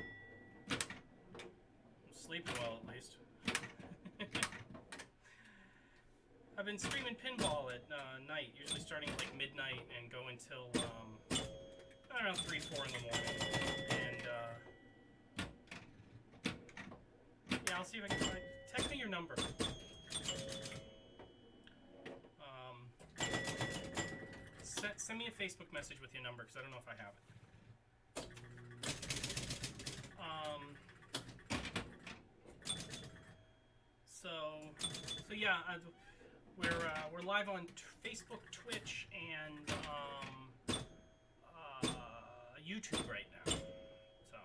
sleeping well at least. I've been streaming pinball at night, usually starting at like midnight and go until around 3, 4 in the morning. And yeah, I'll see if I can find. Text me your number. Send me a Facebook message with your number because I don't know if I have it. So yeah, we're live on Facebook, Twitch, and YouTube right now. So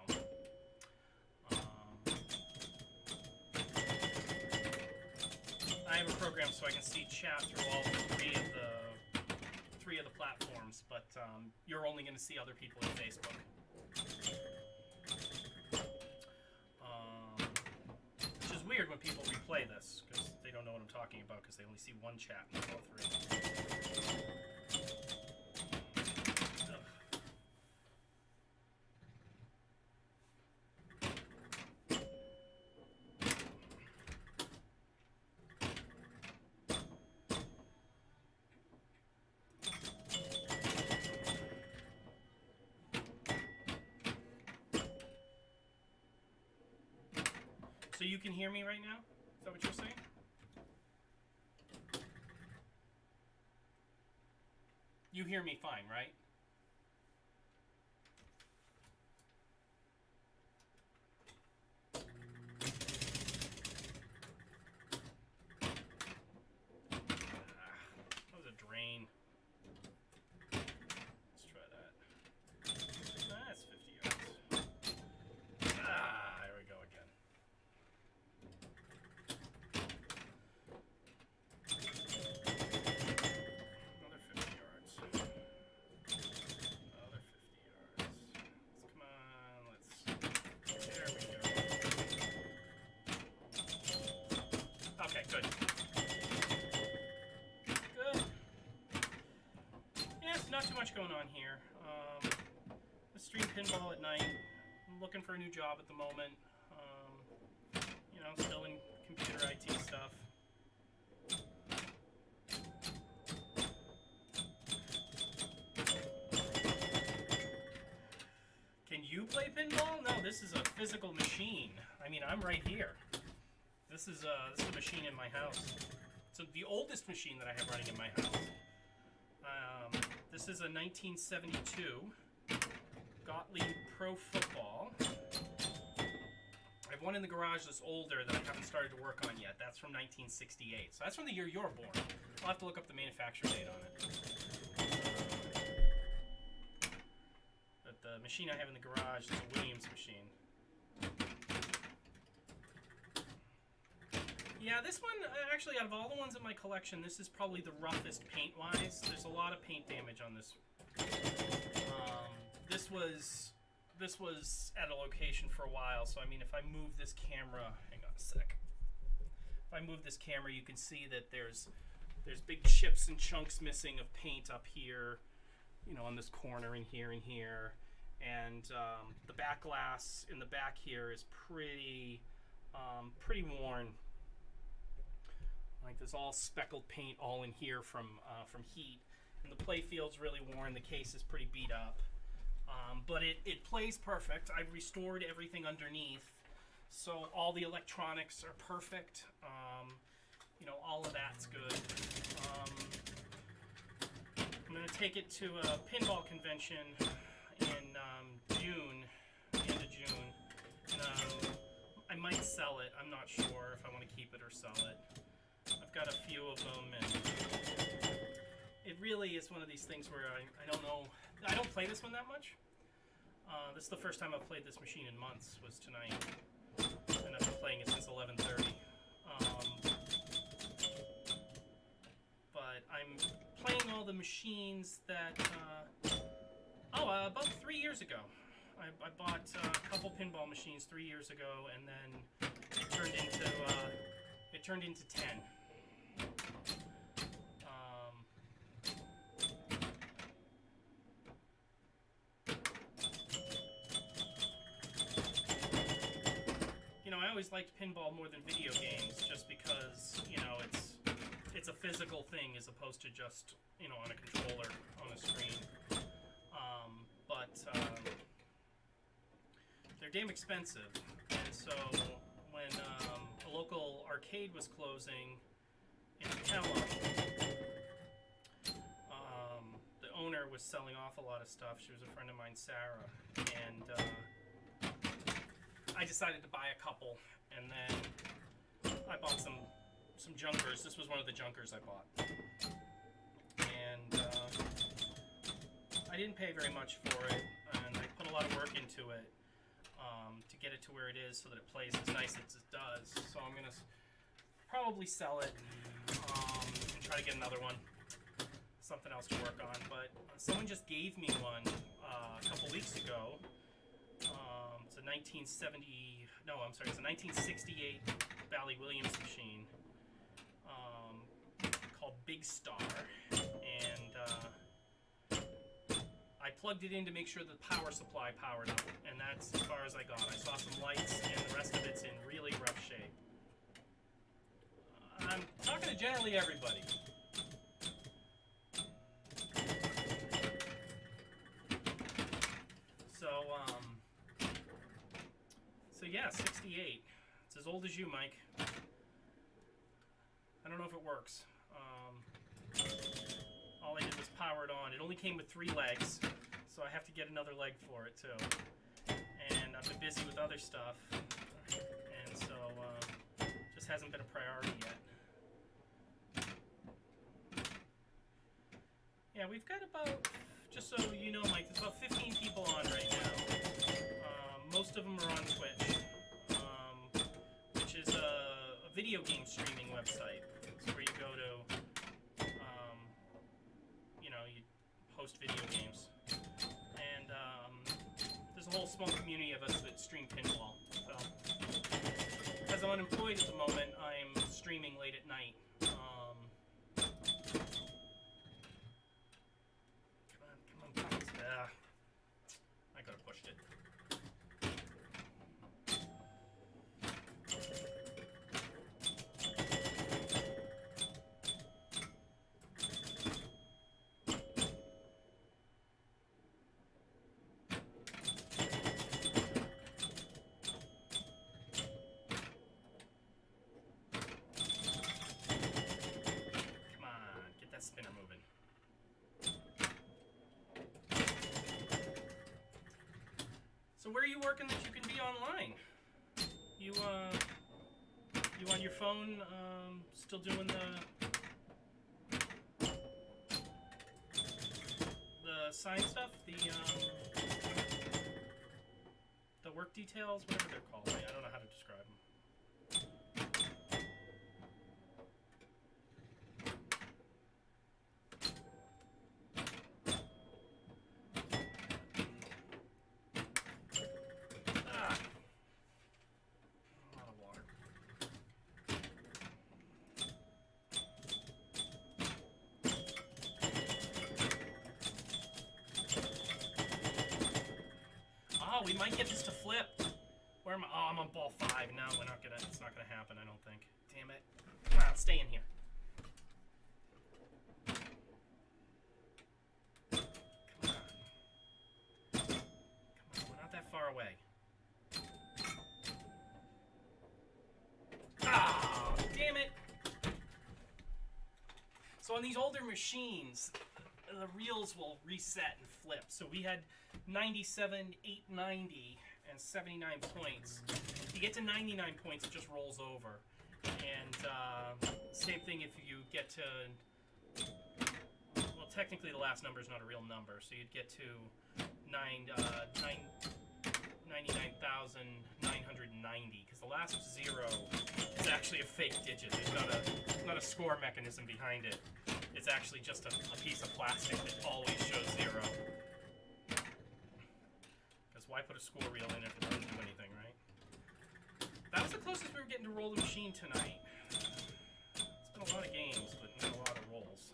I have a program so I can see chat through all three of the platforms, but you're only going to see other people in Facebook. Which is weird when people replay this because they don't know what I'm talking about because they only see one chat in all three. So you can hear me right now? Is that what you're saying? You hear me fine, right? That was a drain. Let's try that. That's 50 yards. There we go again. Going on here. I stream pinball at night. I'm looking for a new job at the moment. You know, still in computer IT stuff. Can you play pinball? No, this is a physical machine. I mean, I'm right here. This is a machine in my house. So the oldest machine that I have running in my house. This is a 1972 Gottlieb Pro Football. I have one in the garage that's older that I haven't started to work on yet. That's from 1968. So that's from the year you're born. I'll have to look up the manufacture date on it. But the machine I have in the garage is a Williams machine. Yeah, this one, actually, out of all the ones in my collection, this is probably the roughest paint-wise. There's a lot of paint damage on this. This was at a location for a while, so I mean, if I move this camera, hang on a sec. If I move this camera, you can see that there's big chips and chunks missing of paint up here, you know, on this corner and here and here. And the back glass in the back here is pretty worn. Like there's all speckled paint all in here from heat, and the play field's really worn. The case is pretty beat up, but it plays perfect. I've restored everything underneath, so all the electronics are perfect. You know, all of that's good. I'm gonna take it to a pinball convention in June, end of June, and I might sell it. I'm not sure if I want to keep it or sell it. I've got a few of them, and it really is one of these things where I don't know. I don't play this one that much. This is the first time I've played this machine in months, was tonight. And I've been playing it since 11:30. But I'm playing all the machines that... about 3 years ago. I bought a couple pinball machines 3 years ago, and then it turned into 10. always liked pinball more than video games, just because, you know, it's a physical thing as opposed to just, you know, on a controller on a screen. But they're damn expensive, and so when a local arcade was closing in Pelham, the owner was selling off a lot of stuff. She was a friend of mine, Sarah, and I decided to buy a couple, and then I bought some junkers. This was one of the junkers I bought, and I didn't pay very much for it, and I put a lot of work into it to get it to where it is so that it plays as nice as it does. So I'm gonna probably sell it and try to get another one, something else to work on. But someone just gave me one a couple weeks ago. It's a 1970, no, I'm sorry, it's a 1968 Bally Williams machine called Big Star, and I plugged it in to make sure the power supply powered up, and that's as far as I got. I saw some lights, and the rest of it's in really rough shape. I'm talking to generally everybody. So yeah, 68. It's as old as you, Mike. I don't know if it works. All I did was power it on. It only came with 3 legs, so I have to get another leg for it too. And I've been busy with other stuff, and so just hasn't been a priority yet. Yeah, we've got about, just so you know, Mike, there's about 15 people on right now. Most of them are on Twitch, which is a video game streaming website. It's where you go to, you know, you host video games. And there's a whole small community of us that stream pinball. So, because I'm unemployed at the moment, I'm streaming late at night. Come on, guys. I could have pushed it. Spinner moving. So where are you working that you can be online? You on your phone still doing the sign stuff, the work details, whatever they're called. I don't know how to describe them. We might get this to flip. Where am I? Oh, I'm on ball 5 now. It's not gonna happen, I don't think. Damn it. Come on, stay in here. Come on. Come on, we're not that far away. Ah, damn it. So on these older machines, the reels will reset and flip. So we had 97, 890, and 79 points. If you get to 99 points, it just rolls over. And same thing if you get to, well, technically the last number is not a real number, so you'd get to 99,990, because the last 0 is actually a fake digit. There's not a score mechanism behind it. It's actually just a piece of plastic that always shows 0. Because why put a score reel in if it doesn't do anything, right? That was the closest we were getting to roll the machine tonight. It's been a lot of games, but not a lot of rolls.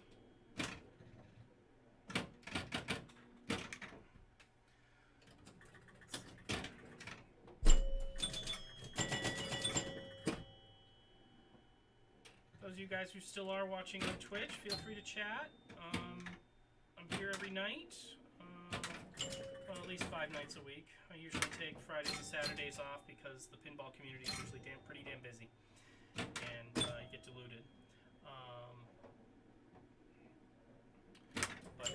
those of you guys who still are watching on Twitch, feel free to chat. I'm here every night. Well, at least 5 nights a week. I usually take Fridays and Saturdays off because the pinball community is usually pretty damn busy, and you get diluted. But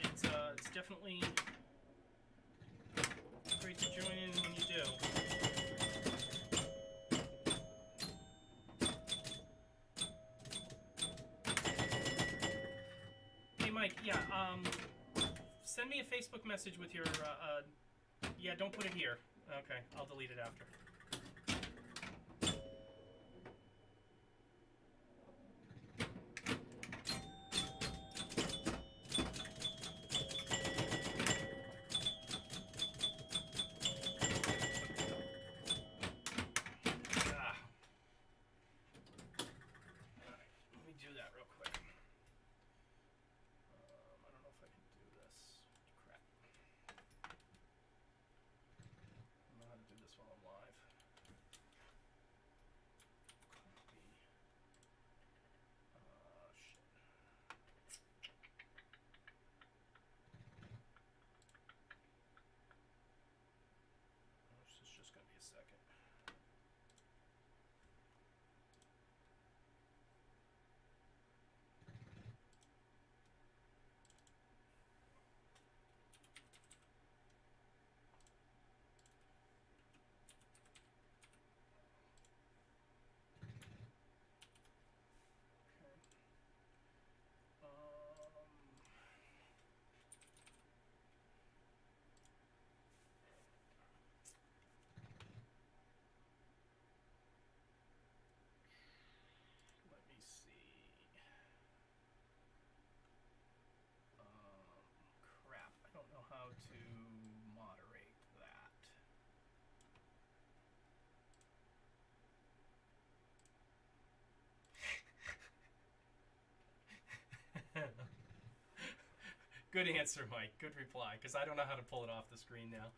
it's definitely great to join in when you do. Hey Mike, yeah, send me a Facebook message with your, yeah, don't put it here. Okay, I'll delete it after. To moderate that. Good answer, Mike. Good reply, because I don't know how to pull it off the screen now.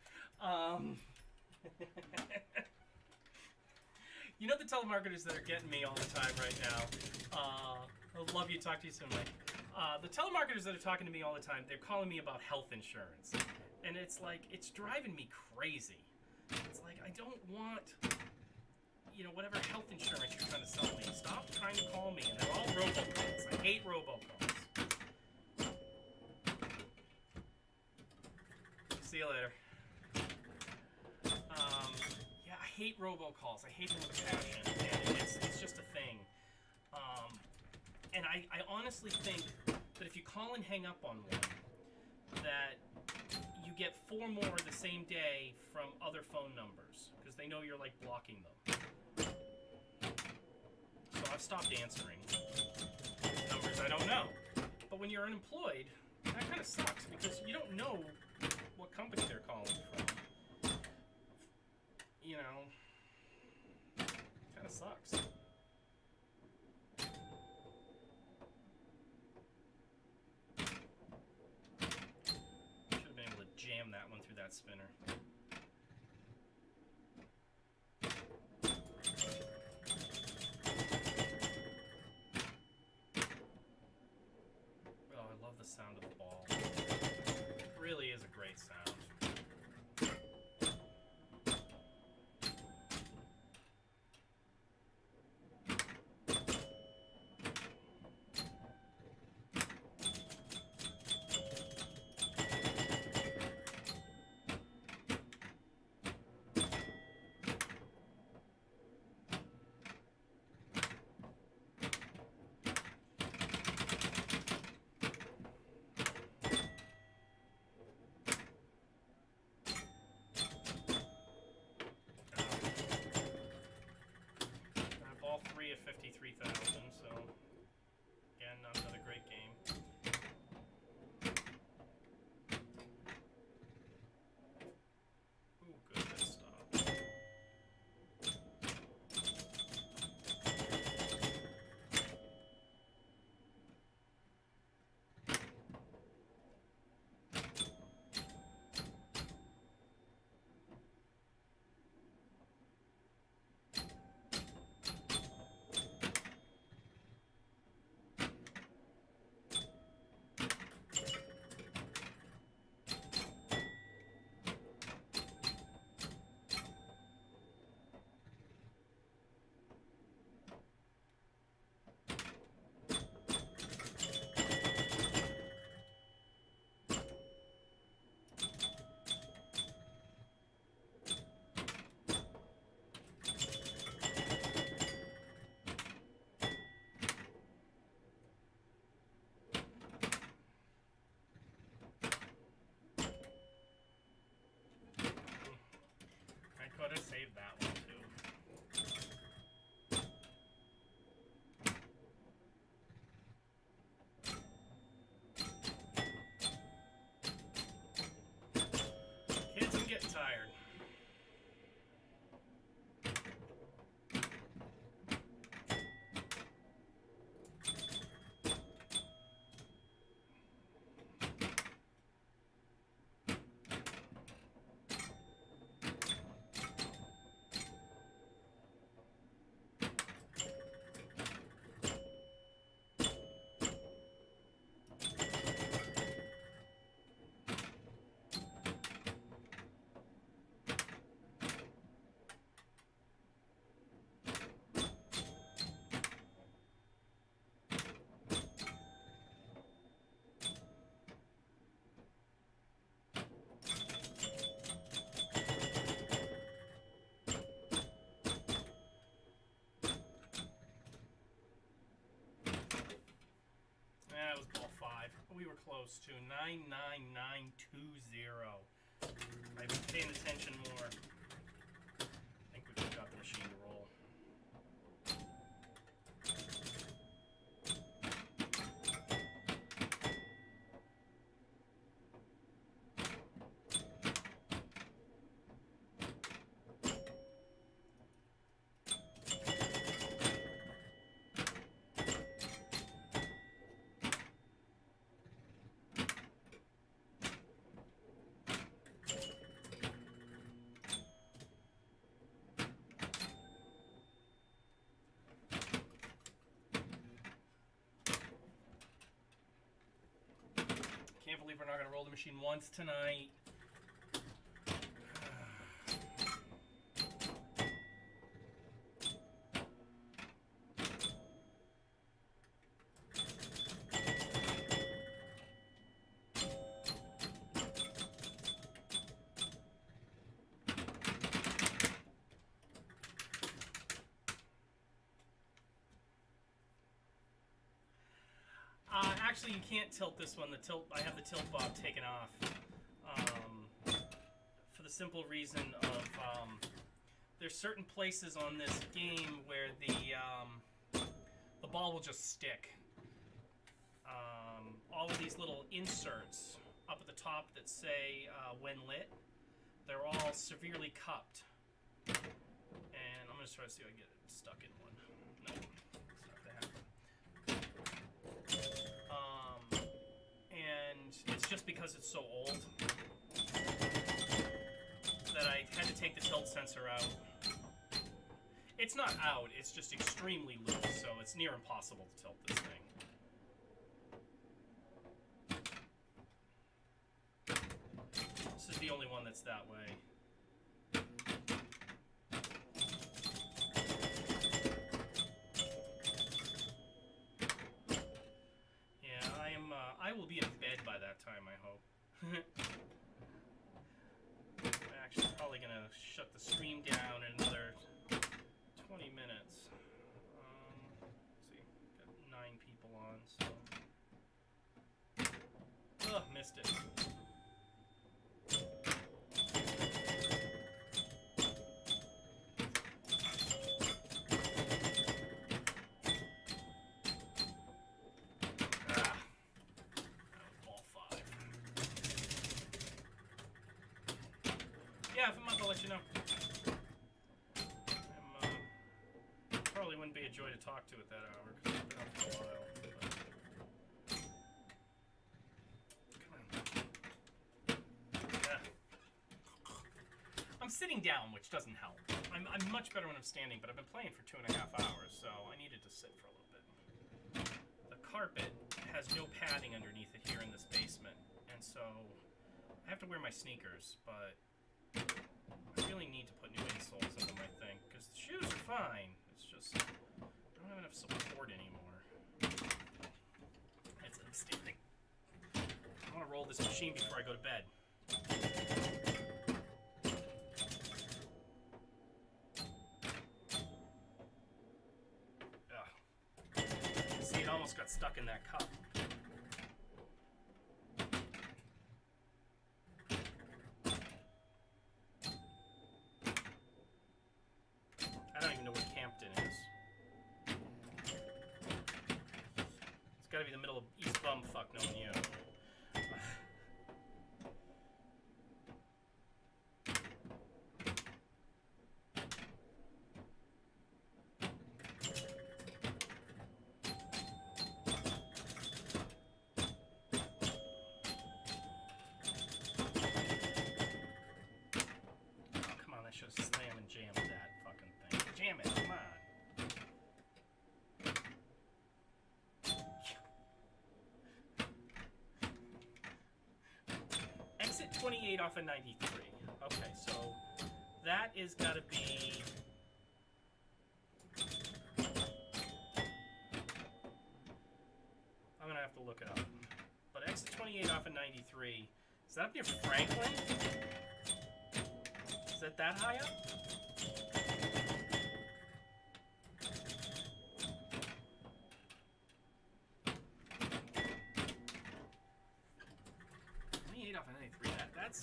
You know the telemarketers that are getting me all the time right now. I love you. Talk to you soon, Mike. The telemarketers that are talking to me all the time, they're calling me about health insurance. And it's like, it's driving me crazy. It's like, I don't want, you know, whatever health insurance you're trying to sell me. Stop trying to call me. And they're all robocalls. I hate robocalls. See you later. Yeah, I hate robocalls. I hate them with a passion. And it's just a thing. And I honestly think that if you call and hang up on one, that you get 4 more the same day from other phone numbers, because they know you're like blocking them. So I've stopped answering numbers I don't know. But when you're unemployed, that kind of sucks, because you don't know what company they're calling from. You know, kind of sucks. Jam that one through that spinner. Oh, I love the sound of the ball. It really is a great sound. save that one too. Kids, I'm getting tired. That was ball 5. We were close to 99920. I've been paying attention more. I think we just got the machine to roll. Can't believe we're not going to roll the machine once tonight. Actually, you can't tilt this one. I have the tilt bob taken off for the simple reason of there's certain places on this game where the ball will just stick. All of these little inserts up at the top that say when lit, they're all severely cupped. And I'm going to try to see if I can get it stuck in one. No, it's not going to happen. And it's just because it's so old that I had to take the tilt sensor out. It's not out, it's just extremely loose, so it's near impossible to tilt this thing. This is the only one that's that way. I will be in bed by that time, I hope. I'm actually probably going to shut the stream down in another 20 minutes. Let's see, got 9 people on, so... Ugh, missed it. Yeah, if I'm up, I'll let you know. Probably wouldn't be a joy to talk to at that hour, because I've been up for a while. Come on. Yeah. I'm sitting down, which doesn't help. I'm much better when I'm standing, but I've been playing for 2.5 hours, so I needed to sit for a little bit. The carpet has no padding underneath it here in this basement, and so I have to wear my sneakers, but I really need to put new insoles in them, I think, because the shoes are fine. It's just, I don't have enough support anymore. I'm standing. I want to roll this machine before I go to bed. Ugh. See, it almost got stuck in that cup. gotta be the middle of East Bumfuck knowing you. Exit 28 off of 93. Okay, so that is gotta be... I'm gonna have to look it up. But exit 28 off of 93, is that up near Franklin? Is that high up? Off of 93. That's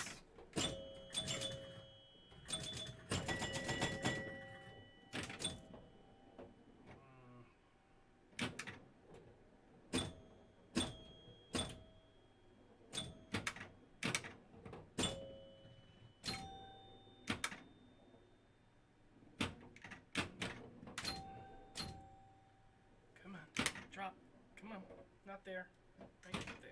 come on, drop. Come on, not there. Right there.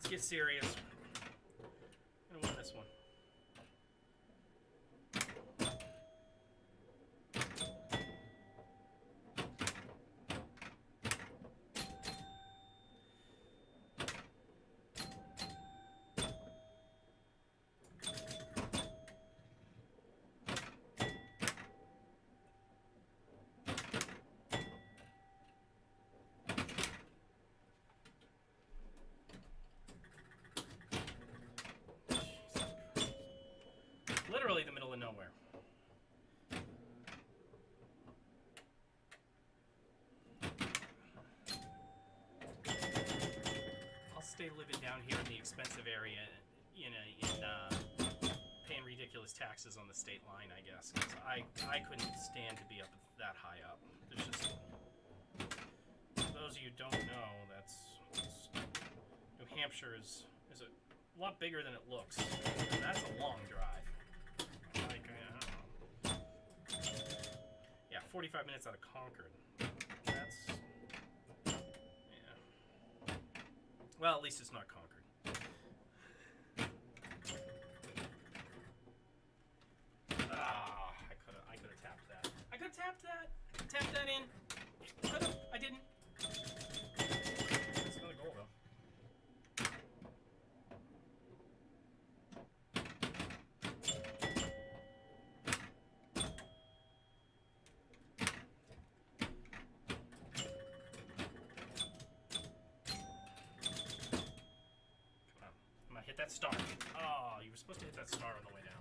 Get serious. I'm gonna win this one. Literally the middle of nowhere. I'll stay living down here in the expensive area, paying ridiculous taxes on the state line, I guess. 'Cause I couldn't stand to be up that high up. There's just, for those of you who don't know, that's New Hampshire is a lot bigger than it looks. And that's a long drive. 45 minutes out of Concord. That's... yeah. Well, at least it's not Concord. Ah, I could have tapped that. I could have tapped that. Tapped that in. Could have. I didn't. That's another goal, though. That star. Oh, you were supposed to hit that star on the way down.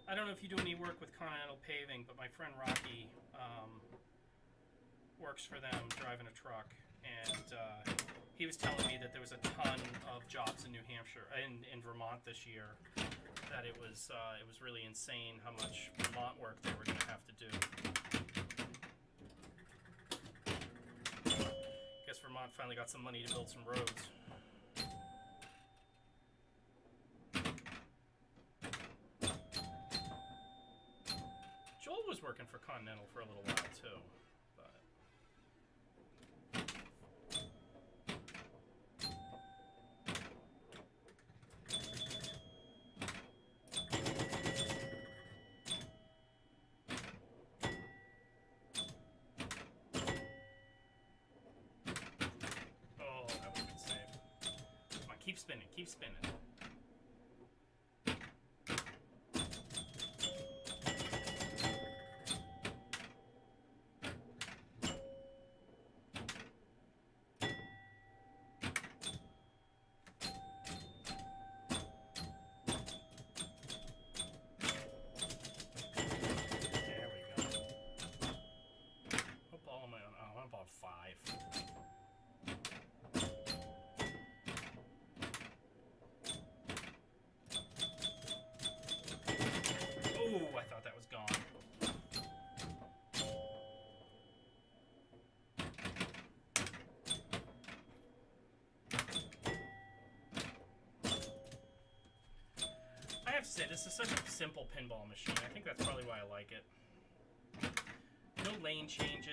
I don't know if you do any work with Continental Paving, but my friend Rocky works for them driving a truck, and he was telling me that there was a ton of jobs in New Hampshire, in Vermont this year, that it was really insane how much Vermont work they were going to have to do. Guess Vermont finally got some money to build some roads. was working for Continental for a little while too, but. Oh, that would have been safe. Come on, keep spinning, keep spinning. I thought that was gone. I have to say, this is such a simple pinball machine. I think that's probably why I like it. No lane changes,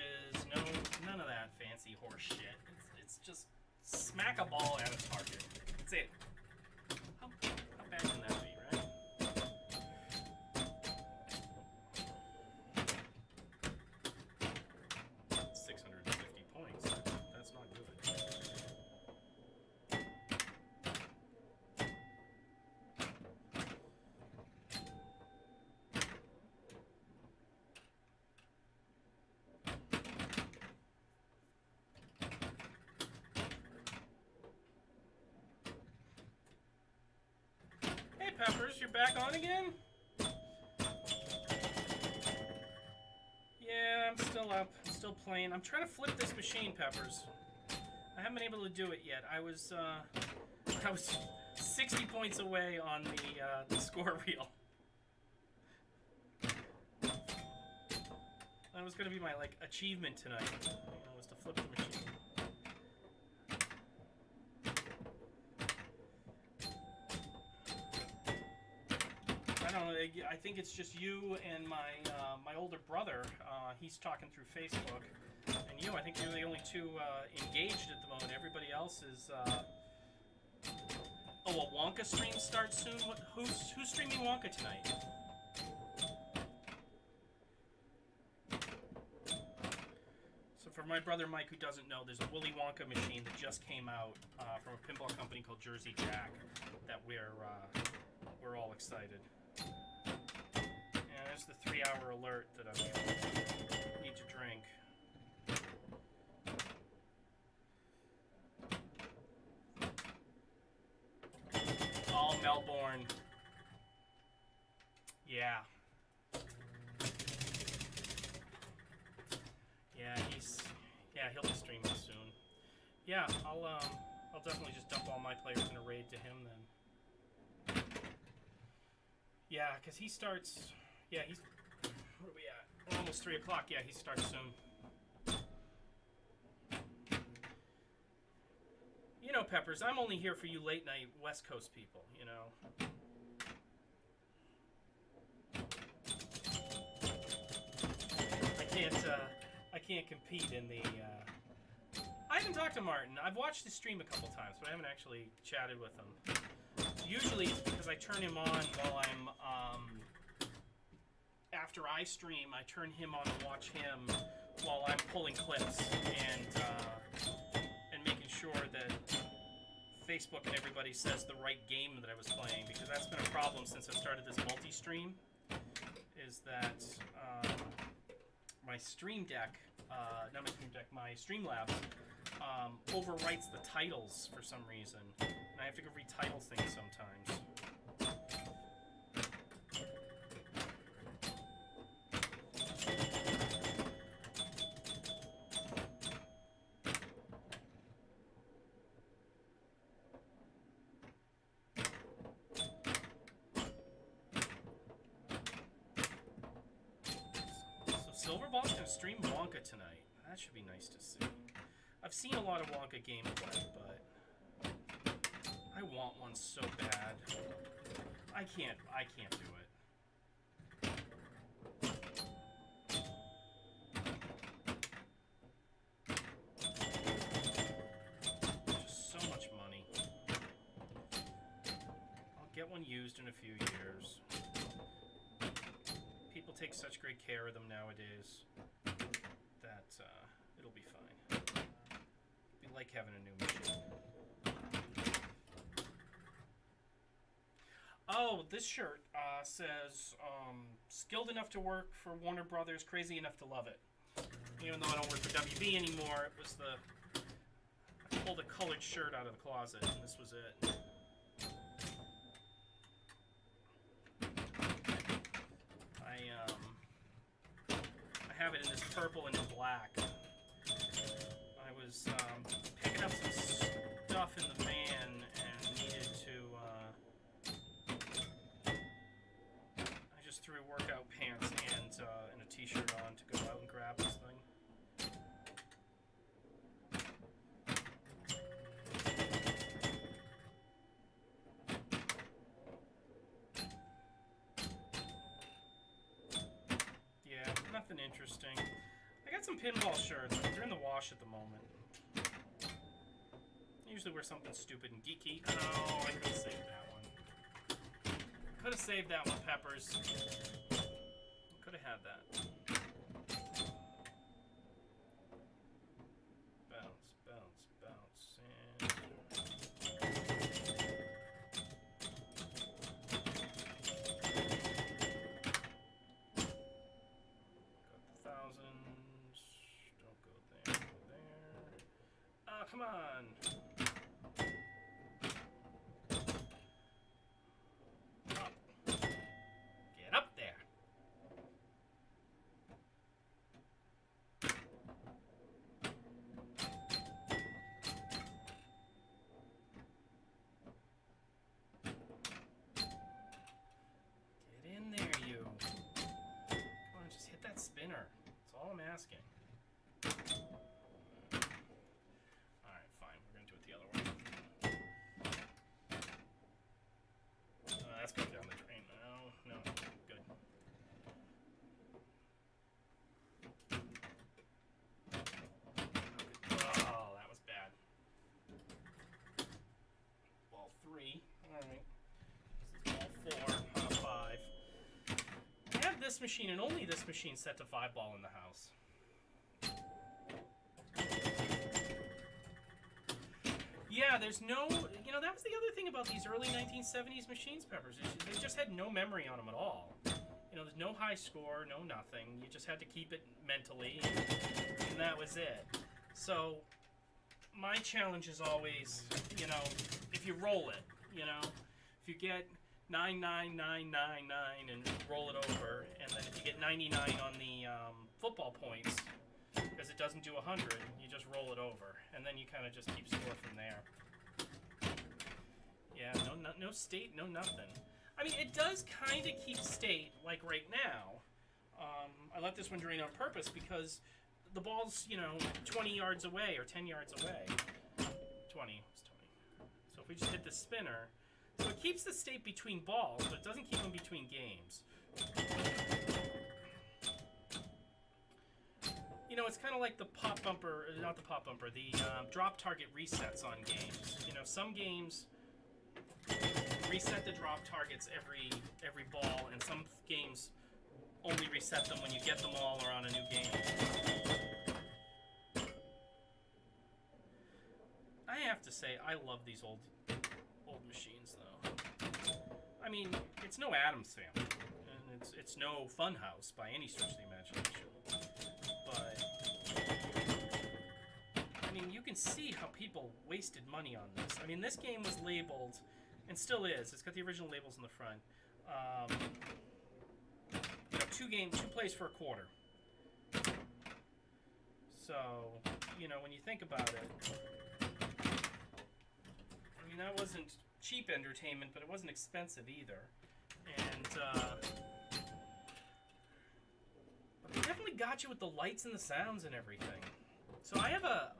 none of that fancy horse shit. It's just smack a ball at a target. That's it. How bad can that be, right? 650 points. That's not good. Hey Peppers, you're back on again? Yeah, I'm still up. I'm still playing. I'm trying to flip this machine, Peppers. I haven't been able to do it yet. I was 60 points away on the score reel. That was gonna be my achievement tonight. Was to flip the machine. I don't know. I think it's just you and my older brother. He's talking through Facebook, and you. I think you're the only two engaged at the moment. Everybody else is. Oh, a Wonka stream starts soon. Who's streaming Wonka tonight? So for my brother Mike, who doesn't know, there's a Willy Wonka machine that just came out from a pinball company called Jersey Jack that we're all excited. And there's the 3-hour alert that I need to drink. All Melbourne. Yeah. He'll be streaming soon. Yeah, I'll definitely just dump all my players in a raid to him then. Yeah, because he starts. Yeah, he's. Where are we at? We're almost 3 o'clock. Yeah, he starts soon. You know, Peppers, I'm only here for you late night West Coast people, you know. I can't compete in the. I haven't talked to Martin. I've watched his stream a couple times, but I haven't actually chatted with him. Usually it's because I turn him on while I'm. After I stream, I turn him on and watch him while I'm pulling clips and making sure that Facebook and everybody says the right game that I was playing, because that's been a problem since I started this multi-stream. Is that my Stream Deck, not my Stream Deck, my Streamlabs overwrites the titles for some reason, and I have to go retitle things sometimes. Silverball's gonna stream Wonka tonight. That should be nice to see. I've seen a lot of Wonka gameplay, but I want one so bad. I can't do it. one used in a few years. People take such great care of them nowadays that it'll be fine. It'll be like having a new machine. Oh, this shirt says, skilled enough to work for Warner Brothers, crazy enough to love it. Even though I don't work for WB anymore, it was I pulled a colored shirt out of the closet, and this was it. I have it in this purple and in black. I was picking up some stuff in the van and needed to. I just threw workout pants and a t-shirt on to go out and grab this thing. Yeah, nothing interesting. I got some pinball shirts, but they're in the wash at the moment. I usually wear something stupid and geeky. Oh, I could have saved that one. Could have saved that one, Peppers. Could have had that. Bounce, bounce, bounce, and... Got the thousands. Don't go there, go there. Ah, come on! Up. Get up there! Get in there, you. Come on, just hit that spinner. That's all I'm asking. Alright, fine. We're going to do it the other way. That's going down the drain. No, good. Oh, that was bad. Ball 3. Alright. This is ball 4, 5. I have this machine and only this machine set to 5-ball in the house. Yeah, there's no... You know, that was the other thing about these early 1970s machines, Peppers. They just had no memory on them at all. You know, there's no high score, no nothing. You just had to keep it mentally, and that was it. So, my challenge is always, you know, if you roll it, you know, if you get 99999 and roll it over, and then if you get 99 on the football points, because it doesn't do 100, you just roll it over, and then you kind of just keep score from there. Yeah, no state, no nothing. I mean, it does kind of keep state, like right now. I let this one drain on purpose because the ball's, you know, 20 yards away or 10 yards away. 20, it's 20. So if we just hit the spinner, so it keeps the state between balls, but it doesn't keep them between games. You know, it's kind of like the pop bumper, not the pop bumper, the drop target resets on games. You know, some games reset the drop targets every ball, and some games only reset them when you get them all or on a new game. I have to say, I love these old machines, though. I mean, it's no Addams Family, and it's no Funhouse by any stretch of the imagination. But I mean, you can see how people wasted money on this. I mean, this game was labeled, and still is. It's got the original labels in the front. You know, 2 plays for a quarter. So, you know, when you think about it, I mean, that wasn't cheap entertainment, but it wasn't expensive either. And but they definitely got you with the lights and the sounds and everything. So I have a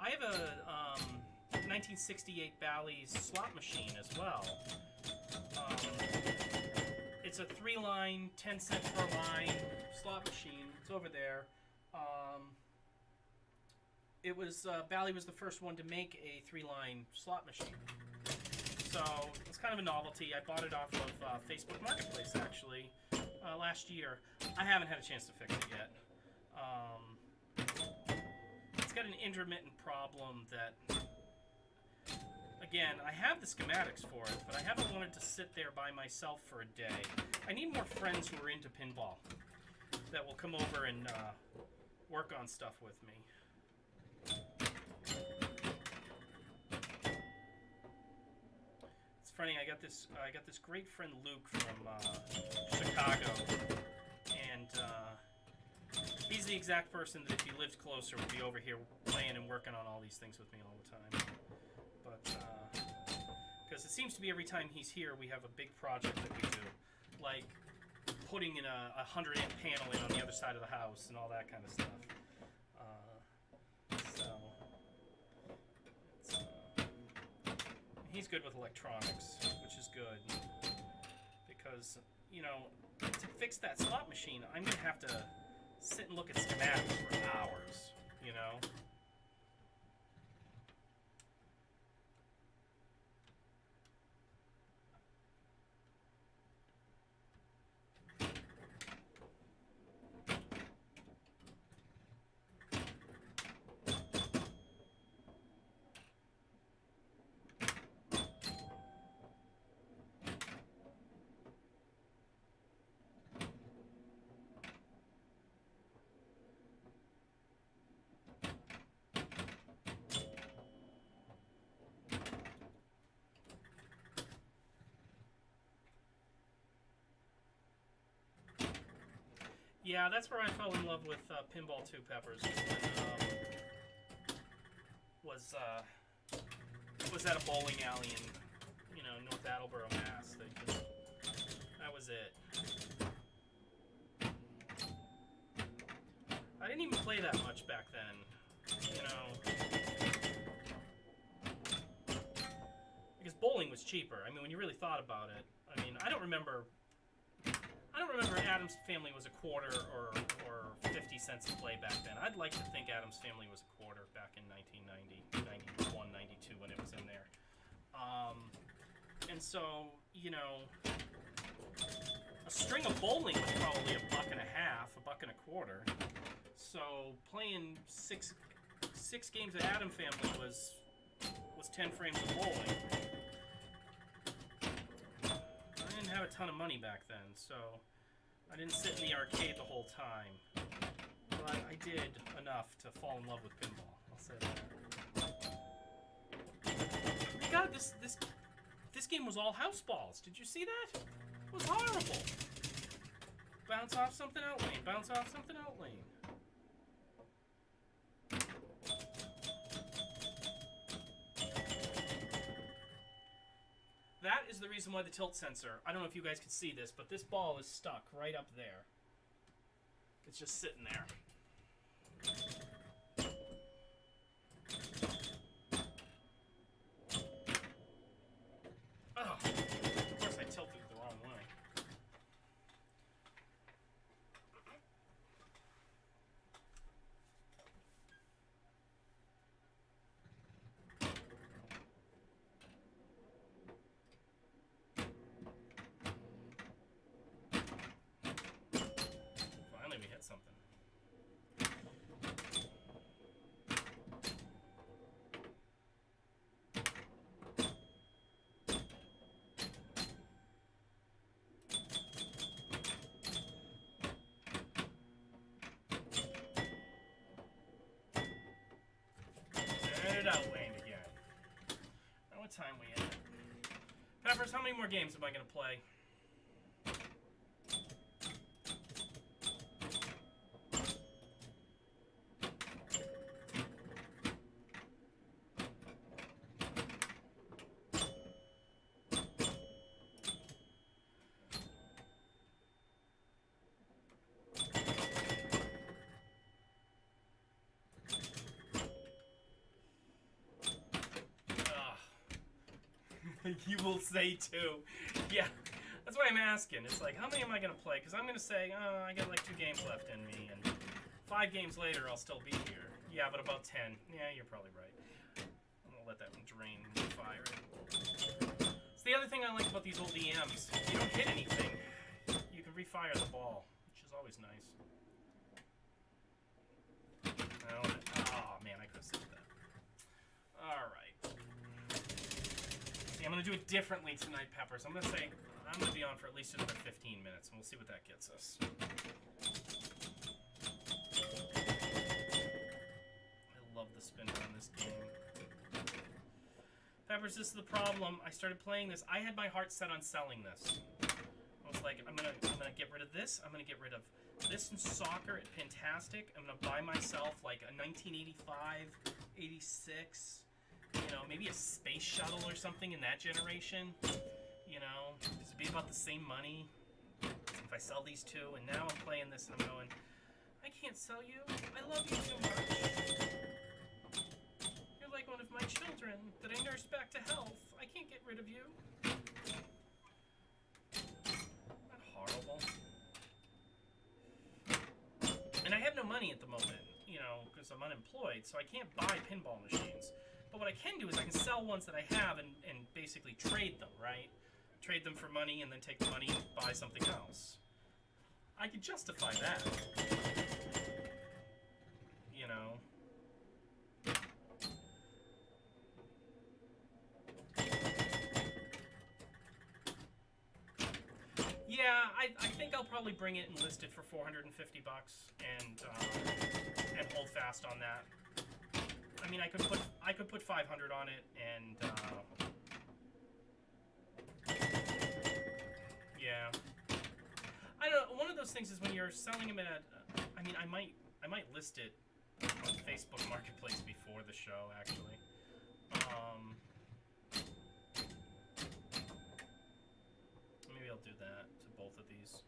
1968 Bally's slot machine as well. It's a 3-line, 10 cents per line slot machine. It's over there. It was Bally was the first one to make a 3-line slot machine. So it's kind of a novelty. I bought it off of Facebook Marketplace actually last year. I haven't had a chance to fix it yet. It's got an intermittent problem that, again, I have the schematics for it, but I haven't wanted to sit there by myself for a day. I need more friends who are into pinball that will come over and work on stuff with me. It's funny. I got this great friend Luke from Chicago, and he's the exact person that if he lived closer would be over here playing and working on all these things with me all the time. But because it seems to be every time he's here, we have a big project that we do, like putting in a 100-amp panel in on the other side of the house and all that kind of stuff. He's good with electronics, which is good, because, you know, to fix that slot machine, I'm going to have to sit and look at schematics for hours, you know? Yeah, that's where I fell in love with Pinball 2 Peppers. Was at a bowling alley in, you know, North Attleboro, Mass. That was it. I didn't even play that much back then, you know, because bowling was cheaper. I mean, when you really thought about it. I mean, I don't remember Addams Family was a quarter or 50 cents a play back then. I'd like to think Addams Family was a quarter back in 1990, 91, 92 when it was in there. And so, you know, a string of bowling was probably $1.50, $1.25. So playing six games of Addams Family was 10 frames of bowling. I didn't have a ton of money back then, so I didn't sit in the arcade the whole time, but I did enough to fall in love with pinball. I'll say that. God, this game was all house balls. Did you see that? It was horrible. Bounce off something, out lane. Bounce off something, out lane. That is the reason why the tilt sensor, I don't know if you guys can see this, but this ball is stuck right up there. It's just sitting there. Oh, of course I tilted it the wrong way. Finally, we hit something. And it outlaned again. Now what time we in? Peppers, how many more games am I going to play? You will say two. Yeah, that's why I'm asking. It's like, how many am I going to play? Because I'm going to say, I got like 2 games left in me, and 5 games later I'll still be here. Yeah, but about 10. Yeah, you're probably right. I'm going to let that one drain the fire. the other thing I like about these old EMs. If you don't hit anything, you can refire the ball, which is always nice. Oh man, I could have saved that. Alright. See, I'm going to do it differently tonight, Peppers. I'm going to say I'm going to be on for at least another 15 minutes, and we'll see what that gets us. I love the spin on this game. Peppers, this is the problem. I started playing this. I had my heart set on selling this. I was like, I'm gonna get rid of this. I'm gonna get rid of this in soccer at Fantastic. I'm gonna buy myself like a 1985, 86, you know, maybe a space shuttle or something in that generation. You know, just be about the same money. If I sell these two, and now I'm playing this, I'm going, I can't sell you. I love you too much. You're like one of my children that I nursed back to health. I can't get rid of you. Not horrible. And I have no money at the moment, you know, because I'm unemployed, so I can't buy pinball machines. But what I can do is I can sell ones that I have and basically trade them, right? Trade them for money and then take the money and buy something else. I could justify that. You know. Yeah, I think I'll probably bring it and list it for $450 and hold fast on that. I mean, I could put 500 on it and yeah. I don't know. One of those things is when you're selling them at I mean, I might list it on Facebook Marketplace before the show actually. Maybe I'll do that to both of these.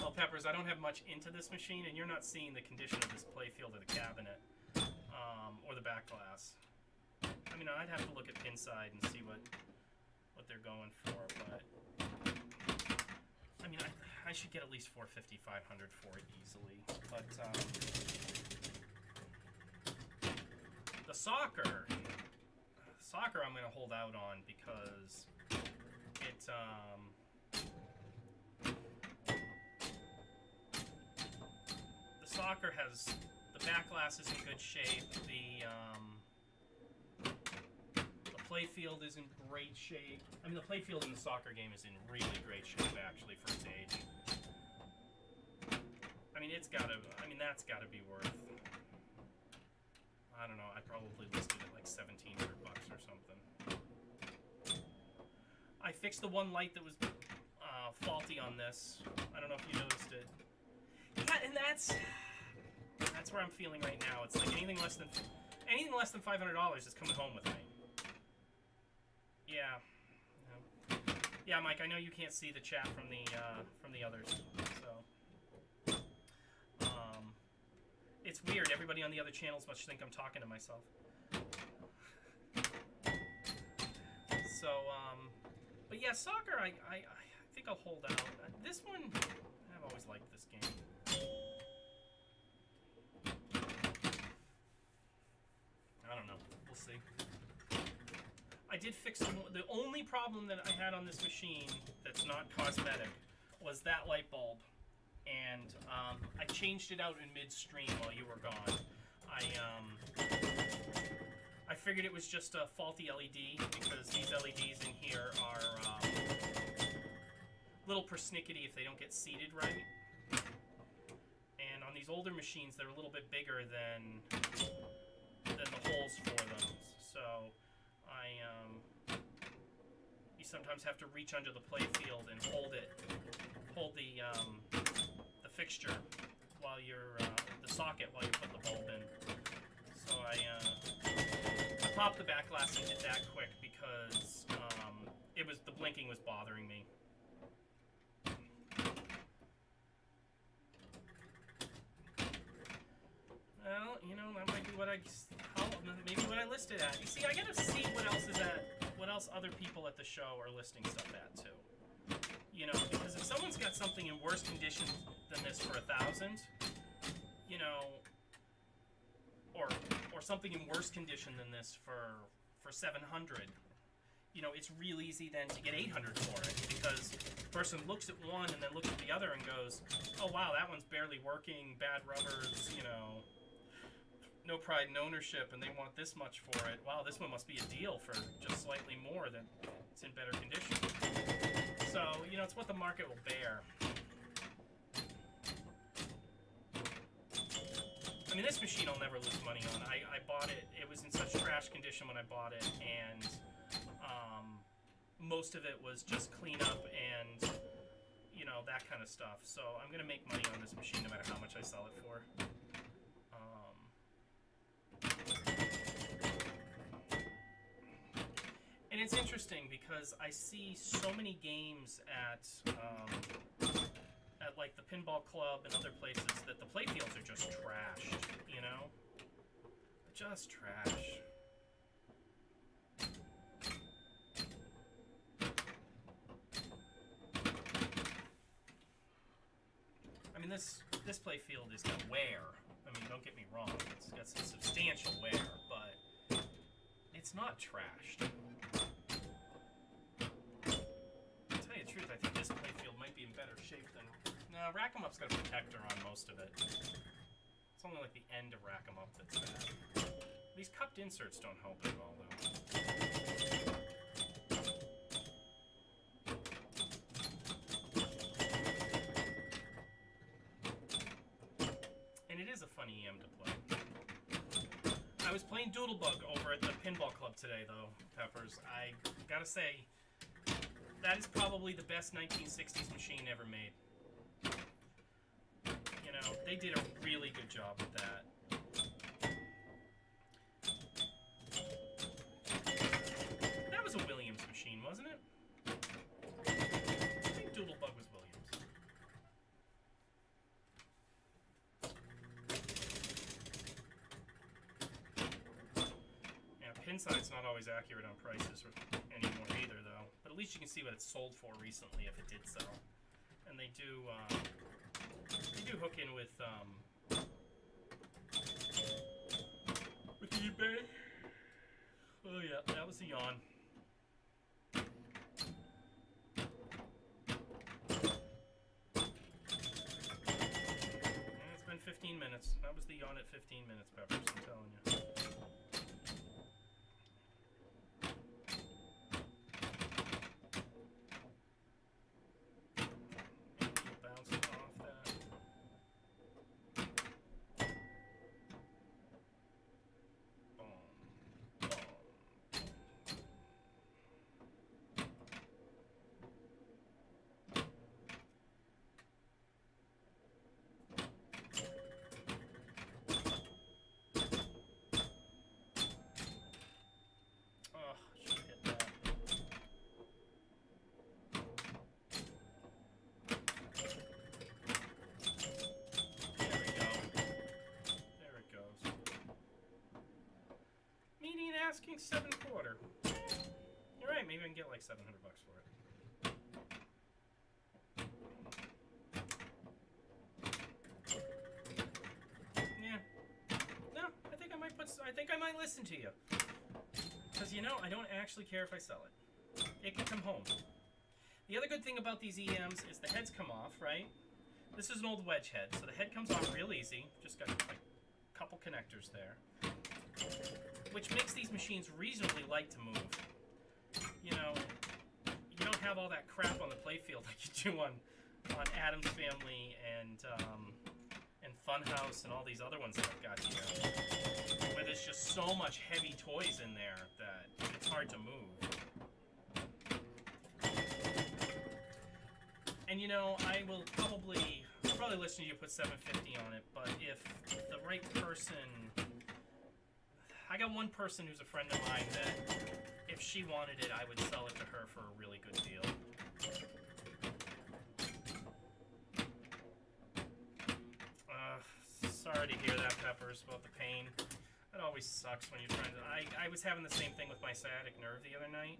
Well, Peppers, I don't have much into this machine, and you're not seeing the condition of this playfield or the cabinet, or the back glass. I mean, I'd have to look at Pinside and see what they're going for, but I mean, I should get at least 450, 500 for it easily. But the soccer I'm going to hold out on because it the soccer has the back glass is in good shape. The playfield is in great shape. I mean, the playfield in the soccer game is in really great shape, actually, for its age. I mean, that's gotta be worth, I don't know, I'd probably list it at like $1,700 or something. I fixed the one light that was faulty on this. I don't know if you noticed it. Yeah, and that's where I'm feeling right now. It's like anything less than $500 is coming home with me. Yeah. Yeah, Mike, I know you can't see the chat from the others, so it's weird. Everybody on the other channels must think I'm talking to myself. So, but yeah, soccer, I think I'll hold out. This one, I've always liked this game. I don't know. We'll see. I did fix the only problem that I had on this machine that's not cosmetic was that light bulb, and I changed it out in midstream while you were gone. I figured it was just a faulty LED because these LEDs in here are a little persnickety if they don't get seated right. And on these older machines, they're a little bit bigger than the holes for them. So you sometimes have to reach under the playfield and hold the fixture while you're the socket while you put the bulb in. So I popped the back glass and did that quick because the blinking was bothering me. Well, you know, that might be maybe what I listed at. You see, I gotta see what else other people at the show are listing stuff at too. You know, because if someone's got something in worse condition than this for 1,000, you know, or something in worse condition than this for 700, you know, it's real easy then to get 800 for it, because the person looks at one and then looks at the other and goes, oh wow, that one's barely working, bad rubbers, you know, no pride in ownership, and they want this much for it. Wow, this one must be a deal for just slightly more than it's in better condition. So, you know, it's what the market will bear. I mean, this machine I'll never lose money on. I bought it, it was in such trash condition when I bought it, and most of it was just cleanup and, you know, that kind of stuff. So I'm going to make money on this machine no matter how much I sell it for. And it's interesting because I see so many games at like the pinball club and other places that the playfields are just trashed, you know? Just trash. I mean, this playfield is got wear. I mean, don't get me wrong, it's got some substantial wear, but it's not trashed. To tell you the truth, I think this playfield might be in better shape than... No, Rack 'em Up's got a protector on most of it. It's only like the end of Rack 'em Up that's bad. These cupped inserts don't help at all, though. And it is a fun EM to play. I was playing Doodlebug over at the pinball club today, though, Peppers. I gotta say, that is probably the best 1960s machine ever made. You know, they did a really good job with that. That was a Williams machine, wasn't it? I think Doodlebug was Williams. Yeah, Pinside's not always accurate on prices anymore either, though. But at least you can see what it's sold for recently, if it did sell. And they do hook in with eBay. Oh yeah, that was the yawn. And it's been 15 minutes. That was the yawn at 15 minutes, Peppers, I'm telling you. Asking $7.25. You're right, maybe I can get like $700 for it. Yeah. No, I think I might listen to you. Because, you know, I don't actually care if I sell it. It can come home. The other good thing about these EMs is the heads come off, right? This is an old wedge head, so the head comes off real easy. Just got like a couple connectors there. Which makes these machines reasonably light to move. You know, you don't have all that crap on the playfield like you do on Addams Family and Funhouse and all these other ones that I've got here, where there's just so much heavy toys in there that it's hard to move. And you know, I'll probably listen to you put $7.50 on it, but if the right person... I got one person who's a friend of mine that if she wanted it, I would sell it to her for a really good deal. Sorry to hear that, Peppers, about the pain. That always sucks when you're trying to... I was having the same thing with my sciatic nerve the other night.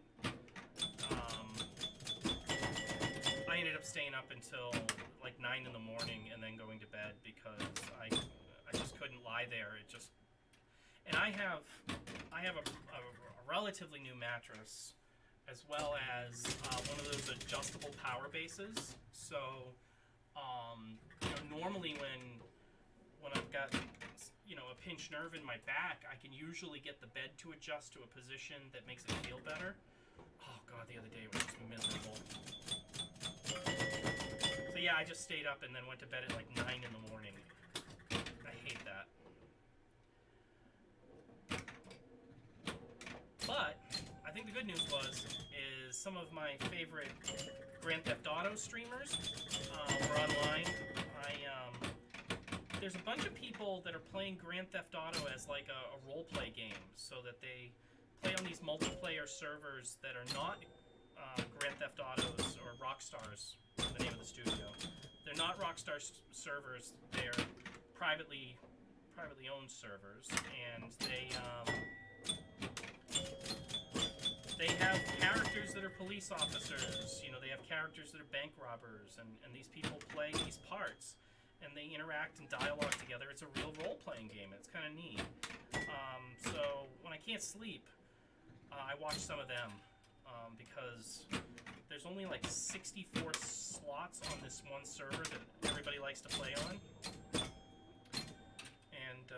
I I ended up staying up until like 9 in the morning and then going to bed because I just couldn't lie there. It just, and I have a relatively new mattress, as well as one of those adjustable power bases. So normally when I've got a pinched nerve in my back, I can usually get the bed to adjust to a position that makes it feel better. Oh god, the other day was just miserable. So yeah, I just stayed up and then went to bed at like 9 in the morning. I hate that. But I think the good news is some of my favorite Grand Theft Auto streamers were online. There's a bunch of people that are playing Grand Theft Auto as like a role-play game, so that they play on these multiplayer servers that are not Grand Theft Autos or Rockstar's, the name of the studio. They're not Rockstar servers. They're privately owned servers, and they have characters that are police officers. They have characters that are bank robbers, and these people play these parts, and they interact and dialogue together. It's a real role-playing game. It's kind of neat. So when I can't sleep, I watch some of them because there's only like 64 slots on this one server that everybody likes to play on. And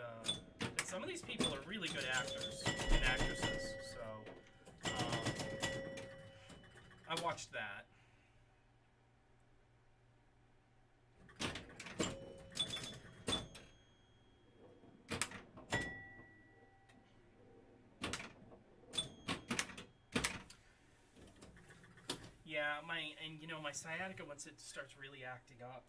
some of these people are really good actors and actresses. So I watched that. Yeah, my sciatica, once it starts really acting up,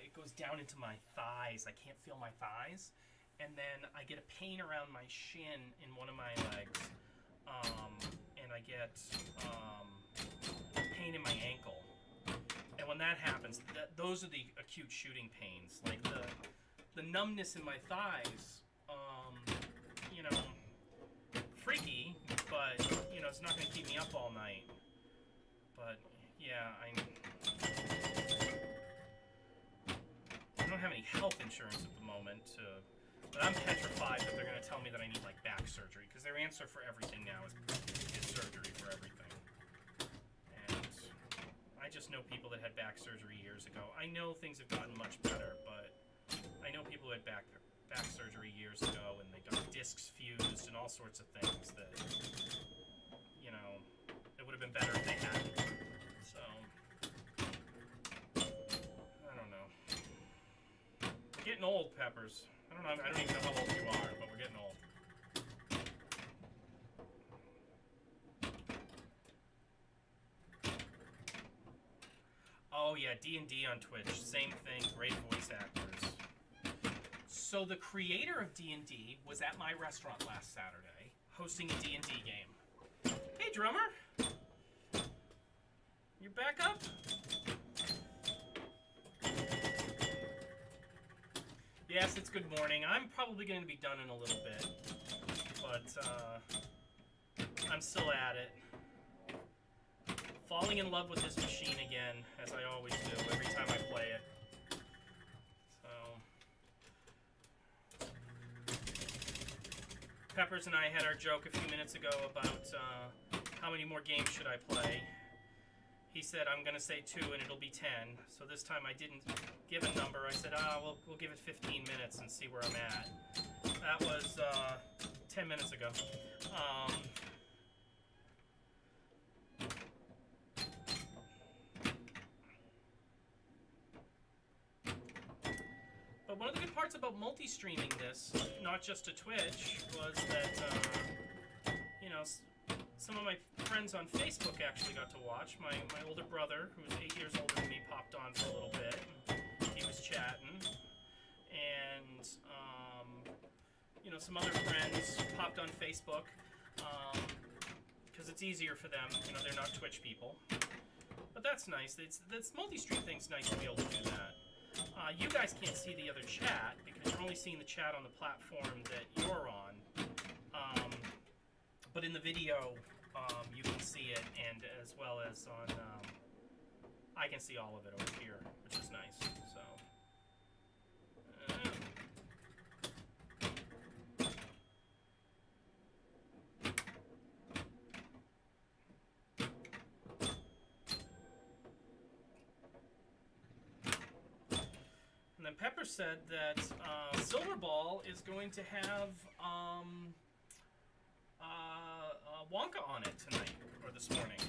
it goes down into my thighs. I can't feel my thighs, and then I get a pain around my shin in one of my legs, and I get pain in my ankle. And when that happens, those are the acute shooting pains. Like the numbness in my thighs, freaky, but it's not going to keep me up all night. But yeah, I don't have any health insurance at the moment, but I'm petrified that they're going to tell me that I need like back surgery, because their answer for everything now is surgery for everything. And I just know people that had back surgery years ago. I know things have gotten much better, but I know people who had back surgery years ago, and they got discs fused and all sorts of things that it would have been better if they hadn't. So, I don't know. We're getting old, Peppers. I don't even know how old you are, but we're getting old. Oh yeah, D&D on Twitch. Same thing, great voice actors. So the creator of D&D was at my restaurant last Saturday, hosting a D&D game. Hey, drummer! You're back up? Yes, it's good morning. I'm probably going to be done in a little bit, but I'm still at it. Falling in love with this machine again, as I always do every time I play it. So, Peppers and I had our joke a few minutes ago about how many more games should I play. He said, I'm going to say 2 and it'll be 10. So this time I didn't give a number. I said, we'll give it 15 minutes and see where I'm at. That was 10 minutes ago. But one of the good parts about multi-streaming this, not just to Twitch, was that, some of my friends on Facebook actually got to watch. My older brother, who's 8 years older than me, popped on for a little bit. He was chatting. And, some other friends popped on Facebook because it's easier for them. They're not Twitch people. But that's nice. This multi-stream thing's nice to be able to do that. You guys can't see the other chat because you're only seeing the chat on the platform that you're on. But in the video, you can see it, and as well as on I can see all of it over here, which is nice. So. And then Pepper said that Silver Ball is going to have Wonka on it tonight, or this morning.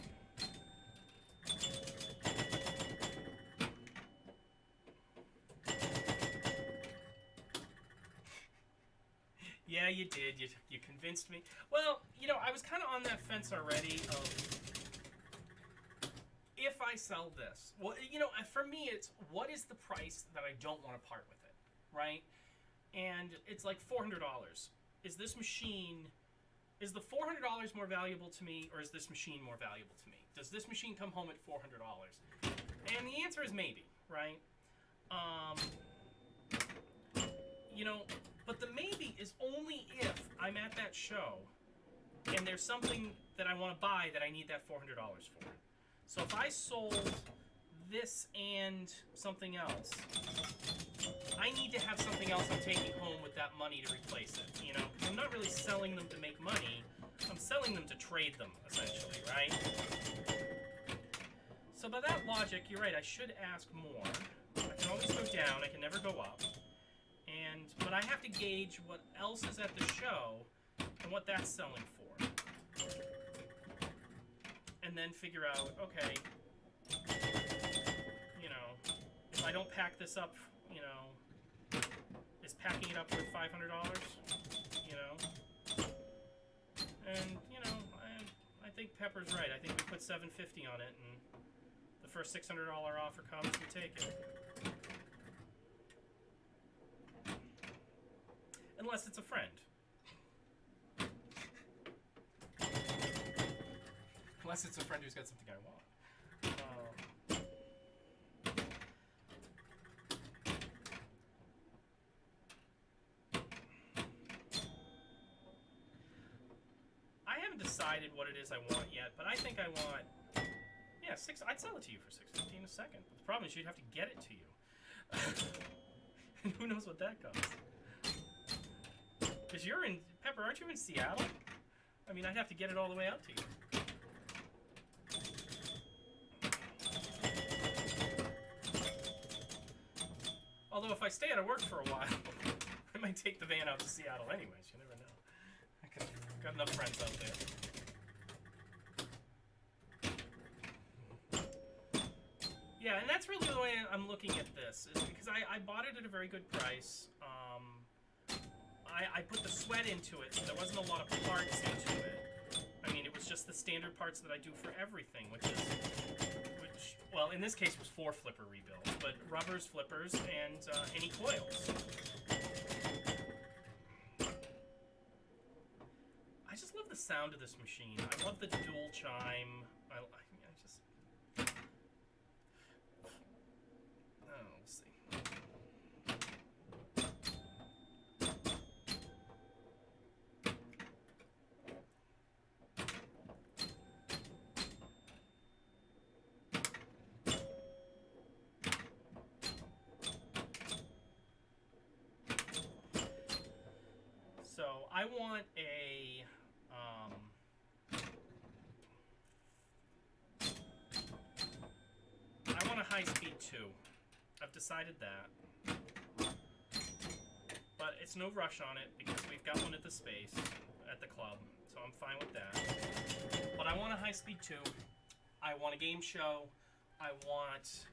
Yeah, you did. You convinced me. Well, you know, I was kind of on that fence already of if I sell this. Well, you know, for me, it's what is the price that I don't want to part with it, right? And it's like $400. Is this machine... Is the $400 more valuable to me, or is this machine more valuable to me? Does this machine come home at $400? And the answer is maybe, right? You know, but the maybe is only if I'm at that show and there's something that I want to buy that I need that $400 for. So if I sold this and something else, I need to have something else I'm taking home with that money to replace it, you know? I'm not really selling them to make money. I'm selling them to trade them, essentially, right? So by that logic, you're right, I should ask more. I can always go down, I can never go up. But I have to gauge what else is at the show and what that's selling for. And then figure out, okay, you know, if I don't pack this up, you know, is packing it up worth $500? You know? And, you know, I think Pepper's right. I think we put $750 on it, and the first $600 offer comes, we take it. Unless it's a friend. Unless it's a friend who's got something I want. I haven't decided what it is I want yet, but I think I want... Yeah, I'd sell it to you for $6.50 a second. But the problem is you'd have to get it to you. And who knows what that costs. Because you're in... Pepper, aren't you in Seattle? I mean, I'd have to get it all the way out to you. Although if I stay out of work for a while, I might take the van out to Seattle anyways. You never know. I've got enough friends out there. Yeah, and that's really the way I'm looking at this, is because I bought it at a very good price. I put the sweat into it, so there wasn't a lot of parts into it. I mean, it was just the standard parts that I do for everything, which, well, in this case was 4 flipper rebuilds, but rubbers, flippers, and any coils. I just love the sound of this machine. I love the dual chime. I just... Oh, we'll see. So I want a high-speed 2. I've decided that, but it's no rush on it because we've got one at the space at the club, so I'm fine with that. But I want a high-speed 2. I want a game show. I want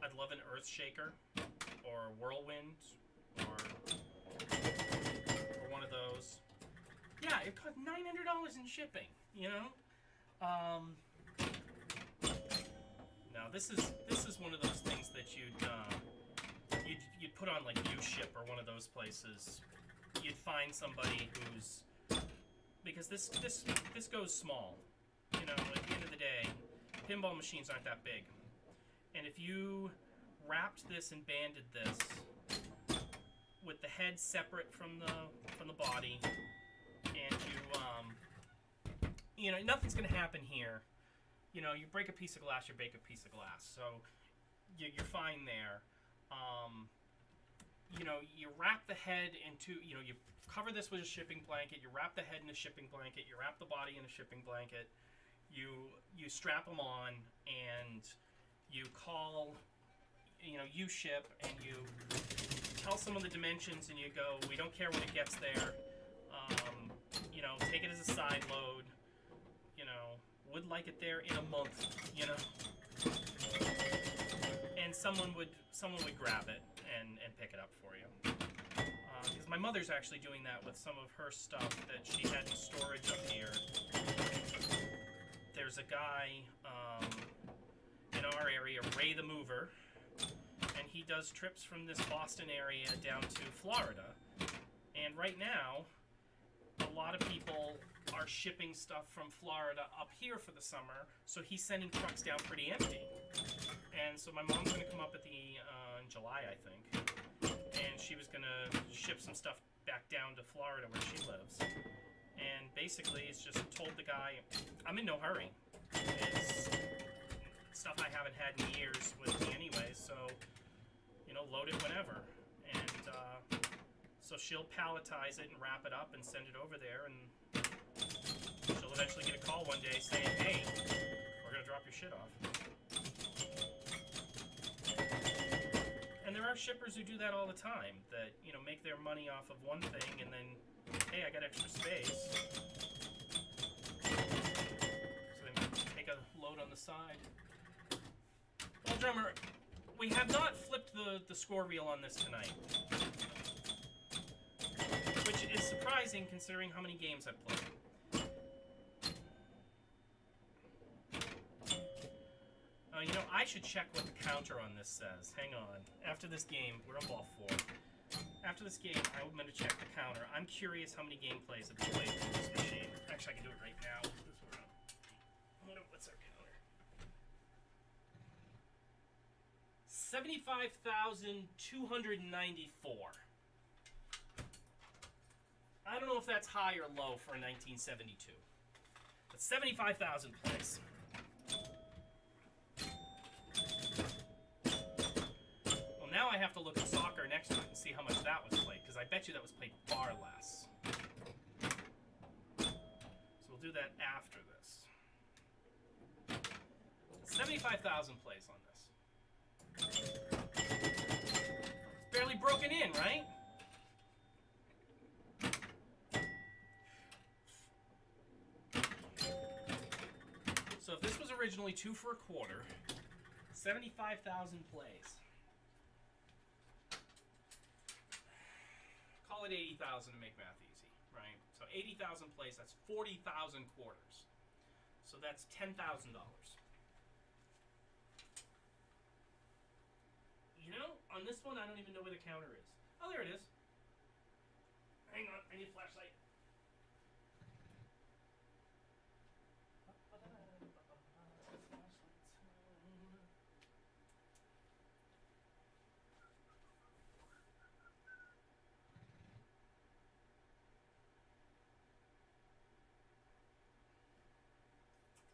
I'd love an Earth Shaker or Whirlwind or one of those. Yeah, it cost $900 in shipping, you know? Now this is one of those things that you'd put on like U-Ship or one of those places. You'd find somebody who's, because this goes small. You know, at the end of the day, pinball machines aren't that big. And if you wrapped this and banded this with the head separate from the body, and you know, nothing's gonna happen here. You know, you break a piece of glass, you break a piece of glass, so you're fine there. You know, you wrap the head into, you know, you cover this with a shipping blanket, you wrap the head in a shipping blanket, you wrap the body in a shipping blanket, you strap them on, and you call, you know, you ship, and you tell someone the dimensions, and you go, we don't care when it gets there, you know, take it as a side load, you know, would like it there in a month, you know, and someone would grab it and pick it up for you. Because my mother's actually doing that with some of her stuff that she had in storage up here. There's a guy in our area, Ray the Mover, and he does trips from this Boston area down to Florida. And right now, a lot of people are shipping stuff from Florida up here for the summer, so he's sending trucks down pretty empty. And so my mom's going to come up at in July, I think, and she was going to ship some stuff back down to Florida where she lives. And basically, it's just told the guy, I'm in no hurry. It's stuff I haven't had in years with me anyway, so, you know, load it whenever. And so she'll palletize it and wrap it up and send it over there, and she'll eventually get a call one day saying, hey, we're going to drop your shit off. And there are shippers who do that all the time, that, you know, make their money off of one thing and then, hey, I got extra space. So they take a load on the side. Well, drummer, we have not flipped the score reel on this tonight. Which is surprising considering how many games I've played. You know, I should check what the counter on this says. Hang on. After this game, we're on ball 4. After this game, I'm going to check the counter. I'm curious how many gameplays have been played through this machine. Actually, I can do it right now. What's our counter? 75,294. I don't know if that's high or low for a 1972. But 75,000 plays. Now I have to look at soccer next to it and see how much that was played, because I bet you that was played far less. So we'll do that after this. 75,000 plays on this. It's barely broken in, right? So if this was originally 2 for a quarter, 75,000 plays. Call it 80,000 to make math easy, right? So 80,000 plays, that's 40,000 quarters. So that's $10,000. You know, on this one, I don't even know where the counter is. Oh, there it is. Hang on, I need a flashlight.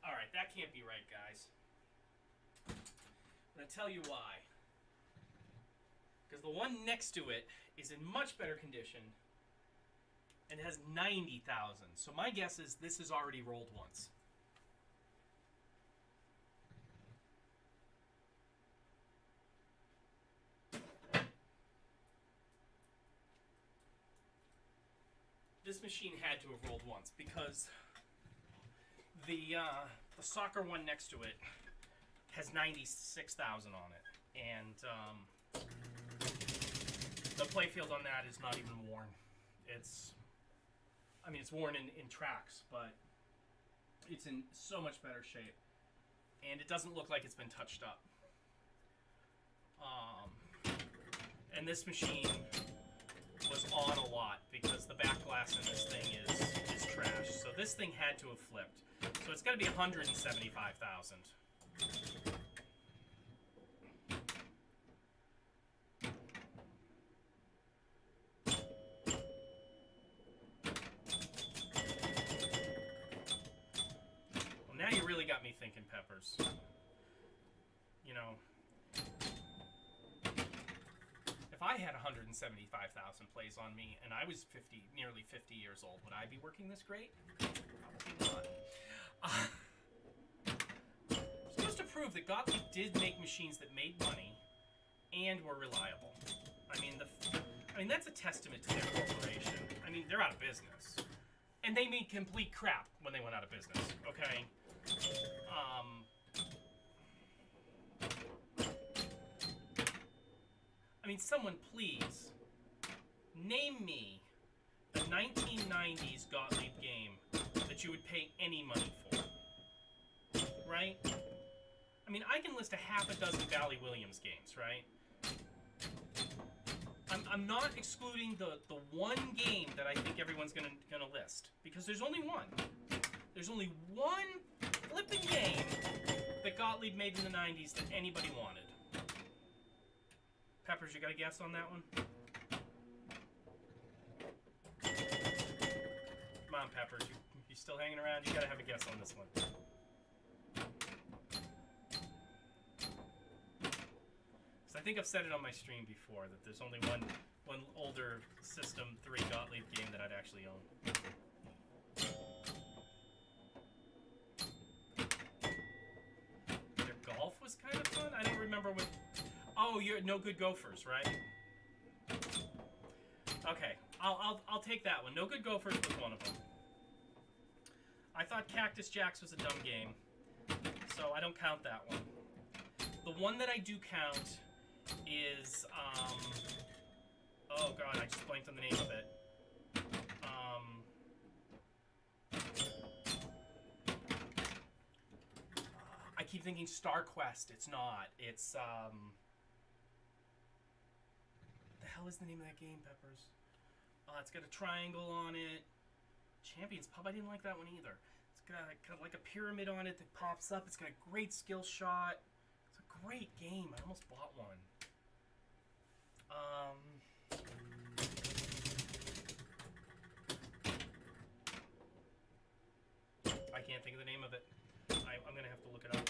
Alright, that can't be right, guys. I'm going to tell you why. Because the one next to it is in much better condition and has 90,000. So my guess is this is already rolled once. This machine had to have rolled once because the soccer one next to it has 96,000 on it, and the playfield on that is not even worn. It's worn in tracks, but it's in so much better shape, and it doesn't look like it's been touched up. And this machine was on a lot because the back glass in this thing is trash. So this thing had to have flipped. So it's got to be 175,000. me thinking, Peppers. You know, if I had 175,000 plays on me and I was nearly 50 years old, would I be working this great? Probably not. It's supposed to prove that Gottlieb did make machines that made money and were reliable. I mean, that's a testament to their corporation. I mean, they're out of business. And they made complete crap when they went out of business, okay? I mean, someone please name me a 1990s Gottlieb game that you would pay any money for, right? I mean, I can list a half a dozen Bally Williams games, right? I'm not excluding the one game that I think everyone's gonna list, because there's only one. There's only one flipping game that Gottlieb made in the 90s that anybody wanted. Peppers, you got a guess on that one? Come on, Peppers, you still hanging around? You gotta have a guess on this one. I think I've said it on my stream before that there's only one older System 3 Gottlieb game that I'd actually own. Their golf was kind of fun. I don't remember what. Oh, you're No Good Gophers, right? Okay, I'll take that one. No Good Gophers was one of them. I thought Cactus Jacks was a dumb game, so I don't count that one. The one that I do count is, oh god, I just blanked on the name of it. I keep thinking Star Quest. It's not. It's, what the hell is the name of that game, Peppers? It's got a triangle on it. Champions Pub, I didn't like that one either. It's got like a pyramid on it that pops up. It's got a great skill shot. It's a great game. I almost bought one. I can't think of the name of it. I'm gonna have to look it up.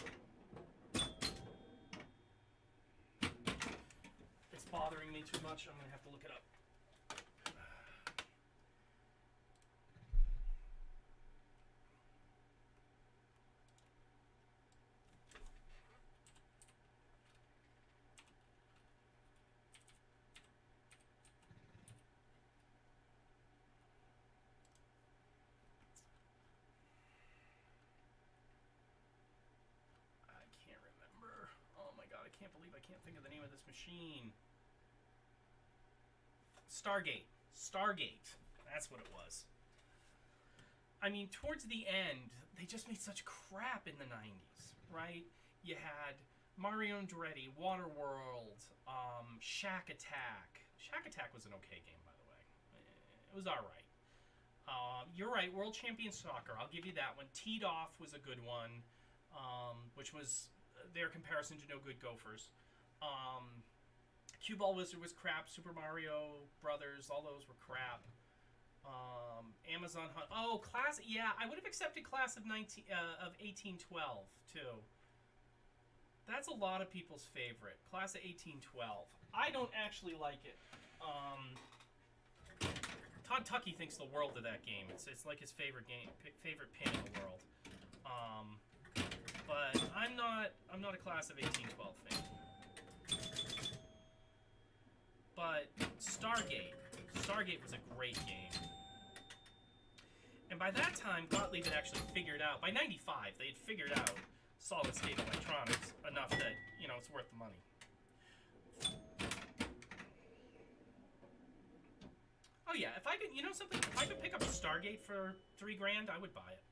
It's bothering me too much. I'm gonna have to look it up. I can't believe I can't think of the name of this machine. Stargate. That's what it was. I mean, towards the end, they just made such crap in the 90s, right? You had Mario and Andretti, Waterworld, Shack Attack. Shack Attack was an okay game, by the way. It was alright. You're right, World Champion Soccer. I'll give you that one. Teed Off was a good one, which was their comparison to No Good Gophers. Cue Ball Wizard was crap. Super Mario Brothers, all those were crap. Amazon Hunt. Oh, Class. Yeah, I would have accepted Class of 1812 too. That's a lot of people's favorite. Class of 1812. I don't actually like it. Todd Tuckey thinks the world of that game. It's like his favorite game, favorite pin in the world. But I'm not a Class of 1812 fan. But Stargate was a great game. And by that time, Gottlieb had actually figured out, by 95, they had figured out solid state electronics enough that, you know, it's worth the money. Oh yeah, if I could, you know something, if I could pick up a Stargate for $3,000, I would buy it.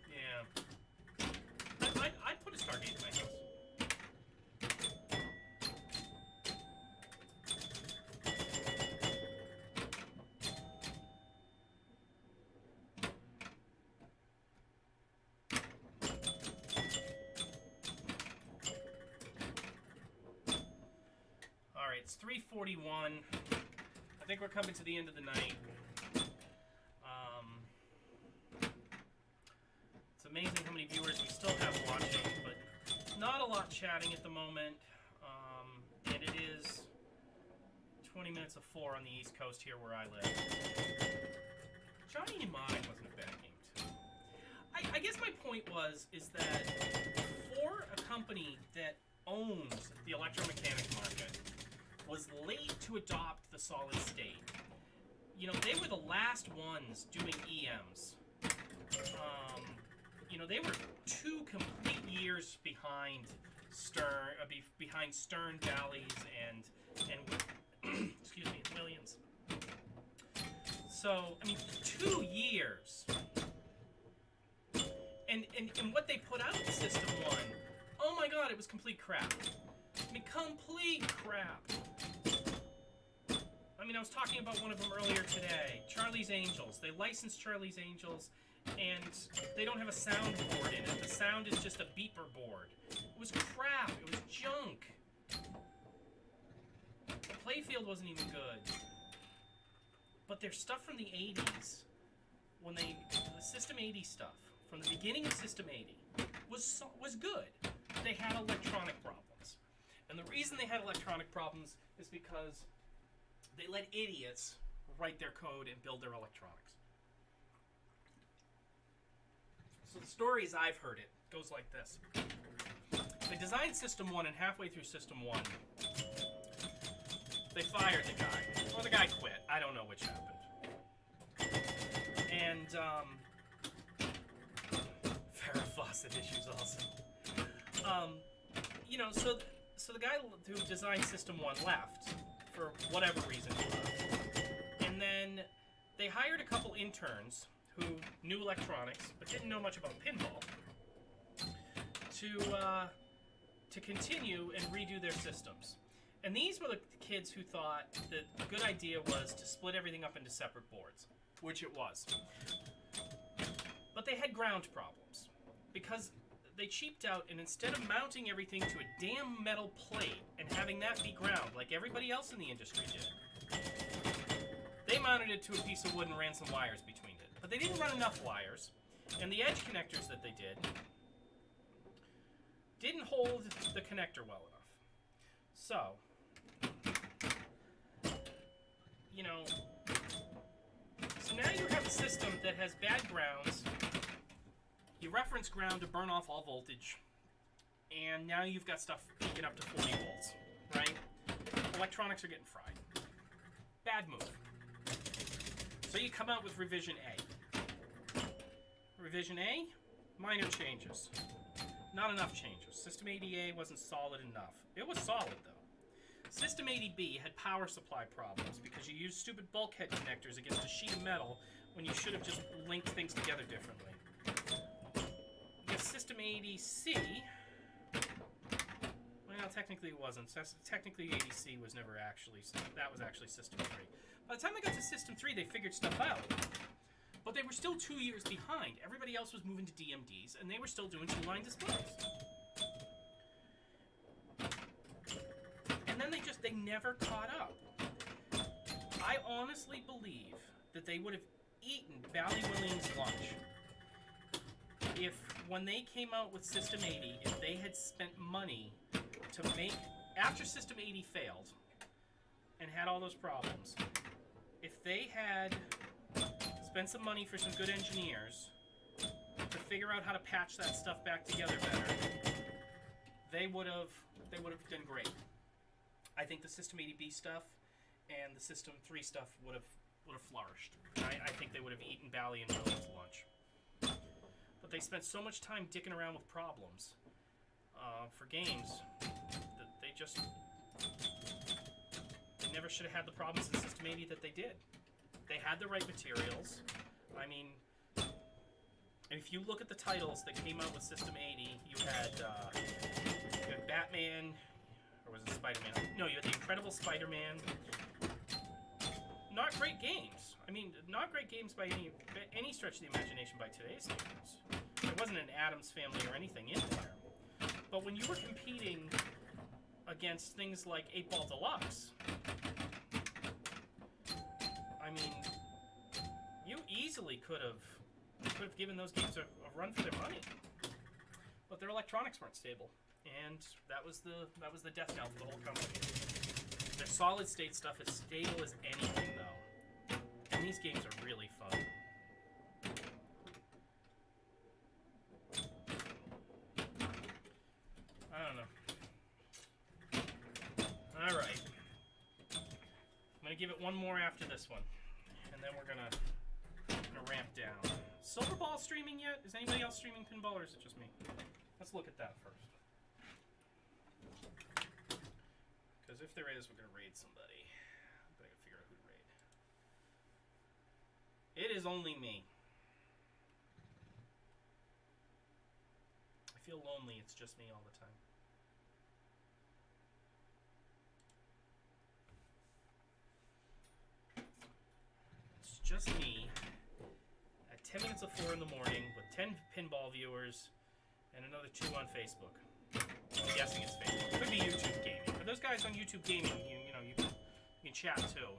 Yeah. I'd put a Stargate in my house. It's 3:41. I think we're coming to the end of the night. amazing how many viewers we still have watching, but not a lot chatting at the moment. And it is 20 minutes of 4 on the East Coast here where I live. Johnny Mnemonic wasn't a bad game, too. I guess my point is that for a company that owns the electromechanics market, was late to adopt the solid state. You know, they were the last ones doing EMs. You know, they were 2 complete years behind Stern, Valleys, and excuse me, Williams. So, I mean, 2 years. And what they put out in System 1, oh my god, it was complete crap. I mean, complete crap. I mean, I was talking about one of them earlier today, Charlie's Angels. They licensed Charlie's Angels, and they don't have a soundboard in it. The sound is just a beeper board. It was crap. It was junk. The playfield wasn't even good. But their stuff from the 80s, the System 80 stuff, from the beginning of System 80, was good. They had electronic problems. And the reason they had electronic problems is because they let idiots write their code and build their electronics. So the story as I've heard it goes like this. They designed System 1, and halfway through System 1, they fired the guy. Or the guy quit. I don't know which happened. And, Farrah Fawcett issues also. You know, so the guy who designed System 1 left, for whatever reason he left. And then they hired a couple interns who knew electronics, but didn't know much about pinball, to continue and redo their systems. And these were the kids who thought that a good idea was to split everything up into separate boards, which it was. But they had ground problems, because they cheaped out, and instead of mounting everything to a damn metal plate and having that be ground like everybody else in the industry did, they mounted it to a piece of wood and ran some wires between it. But they didn't run enough wires, and the edge connectors that they didn't hold the connector well enough. So, you know, so now you have a system that has bad grounds. You reference ground to burn off all voltage, and now you've got stuff peaking up to 40 volts, right? Electronics are getting fried. Bad move. So you come out with Revision A. Revision A, minor changes. Not enough changes. System 80A wasn't solid enough. It was solid, though. System 80B had power supply problems because you used stupid bulkhead connectors against a sheet of metal when you should have just linked things together differently. System 80C, well, technically it wasn't. Technically 80C was never actually, that was actually System 3. By the time they got to System 3, they figured stuff out. But they were still 2 years behind. Everybody else was moving to DMDs, and they were still doing 2-line displays. And then they never caught up. I honestly believe that they would have eaten Bally Williams' lunch if, when they came out with System 80, if they had spent money to make, after System 80 failed and had all those problems, if they had spent some money for some good engineers to figure out how to patch that stuff back together better, they would have done great. I think the System 80B stuff and the System 3 stuff would have flourished. I think they would have eaten Bally and Williams' lunch. But they spent so much time dicking around with problems for games that they never should have had the problems in System 80 that they did. They had the right materials. I mean, if you look at the titles that came out with System 80, you had Batman, or was it Spider-Man? No, you had The Incredible Spider-Man. Not great games. I mean, not great games by any stretch of the imagination by today's standards. There wasn't an Addams Family or anything in there. But when you were competing against things like 8-Ball Deluxe, I mean, you easily could have could have given those games a run for their money. But their electronics weren't stable, and that was the death knell for the whole company. Their solid state stuff is stable as anything, though, and these games are really fun. I don't know. All right, I'm gonna give it one more after this one, and then we're gonna ramp down. Silver Ball streaming yet? Is anybody else streaming pinball, or is it just me? Let's look at that first. Because if there is, we're going to raid somebody. But I got to figure out who to raid. It is only me. I feel lonely. It's just me all the time. It's just me at 10 minutes of 4 in the morning with 10 pinball viewers and another 2 on Facebook. I'm guessing it's Facebook. It could be YouTube gaming. For those guys on YouTube gaming, you can chat too.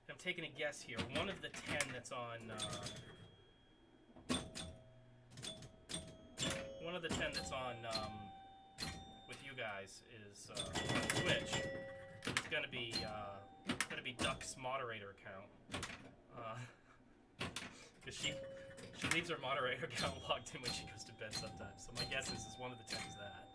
I'm taking a guess here. One of the 10 that's on with you guys is Twitch. It's gonna be Duck's moderator account, because she leaves her moderator account logged in when she goes to bed sometimes. So my guess is one of the 10 is that.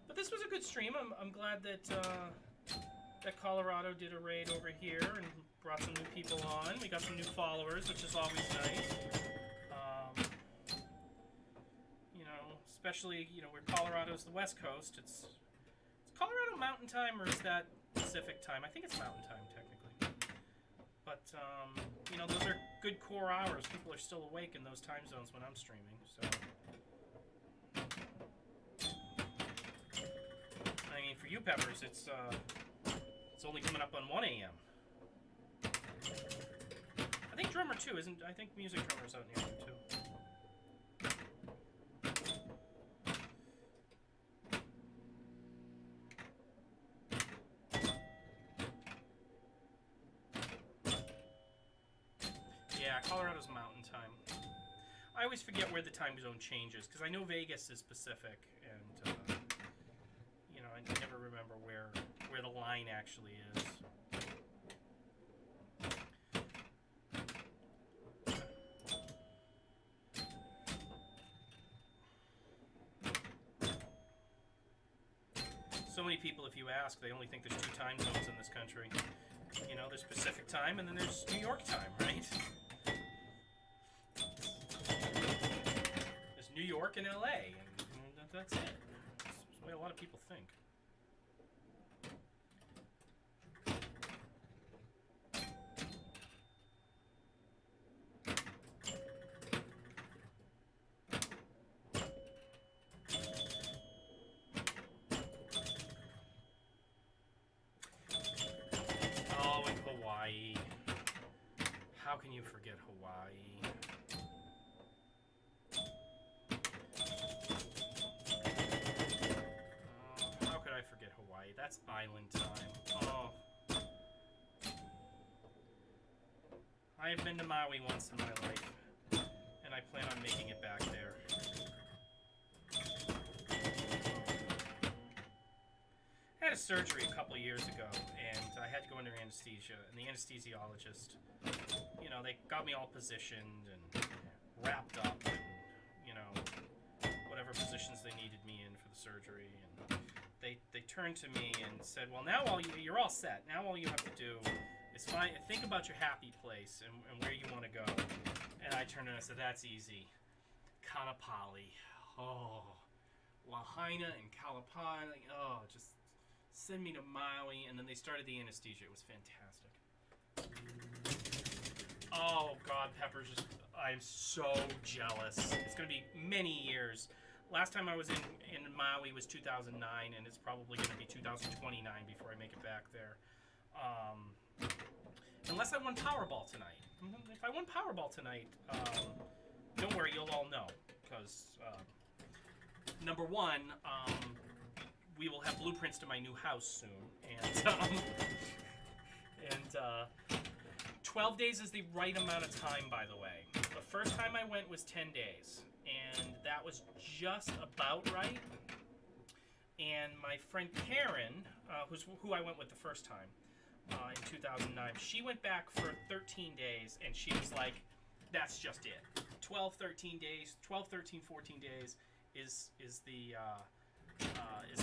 But this was a good stream. I'm glad that that Colorado did a raid over here and brought some new people on. We got some new followers, which is always nice. Especially, where Colorado's the West Coast. It's Colorado Mountain Time, or is that Pacific Time? I think it's Mountain Time, technically. But, those are good core hours. People are still awake in those time zones when I'm streaming, so. I mean, for you, Peppers, it's only coming up on 1 a.m. I think Drummer 2 isn't. I think Music Drummer's out near you, too. Colorado's Mountain Time. I always forget where the time zone changes, because I know Vegas is Pacific, and I never remember where the line actually is. So many people, if you ask, they only think there's 2 time zones in this country. There's Pacific Time, and then there's New York Time, right? New York and LA, and that's it. That's the way a lot of people think. Oh, and Hawaii. How can you forget Hawaii? That's island time. Oh. I have been to Maui once in my life, and I plan on making it back there. I had a surgery a couple of years ago, and I had to go under anesthesia, and the anesthesiologist, they got me all positioned and wrapped up, and, whatever positions they needed me in for the surgery, and they turned to me and said, well, now you're all set. Now all you have to do is think about your happy place and where you want to go. And I turned and I said, that's easy. Kanapali. Oh. Lahaina and Kalapali. Oh, just send me to Maui. And then they started the anesthesia. It was fantastic. Oh, God, Peppers. I'm so jealous. It's going to be many years. Last time I was in Maui was 2009, and it's probably going to be 2029 before I make it back there. Unless I won Powerball tonight. If I won Powerball tonight, don't worry, you'll all know. Because, number one, we will have blueprints to my new house soon. And 12 days is the right amount of time, by the way. The first time I went was 10 days. And that was just about right. And my friend Karen, who I went with the first time in 2009, she went back for 13 days, and she was like, that's just it. 12, 13 days, 12, 13, 14 days is the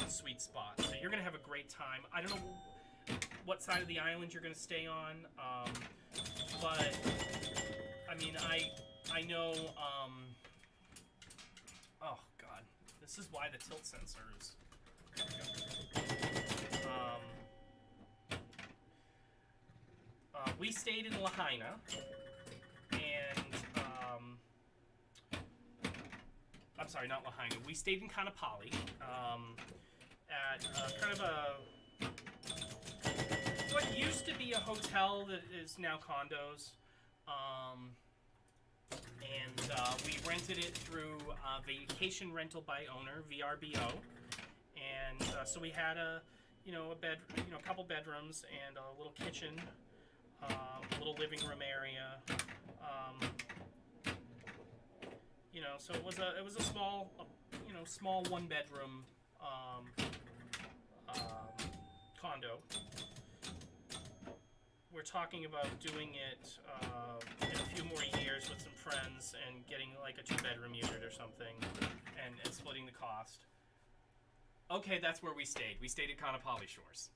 sweet spot. So you're going to have a great time. I don't know what side of the island you're going to stay on, but, I mean, I know, oh, God. This is why the tilt sensor is... we stayed in Lahaina, and I'm sorry, not Lahaina. We stayed in Kanapali at kind of a what used to be a hotel that is now condos, and we rented it through Vacation Rental by Owner (VRBO), and so we had a couple bedrooms and a little kitchen. A little living room area, so it was a small, small 1-bedroom condo. We're talking about doing it in a few more years with some friends and getting like a 2-bedroom unit or something, and splitting the cost. Okay, that's where we stayed. We stayed at Kanapali Shores.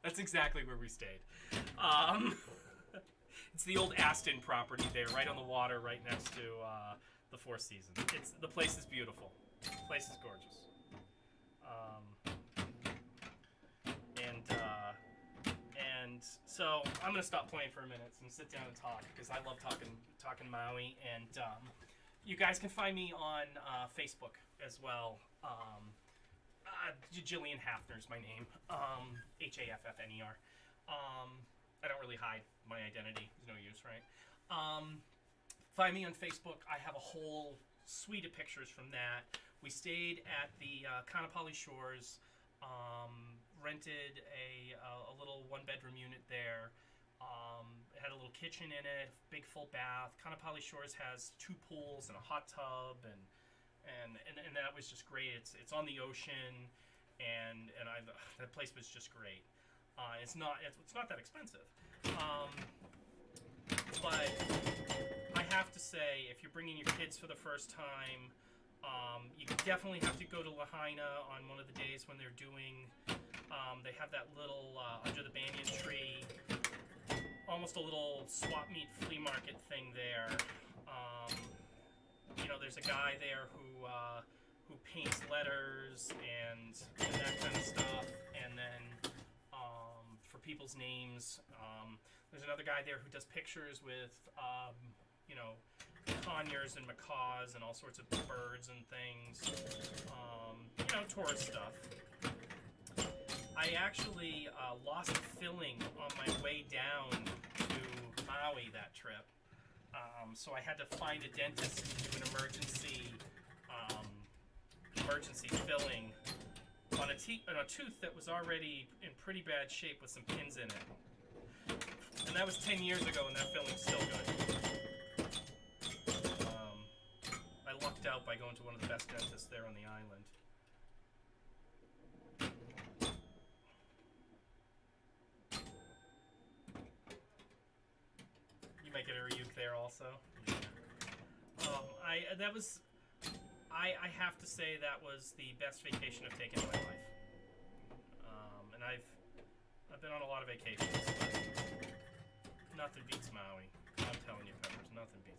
That's exactly where we stayed. It's the old Aston property there, right on the water, right next to the Four Seasons. The place is beautiful. The place is gorgeous. And so I'm gonna stop playing for a minute and sit down and talk, because I love talking Maui. And you guys can find me on Facebook as well. Jillian Hafner's my name. Haffner. I don't really hide my identity. There's no use, right? Find me on Facebook. I have a whole suite of pictures from that. We stayed at the Kanapali Shores. Rented a little 1-bedroom unit there. It had a little kitchen in it, big full bath. Kanapali Shores has 2 pools and a hot tub, and that was just great. It's on the ocean, and that place was just great. It's not that expensive, but I have to say, if you're bringing your kids for the first time, you definitely have to go to Lahaina on one of the days when they're doing. They have that little under the banyan tree, almost a little swap meet flea market thing there. There's a guy there who paints letters and that kind of stuff, and then for people's names, there's another guy there who does pictures with conures and macaws and all sorts of birds and things, tourist stuff. I actually lost filling on my way down to Maui that trip. So I had to find a dentist to do an emergency filling on a tooth that was already in pretty bad shape with some pins in it. And that was 10 years ago, and that filling's still good. I lucked out by going to one of the best dentists there on the island. You might get a rebuke there also. Yeah. I have to say that was the best vacation I've taken in my life. And I've been on a lot of vacations, but nothing beats Maui. I'm telling you, Peppers, nothing beats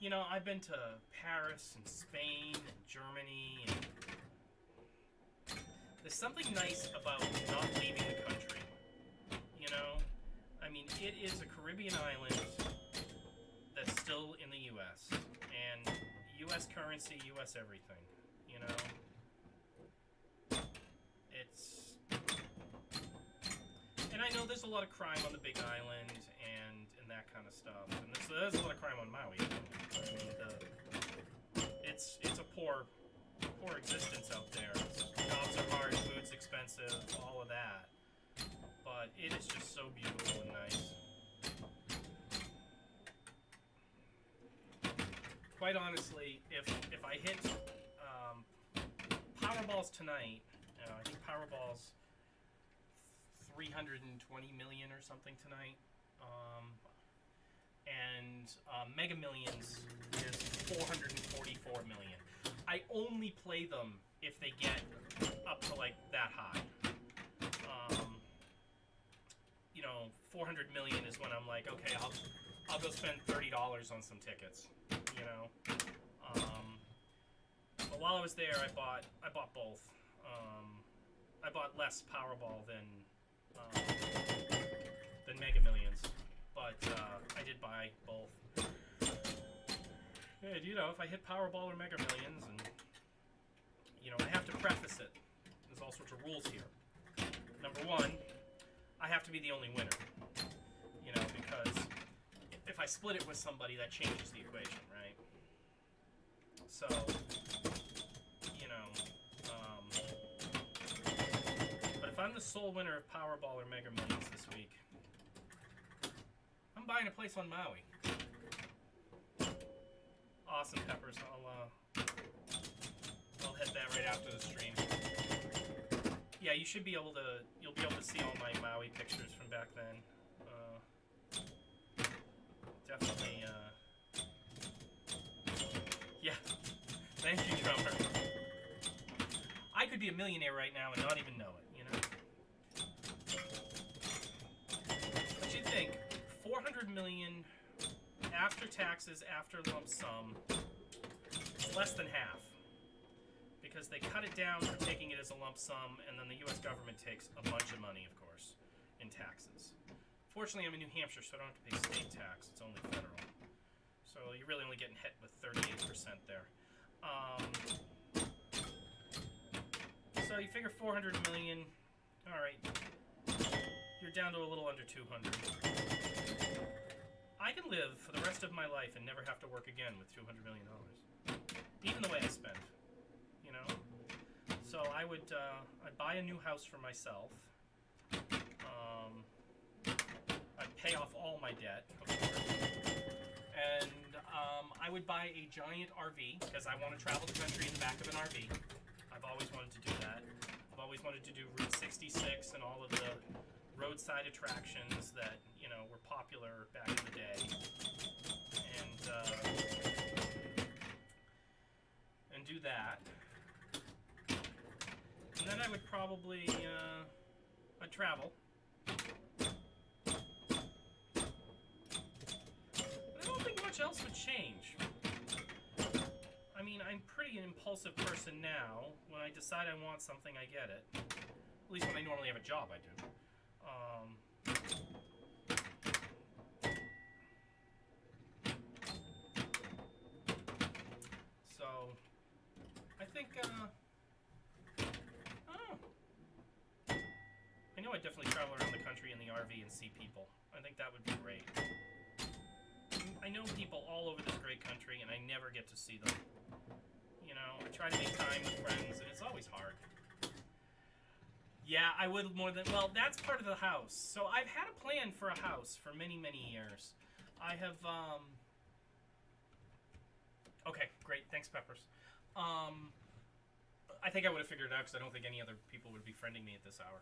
Maui. I've been to Paris and Spain and Germany, and there's something nice about not leaving the country. It is a Caribbean island that's still in the U.S. and U.S. currency, U.S. everything. You know, it's, and I know there's a lot of crime on the Big Island and that kind of stuff, and there's a lot of crime on Maui. I mean, it's a poor existence out there. Jobs are hard, food's expensive, all of that. But it is just so beautiful and nice. Quite honestly, if I hit Powerball's tonight, I think Powerball's 320 million or something tonight, and Mega Millions is 444 million. I only play them if they get up to like that high. 400 million is when I'm like, okay, I'll go spend $30 on some tickets. But while I was there, I bought both. I bought less Powerball than Mega Millions, but I did buy both. And if I hit Powerball or Mega Millions, and I have to preface it. There's all sorts of rules here. Number one, I have to be the only winner. Because if I split it with somebody, that changes the equation, right? So, but if I'm the sole winner of Powerball or Mega Millions this week, I'm buying a place on Maui. Awesome, Peppers. I'll hit that right after the stream. Yeah, you'll be able to see all my Maui pictures from back then. Definitely, yeah. Thank you, drummer. I could be a millionaire right now and not even know it, But you think, 400 million after taxes, after lump sum, is less than half. Because they cut it down for taking it as a lump sum, and then the U.S. government takes a bunch of money, of course, in taxes. Fortunately, I'm in New Hampshire, so I don't have to pay state tax. It's only federal. So you're really only getting hit with 38% there. So you figure 400 million. All right. You're down to a little under 200. I can live for the rest of my life and never have to work again with $200 million. Even the way I spent. So I'd buy a new house for myself. I'd pay off all my debt, of course. And I would buy a giant RV, because I want to travel the country in the back of an RV. I've always wanted to do that. I've always wanted to do Route 66 and all of the roadside attractions that, were popular back in the day. And do that. And then I would probably, I'd travel. I don't think much else would change. I mean, I'm pretty an impulsive person now. When I decide I want something, I get it. At least when I normally have a job, I do. So, I think, I know I'd definitely travel around the country in the RV and see people. I think that would be great. I know people all over this great country, and I never get to see them. I try to make time with friends, and it's always hard. Yeah, I would more than... Well, that's part of the house. So I've had a plan for a house for many, many years. I have, Okay, great. Thanks, Peppers. I think I would have figured it out, because I don't think any other people would be friending me at this hour.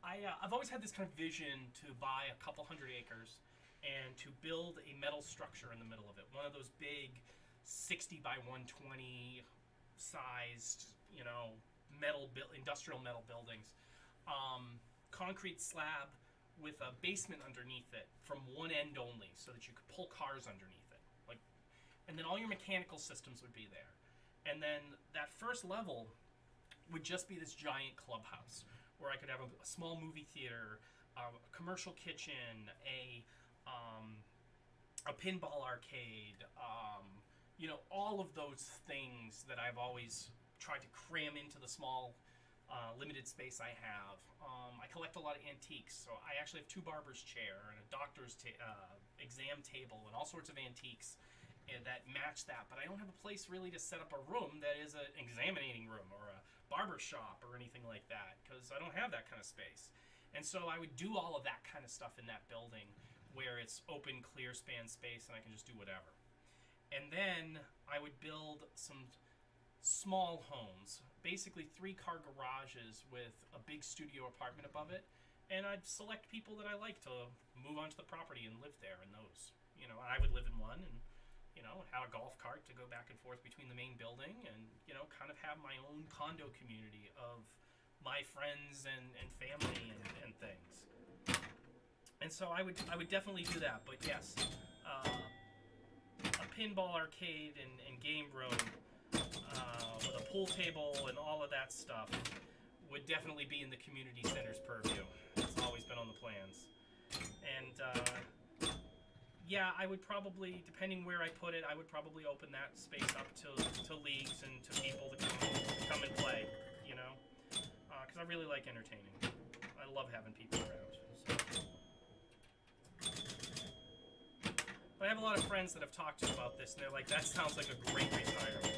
I've always had this kind of vision to buy a couple hundred acres and to build a metal structure in the middle of it. One of those big 60 by 120 sized, industrial metal buildings. Concrete slab with a basement underneath it from one end only, so that you could pull cars underneath it. And then all your mechanical systems would be there. And then that first level would just be this giant clubhouse where I could have a small movie theater, a commercial kitchen, a pinball arcade, all of those things that I've always tried to cram into the small, limited space I have. I collect a lot of antiques, so I actually have 2 barber's chair and a doctor's exam table and all sorts of antiques that match that, but I don't have a place really to set up a room that is an examining room or a barber shop or anything like that, because I don't have that kind of space. And so I would do all of that kind of stuff in that building where it's open, clear span space and I can just do whatever. And then I would build some small homes, basically 3-car garages with a big studio apartment above it, and I'd select people that I like to move onto the property and live there in those. And I would live in one, and have a golf cart to go back and forth between the main building, and kind of have my own condo community of my friends and family and things. And so I would definitely do that. But yes, a pinball arcade and game room with a pool table and all of that stuff would definitely be in the community center's purview. It's always been on the plans. And yeah, I would probably, depending where I put it, I would probably open that space up to leagues and to people to come and play, because I really like entertaining. I love having people around. So. But I have a lot of friends that have talked to about this, and they're like, that sounds like a great retirement.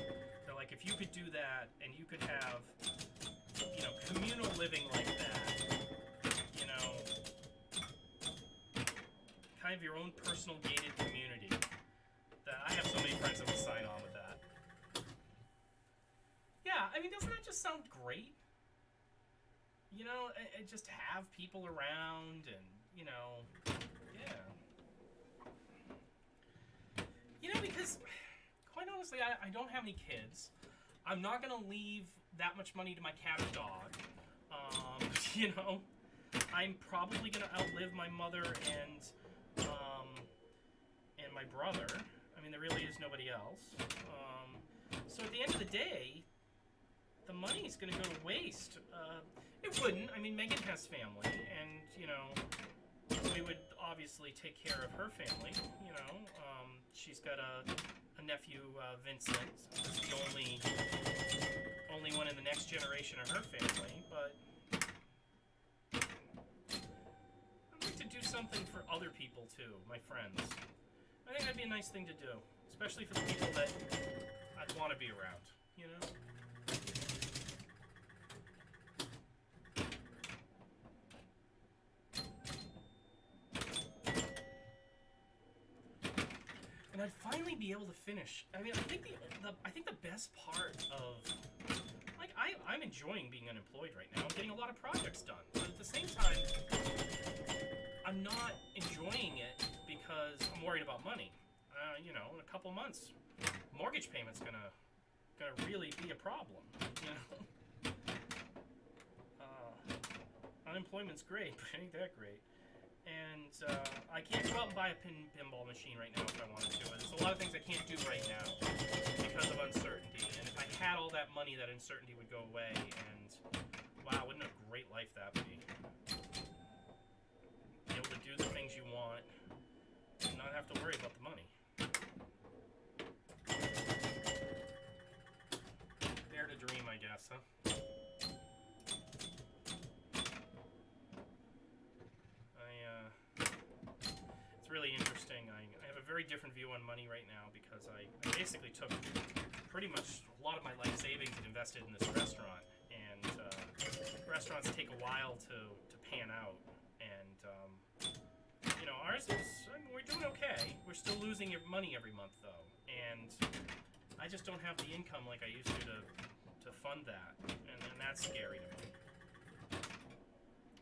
They're like, if you could do that, and you could have, communal living like that, kind of your own personal gated community, that I have so many friends that would sign on with that. Yeah, I mean, doesn't that just sound great? Just have people around and, yeah. Because, quite honestly, I don't have any kids. I'm not going to leave that much money to my cat or dog. I'm probably going to outlive my mother and my brother. I mean, there really is nobody else. So at the end of the day, the money's going to go to waste. It wouldn't. I mean, Megan has family, and, we would obviously take care of her family, she's got a nephew, Vincent, who's the only one in the next generation of her family, but I'd like to do something for other people, too, my friends. I think that'd be a nice thing to do, especially for the people that I'd want to be around, And I'd finally be able to finish. I mean, I think the best part of, like, I'm enjoying being unemployed right now. I'm getting a lot of projects done, but at the same time, I'm not enjoying it because I'm worried about money. In a couple months, mortgage payment's gonna really be a problem. Unemployment's great, but it ain't that great. And I can't go out and buy a pinball machine right now if I wanted to. There's a lot of things I can't do right now because of uncertainty. And if I had all that money, that uncertainty would go away. And wow, wouldn't a great life that be? Be able to do the things you want and not have to worry about the money. Dare to dream, I guess, huh? It's really interesting. I have a very different view on money right now because I basically took pretty much a lot of my life savings and invested in this restaurant. And restaurants take a while to pan out. And, ours is, we're doing okay. We're still losing money every month, though. And I just don't have the income like I used to fund that. And that's scary to me.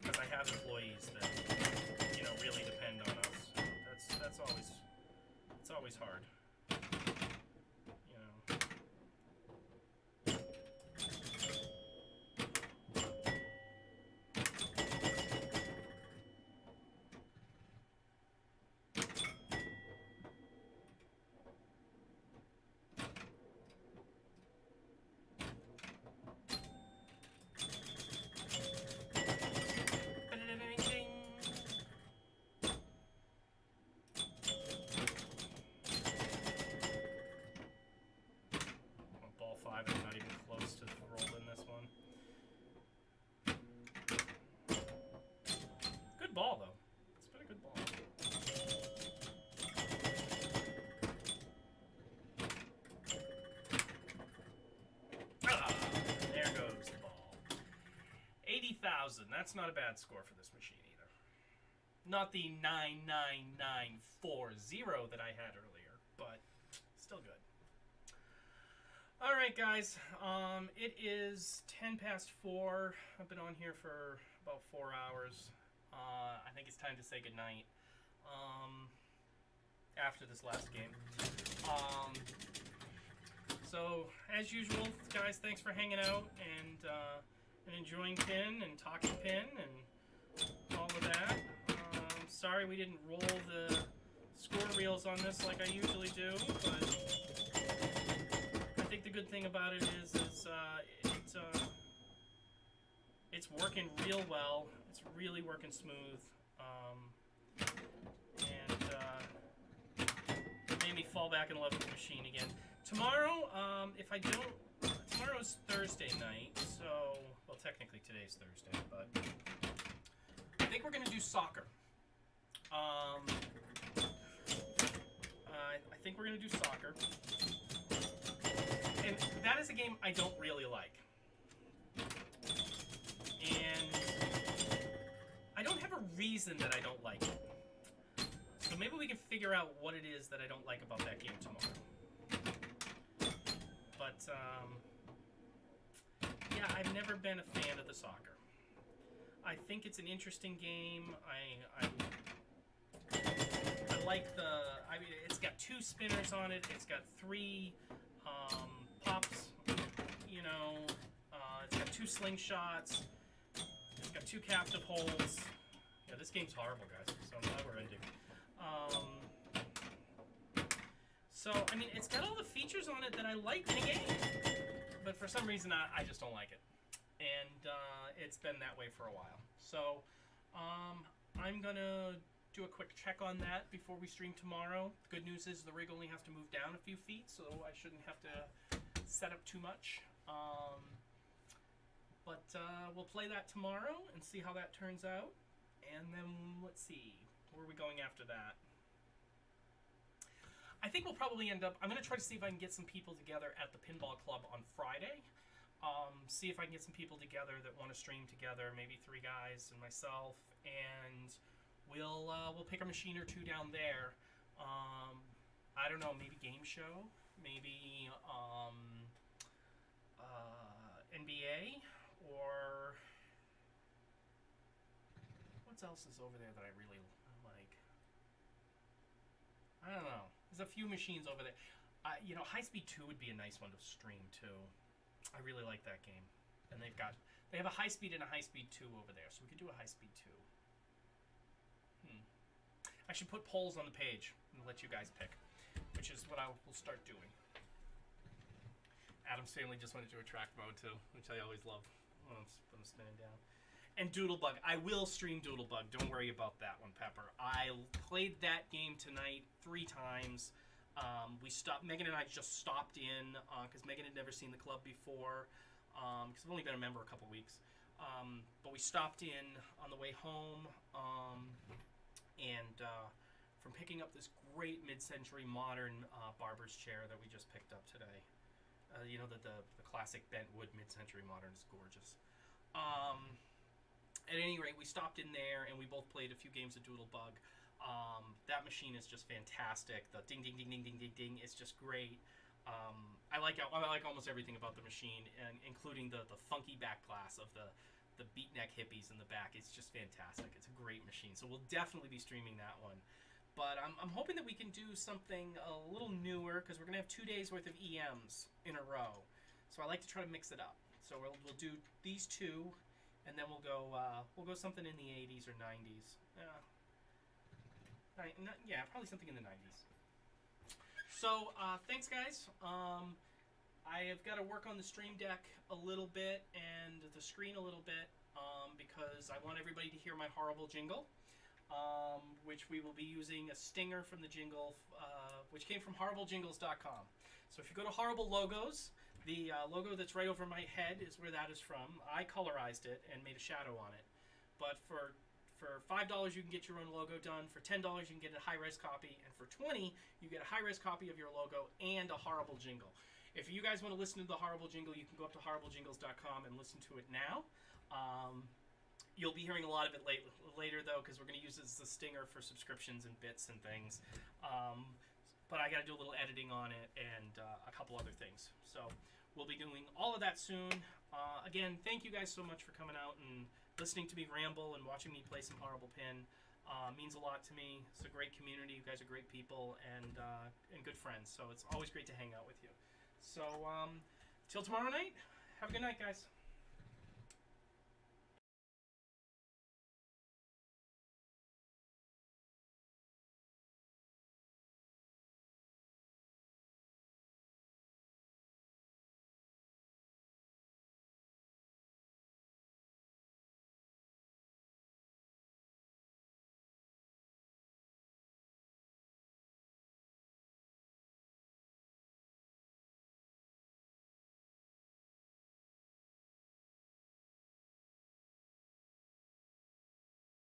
Because I have employees that, really depend on us. That's always hard. 9,000. That's not a bad score for this machine either. Not the 99940 that I had earlier, but still good. All right, guys. It is 10 past 4. I've been on here for about 4 hours. I think it's time to say goodnight. After this last game. So, as usual, guys, thanks for hanging out and enjoying Pin and talking Pin and all of that. Sorry we didn't roll the score reels on this like I usually do, but I think the good thing about it is it's working real well. It's really working smooth. It made me fall back in love with the machine again. Tomorrow, tomorrow's Thursday night, so, well, technically today's Thursday, but I think we're going to do soccer. I think we're going to do soccer. And that is a game I don't really like. And I don't have a reason that I don't like it. So maybe we can figure out what it is that I don't like about that game tomorrow. But, yeah, I've never been a fan of the soccer. I think it's an interesting game. I like it's got 2 spinners on it. It's got 3 pops, it's got 2 slingshots. It's got 2 captive holes. Yeah, this game's horrible, guys, so I'm glad we're ending. So, I mean, it's got all the features on it that I like in a game, but for some reason I just don't like it. And it's been that way for a while. So, I'm going to do a quick check on that before we stream tomorrow. The good news is the rig only has to move down a few feet, so I shouldn't have to set up too much. But we'll play that tomorrow and see how that turns out. And then, let's see, where are we going after that? I think we'll probably end up, I'm going to try to see if I can get some people together at the Pinball Club on Friday. See if I can get some people together that want to stream together, maybe 3 guys and myself, and we'll pick a machine or 2 down there. I don't know, maybe game show, maybe NBA, or what else is over there that I really like? I don't know. There's a few machines over there. High Speed 2 would be a nice one to stream too. I really like that game. And they have a High Speed and a High Speed 2 over there, so we could do a High Speed 2. I should put polls on the page and let you guys pick, which is what I will start doing. Adam's family just went into a track mode too, which I always love when I'm spinning down. And Doodlebug. I will stream Doodlebug. Don't worry about that one, Pepper. I played that game tonight 3 times. Megan and I just stopped in because Megan had never seen the club before because I've only been a member a couple weeks. But we stopped in on the way home and from picking up this great mid-century modern barber's chair that we just picked up today. The classic bent wood mid-century modern is gorgeous. At any rate, we stopped in there and we both played a few games of Doodlebug. That machine is just fantastic. The ding, ding, ding, ding, ding, ding, ding is just great. I like almost everything about the machine, and including the funky back glass of the beatnik hippies in the back. It's just fantastic. It's a great machine. So we'll definitely be streaming that one. But I'm hoping that we can do something a little newer because we're going to have 2 days worth of EMs in a row. So I like to try to mix it up. So we'll do these 2. And then we'll go something in the 80s or 90s. Probably something in the 90s. So, thanks, guys. I have got to work on the Stream Deck a little bit and the screen a little bit because I want everybody to hear my horrible jingle, which we will be using a stinger from the jingle, which came from horriblejingles.com. So if you go to Horrible Logos, the logo that's right over my head is where that is from. I colorized it and made a shadow on it. But for $5 you can get your own logo done. For $10 you can get a high-res copy. And for $20 you get a high-res copy of your logo and a horrible jingle. If you guys want to listen to the horrible jingle, you can go up to horriblejingles.com and listen to it now. You'll be hearing a lot of it later, though, because we're going to use it as the stinger for subscriptions and bits and things. But I got to do a little editing on it and a couple other things. So we'll be doing all of that soon. Again, thank you guys so much for coming out and listening to me ramble and watching me play some Horrible Pin. Means a lot to me. It's a great community. You guys are great people and good friends. So it's always great to hang out with you. So till tomorrow night, have a good night, guys.